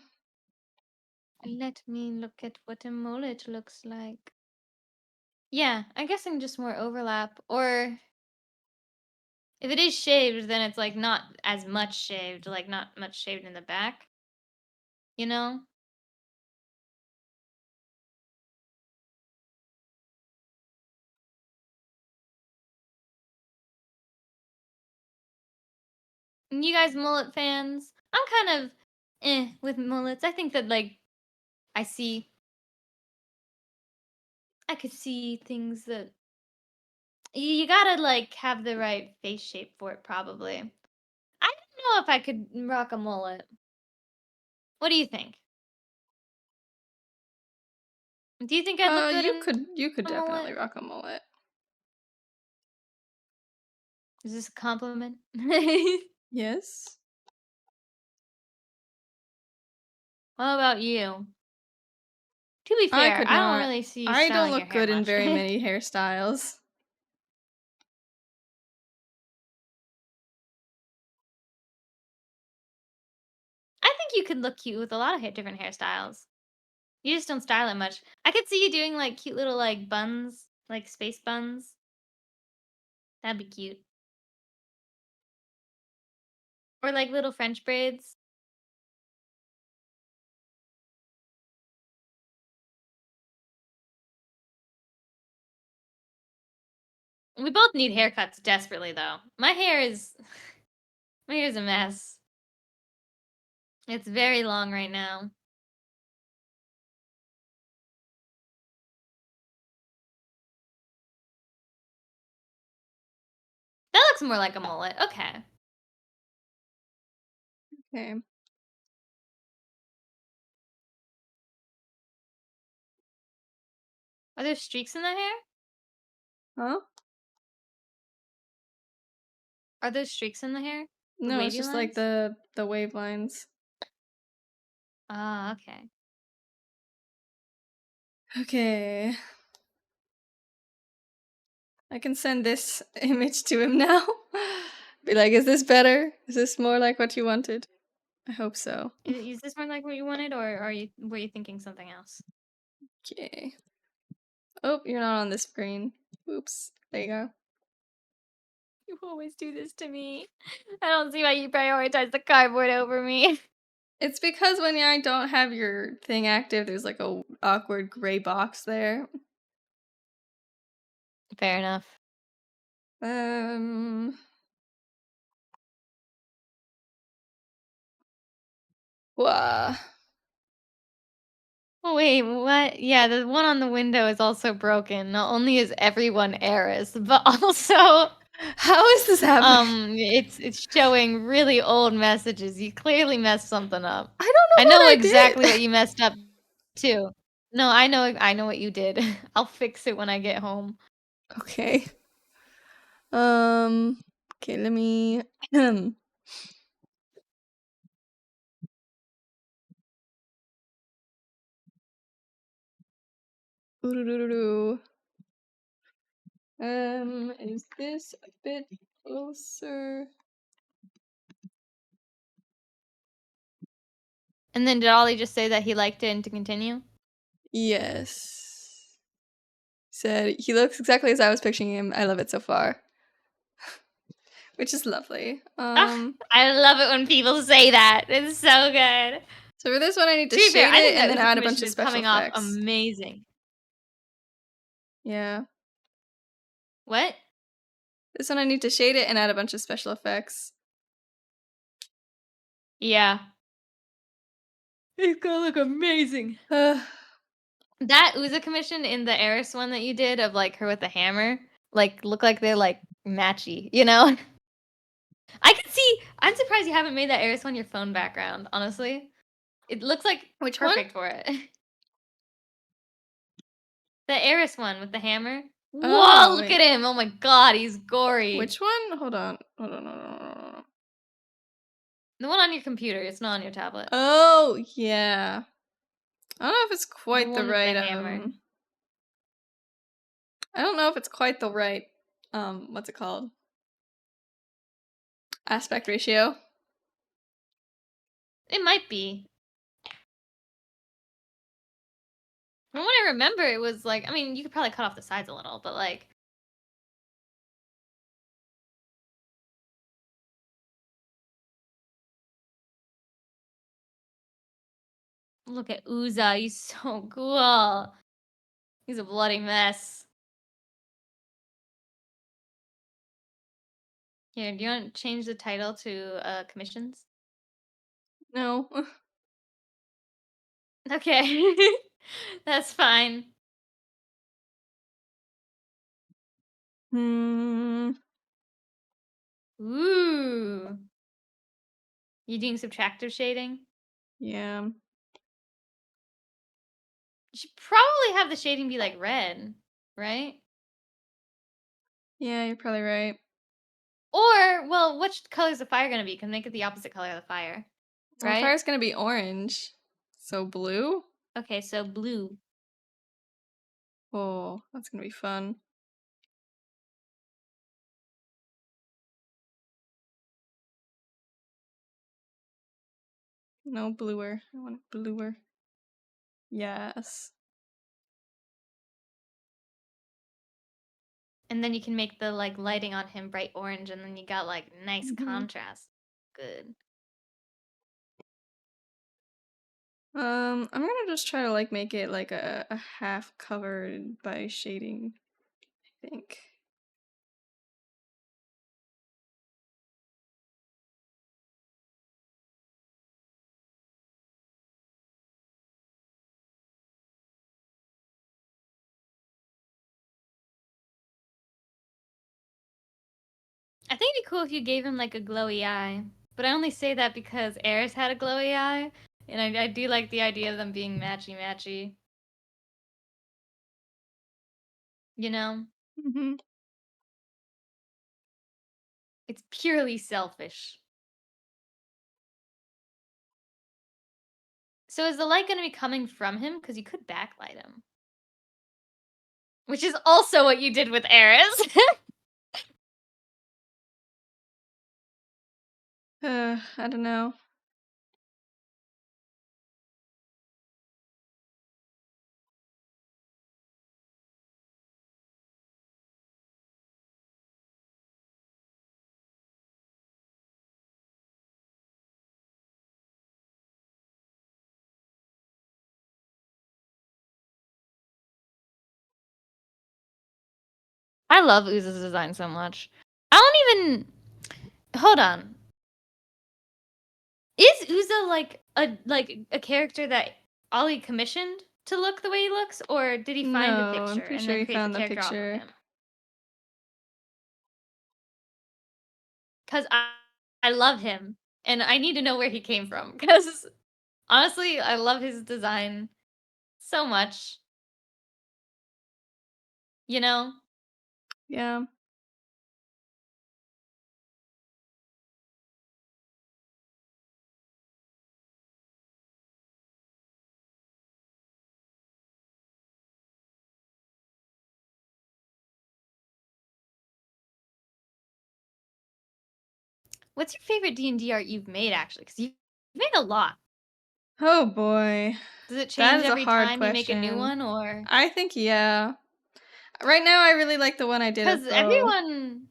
Let me look at what a mullet looks like. Yeah, I'm guessing just more overlap. Or if it is shaved, then it's like not as much shaved, like not much shaved in the back. You know? And you guys mullet fans? I'm kind of with mullets. I think that like I see I could see things that you gotta like have the right face shape for it probably. I don't know if I could rock a mullet. What do you think? Do you think I'd look good in You could a mullet? definitely rock a mullet. Is this a compliment? Yes. What about you? To be I fair, could I don't not. really see you I don't styling your look hair good in much. very I many hairstyles. think you could look cute with a lot of different hairstyles. You just don't style it much. I could see you doing like cute little like buns, like space buns. That'd be cute. Or like little French braids. We both need haircuts desperately though. My hair is a mess. It's very long right now. That looks more like a mullet. Okay. Okay. Are there streaks in the hair? Huh? Are there streaks in the hair? The No, it's wavy just like lines? the wave lines. Ah, okay. Okay. I can send this image to him now. Be like, is this better? Is this more like what you wanted? I hope so. Is this more like what you wanted, or were you thinking something else? Okay. Oh, you're not on the screen. Oops. There you go. You always do this to me. I don't see why you prioritize the cardboard over me. It's because when I don't have your thing active, there's like a awkward gray box there. Fair enough. Um. Wah. Wait, what? Yeah, the one on the window is also broken. Not only is everyone heiress, but also How is this happening? it's showing really old messages. You clearly messed something up. I don't I know what know I exactly what did. you messed up too. No, I know what you did. I'll fix it when I get home. Okay. Okay, let me Ooh-doo-doo-doo-doo. Is this a bit closer? And then did Ollie just say that he liked it and to continue? Yes. Said he looks exactly as I was picturing him. I love it so far. Which is lovely. Ah, I love it when people say that. It's so good. So for this one I need To to be fair, shade I it think and that then Uzi add a bunch commission of is special coming off effects. amazing. Yeah. What? This one I need to shade it and add a bunch of special effects. Yeah. It's gonna look amazing. Uh, That Uza commission in the Eris one that you did of like her with the hammer, like look like they're like matchy, you know? I can see. I'm surprised you haven't made that Eris one your phone background. Honestly, it looks like which one? perfect for it. The Eris one with the hammer. Whoa! Oh, Look wait. at him. Oh my god, he's gory. Which one? Hold on. Hold on. Hold on. Hold on. The one on your computer. It's not on your tablet. Oh, yeah. I don't know if it's The quite the one with the right hammer. I don't know if it's quite the right what's it called? Aspect ratio. It might be. From what I remember, it was like, I mean, you could probably cut off the sides a little, but like, look at Uza. He's so cool. He's a bloody mess. Here, do you want to change the title to commissions? No. Okay. That's fine. Hmm. Ooh. You doing subtractive shading? Yeah. You should probably have the shading be like red, right? Yeah, you're probably right. Or, well, which color is the fire going to be? Can make it the opposite color of the fire, Well, right? fire's gonna be orange. So blue? Okay, so blue. Oh, that's gonna be fun. No, bluer. I want it bluer. Yes. And then you can make the like lighting on him bright orange, and then you got like nice Mhm. contrast. Good. I'm gonna just try to like make it like a half covered by shading, I think. I think it'd be cool if you gave him like a glowy eye. But I only say that because Eris had a glowy eye, and I do like the idea of them being matchy matchy. You know? Mm-hmm. It's purely selfish. So is the light going to be coming from him? Because you could backlight him. Which is also what you did with Eris. I don't know. I love Uza's design so much. I don't even... Hold on. Is Uza like a character that Ollie commissioned to look the way he looks, or did he find the No, I'm picture pretty and sure then he create the found the character off of picture. him? 'Cause I love him, and I need to know where he came from. Cause honestly, I love his design so much, you know? Yeah. What's your favorite D&D art you've made, actually? Because you've made a lot. Oh boy. Does it That change is a every hard time you make a new question. one, or I think yeah. Right now I really like the one I did because of Bo. everyone.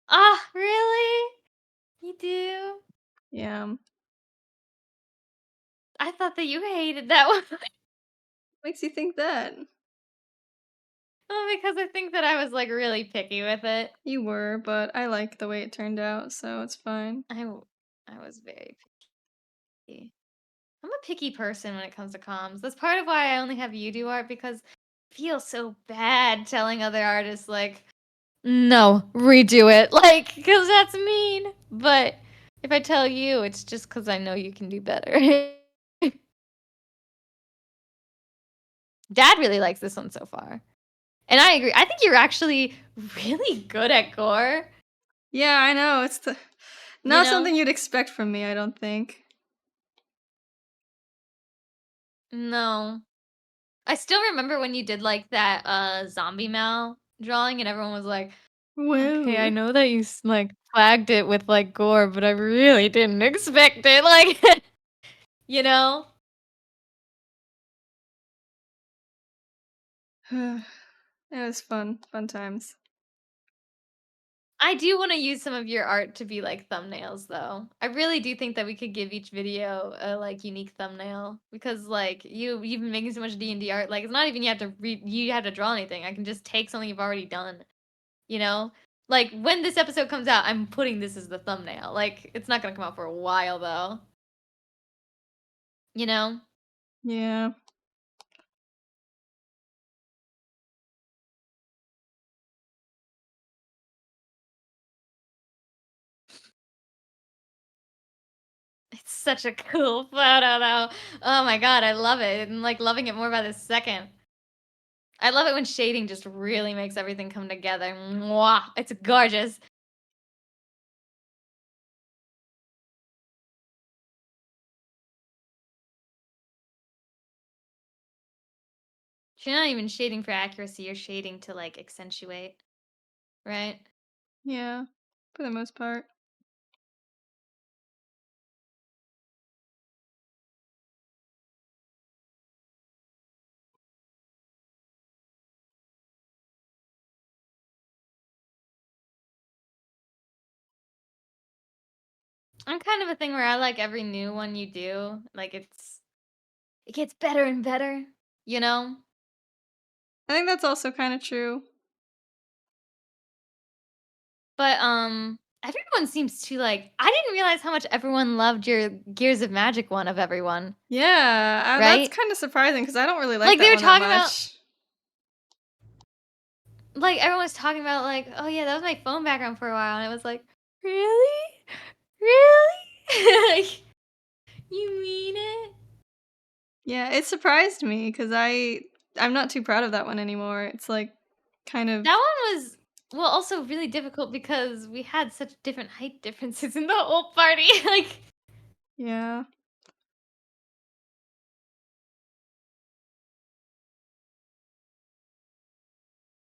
Ah, really? You do? Yeah. I thought that you hated that one. Makes you think that. Well, because I think that I was, like, really picky with it. You were, but I like the way it turned out, so it's fine. I was very picky. I'm a picky person when it comes to comms. That's part of why I only have you do art, because I feel so bad telling other artists, like, "No, redo it," like, because that's mean. But if I tell you, it's just because I know you can do better. Dad really likes this one so far. And I agree. I think you're actually really good at gore, Yeah, I know. It's the you not know? something you'd expect from me, I don't think. No. I still remember when you did, like, that, zombie Mal drawing, and everyone was like, "Okay, I Whoa. know that you like, flagged it with, like, gore, but I really didn't expect it," like, you know? It was fun. Fun times. I do wanna use some of your art to be, like, thumbnails, though. I really do think that we could give each video a, like, unique thumbnail because, like, you've been making so much D&D art, like, it's not even you have to draw anything. I can just take something you've already done, you know? Like, when this episode comes out, I'm putting this as the thumbnail. Like, it's not gonna come out for a while, though. You know? Yeah. It's such a cool photo, though. Oh my god, I love it. I'm, like, loving it more by the second. I love it when shading just really makes everything come together. Mwah! It's gorgeous. You're not even shading for accuracy, you're shading to, like, accentuate, right? Yeah. For the most part. I'm kind of a thing where I like every new one you do, like, it gets better and better, you know? I think that's also kind of true. But, everyone seems to, like, I didn't realize how much everyone loved your Gears of Magic one of everyone, Yeah, that's right? kind of surprising because I don't really like Like, they that were one that talking about much. like, everyone was talking about, like, "Oh, yeah, that was my phone background for a while," and I was like, "Really? Really? Like, you mean it?" Yeah, it surprised me because I'm not too proud of that one anymore. It's like kind of That one was, well, also really difficult because we had such different height differences in the whole party, like, yeah.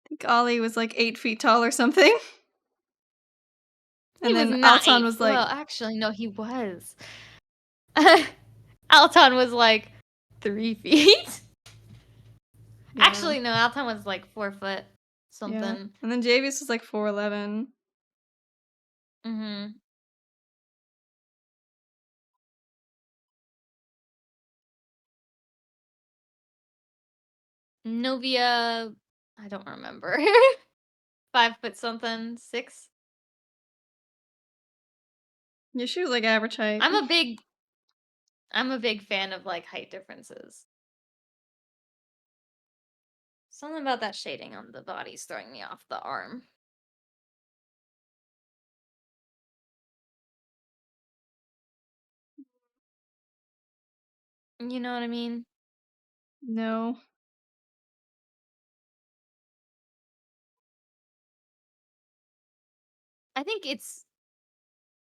I think Ollie was like 8 feet tall or something, he and was then not Alton 8 was like well, actually, no, he was. Alton was, like, 3 feet. yeah, Actually, no, Alton was, like, 4 foot yeah, something. and then Javius was like 4'11". Mhm. Novia, I don't remember. 5 foot something, 6? Yeah, she was like average height. I'm a big I'm a big fan of like height differences. Something about that shading on the body's throwing me off the arm. You know what I mean? No. I think it's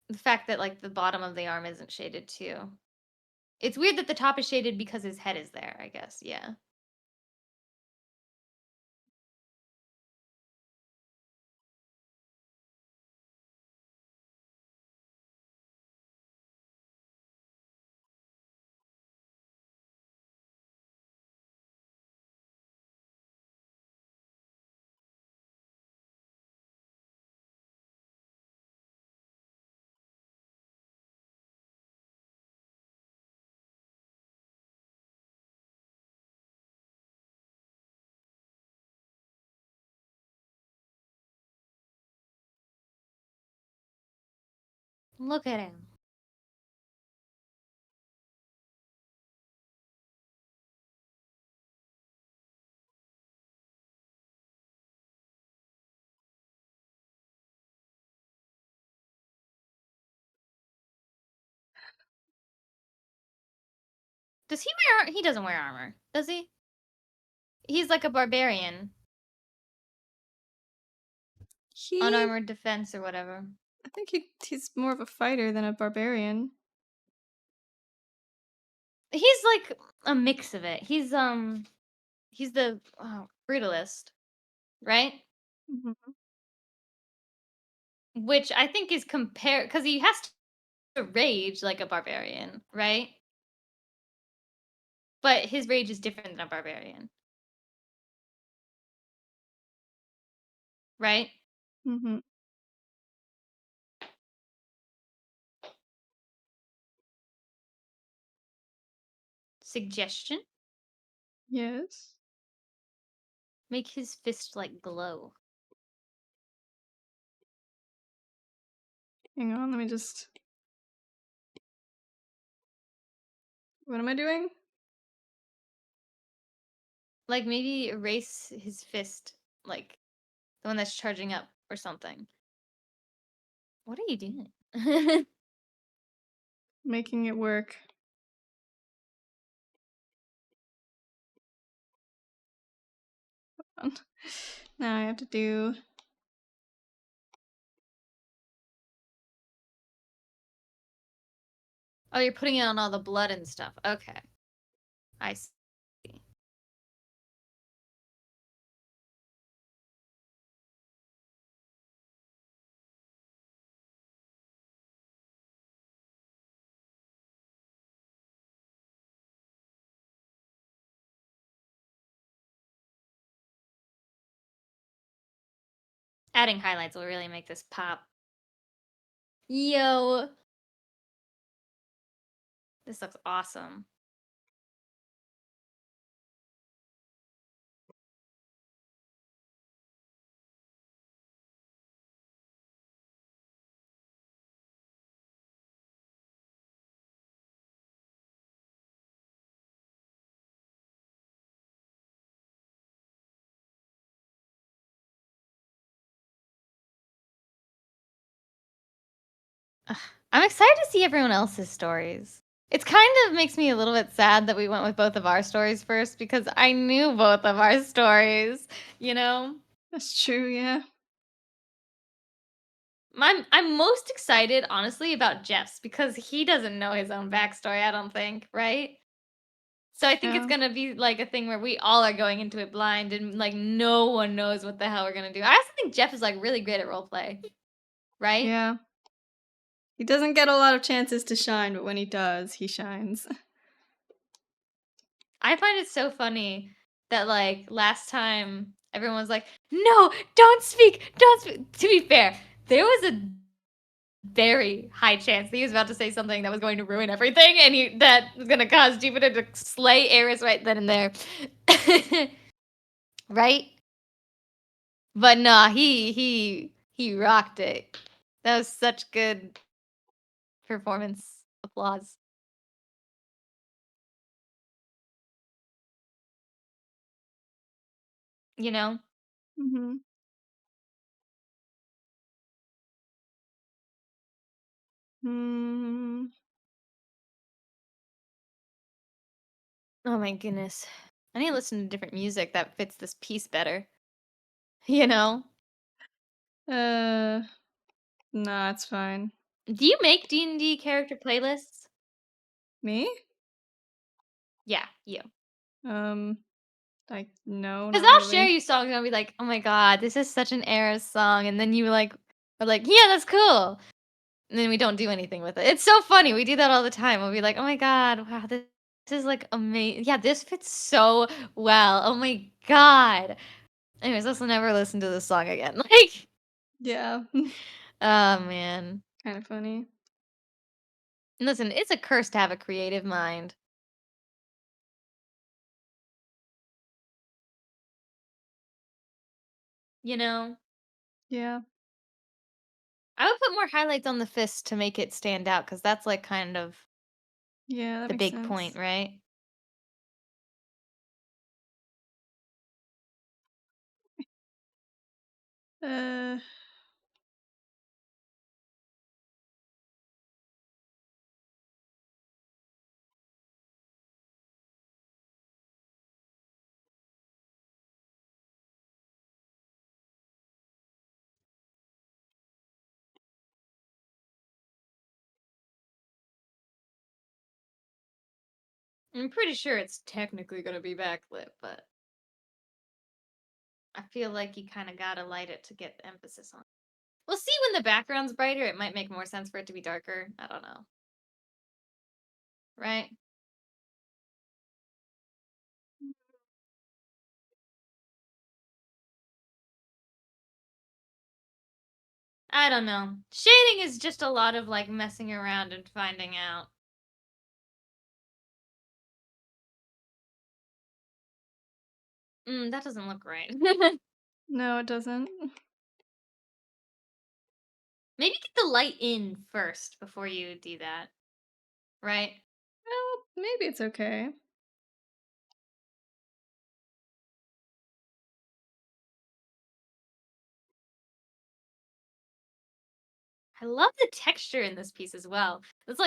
the fact that like the bottom of the arm isn't shaded too. It's weird that the top is shaded because his head is there, I guess. Yeah. Look at him. Does he wear he doesn't wear armor, does he? He's like a barbarian. He Unarmored defense or whatever. I think he's more of a fighter than a barbarian. He's like a mix of it. He's the brutalist, right? Mhm. Which I think is compared because he has to rage like a barbarian, right? But his rage is different than a barbarian, right? Mhm. Suggestion: Yes. make his fist like glow. Hang on, let me just. What am I doing? Like maybe erase his fist, like the one that's charging up or something. What are you doing? Making it work. Now I have to do. Oh, you're putting it on all the blood and stuff. Okay. I see. Adding highlights will really make this pop. Yo. This looks awesome. Ugh, I'm excited to see everyone else's stories. It's kind of makes me a little bit sad that we went with both of our stories first because I knew both of our stories, you know? That's true, yeah. I'm most excited, honestly, about Jeff's because he doesn't know his own backstory, I don't think, right? So I think it's Yeah. gonna be like a thing where we all are going into it blind and like no one knows what the hell we're gonna do. I also think Jeff is like really great at roleplay, right? Yeah. He doesn't get a lot of chances to shine, but when he does, he shines. I find it so funny that like last time everyone was like, "No, don't speak, don't speak." To be fair, there was a very high chance that he was about to say something that was going to ruin everything, and that was going to cause Jupiter to slay Ares right then and there, right? But nah, he rocked it. That was such good performance. Applause. you know? Mhm. Hmm. Oh my goodness. I need to listen to different music that fits this piece better, you know? Uh, nah, it's fine. Do you make D&D character playlists? Me? Yeah, you. Um, like, no, 'Cause not I'll share really. you songs and I'll be like, "Oh my god, this is such an Eras song," and then you, like, are like, "Yeah, that's cool." And then we don't do anything with it. It's so funny, we do that all the time. We'll be like, "Oh my god, wow, this is, like, amazing. Yeah, this fits so well. Oh my god." Anyways, let's never listen to this song again. Like, Yeah. oh, man. Kind of funny. Listen, it's a curse to have a creative mind, you know? Yeah. I would put more highlights on the fist to make it stand out, because that's, like, kind of Yeah, that the makes big point, sense. right? Uh, I'm pretty sure it's technically gonna be backlit, but I feel like you kinda gotta light it to get the emphasis on. We'll see when the background's brighter, it might make more sense for it to be darker. I don't know. Right? I don't know. Shading is just a lot of, like, messing around and finding out. That doesn't look right. no, it doesn't. Maybe get the light in first before you do that, right? Well, maybe it's okay. I love the texture in this piece as well. That's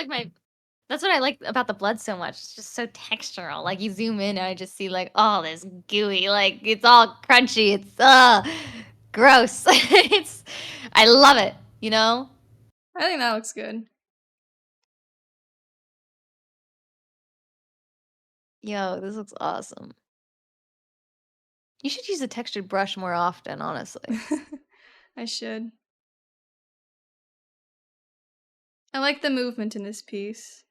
what I like about the blood so much. It's just so textural. Like you zoom in and I just see like all this gooey, like it's all crunchy. It's gross. It's I love it, you know? I think that looks good. Yo, this looks awesome. You should use a textured brush more often, honestly. I should. I like the movement in this piece.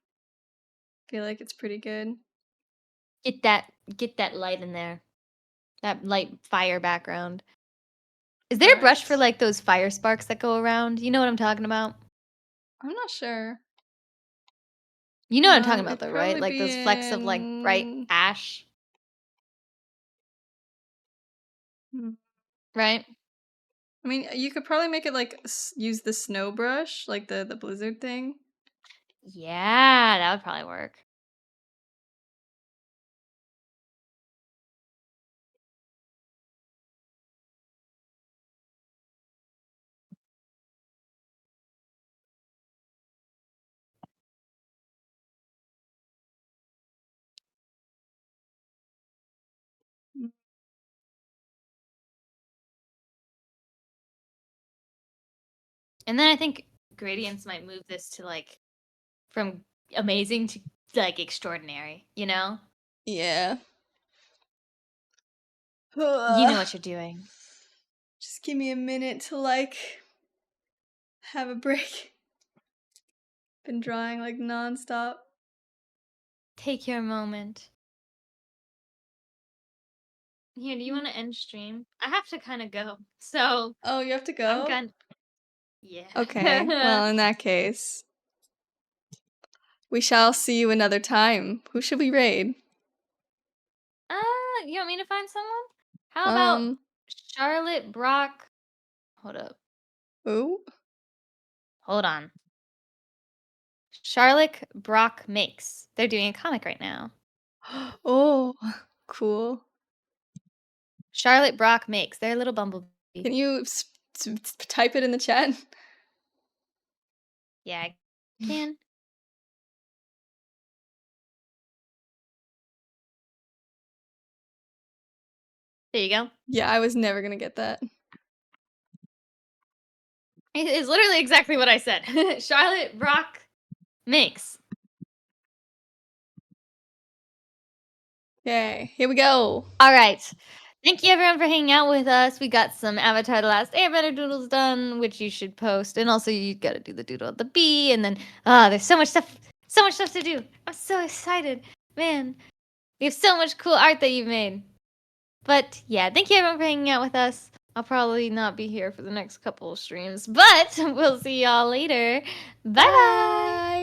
Feel like it's pretty good. Get that get that light in there. That light fire background. Is there a brush for Right. like those fire sparks that go around? You know what I'm talking about? I'm not sure. You know what I'm talking about It'd though, right? probably Like be those flecks of like bright in. ash, Hmm. right? I mean, you could probably make it like use the snow brush, like the blizzard thing. Yeah, that would probably work. Mm. And then I think gradients might move this to like from amazing to like extraordinary, you know? Yeah. You know what you're doing. Just give me a minute to like have a break. Been drawing like nonstop. Take your moment. Here, do you want to end stream? I have to kind of go. So Oh, you have to I'm go? kind Okay. yeah. Well, in that case, we shall see you another time. Who should we raid? You want me to find someone? How about Um, Charlotte Brock? Hold up. who? Hold on. Charlotte Brock Makes. They're doing a comic right now. Oh, cool. Charlotte Brock makes. They're a little bumblebee. Can you type it in the chat? Yeah, I can. There you go. Yeah, I was never gonna get that. It's literally exactly what I said. Charlotte Brock makes. Okay, here we go. All right. Thank you everyone for hanging out with us. We got some Avatar: The Last Airbender doodles done, which you should post, and also you got to do the doodle of the bee, and then there's so much stuff to do. I'm so excited, man. We have so much cool art that you've made. But yeah, thank you everyone for hanging out with us. I'll probably not be here for the next couple of streams, but we'll see y'all later. Bye bye. Bye.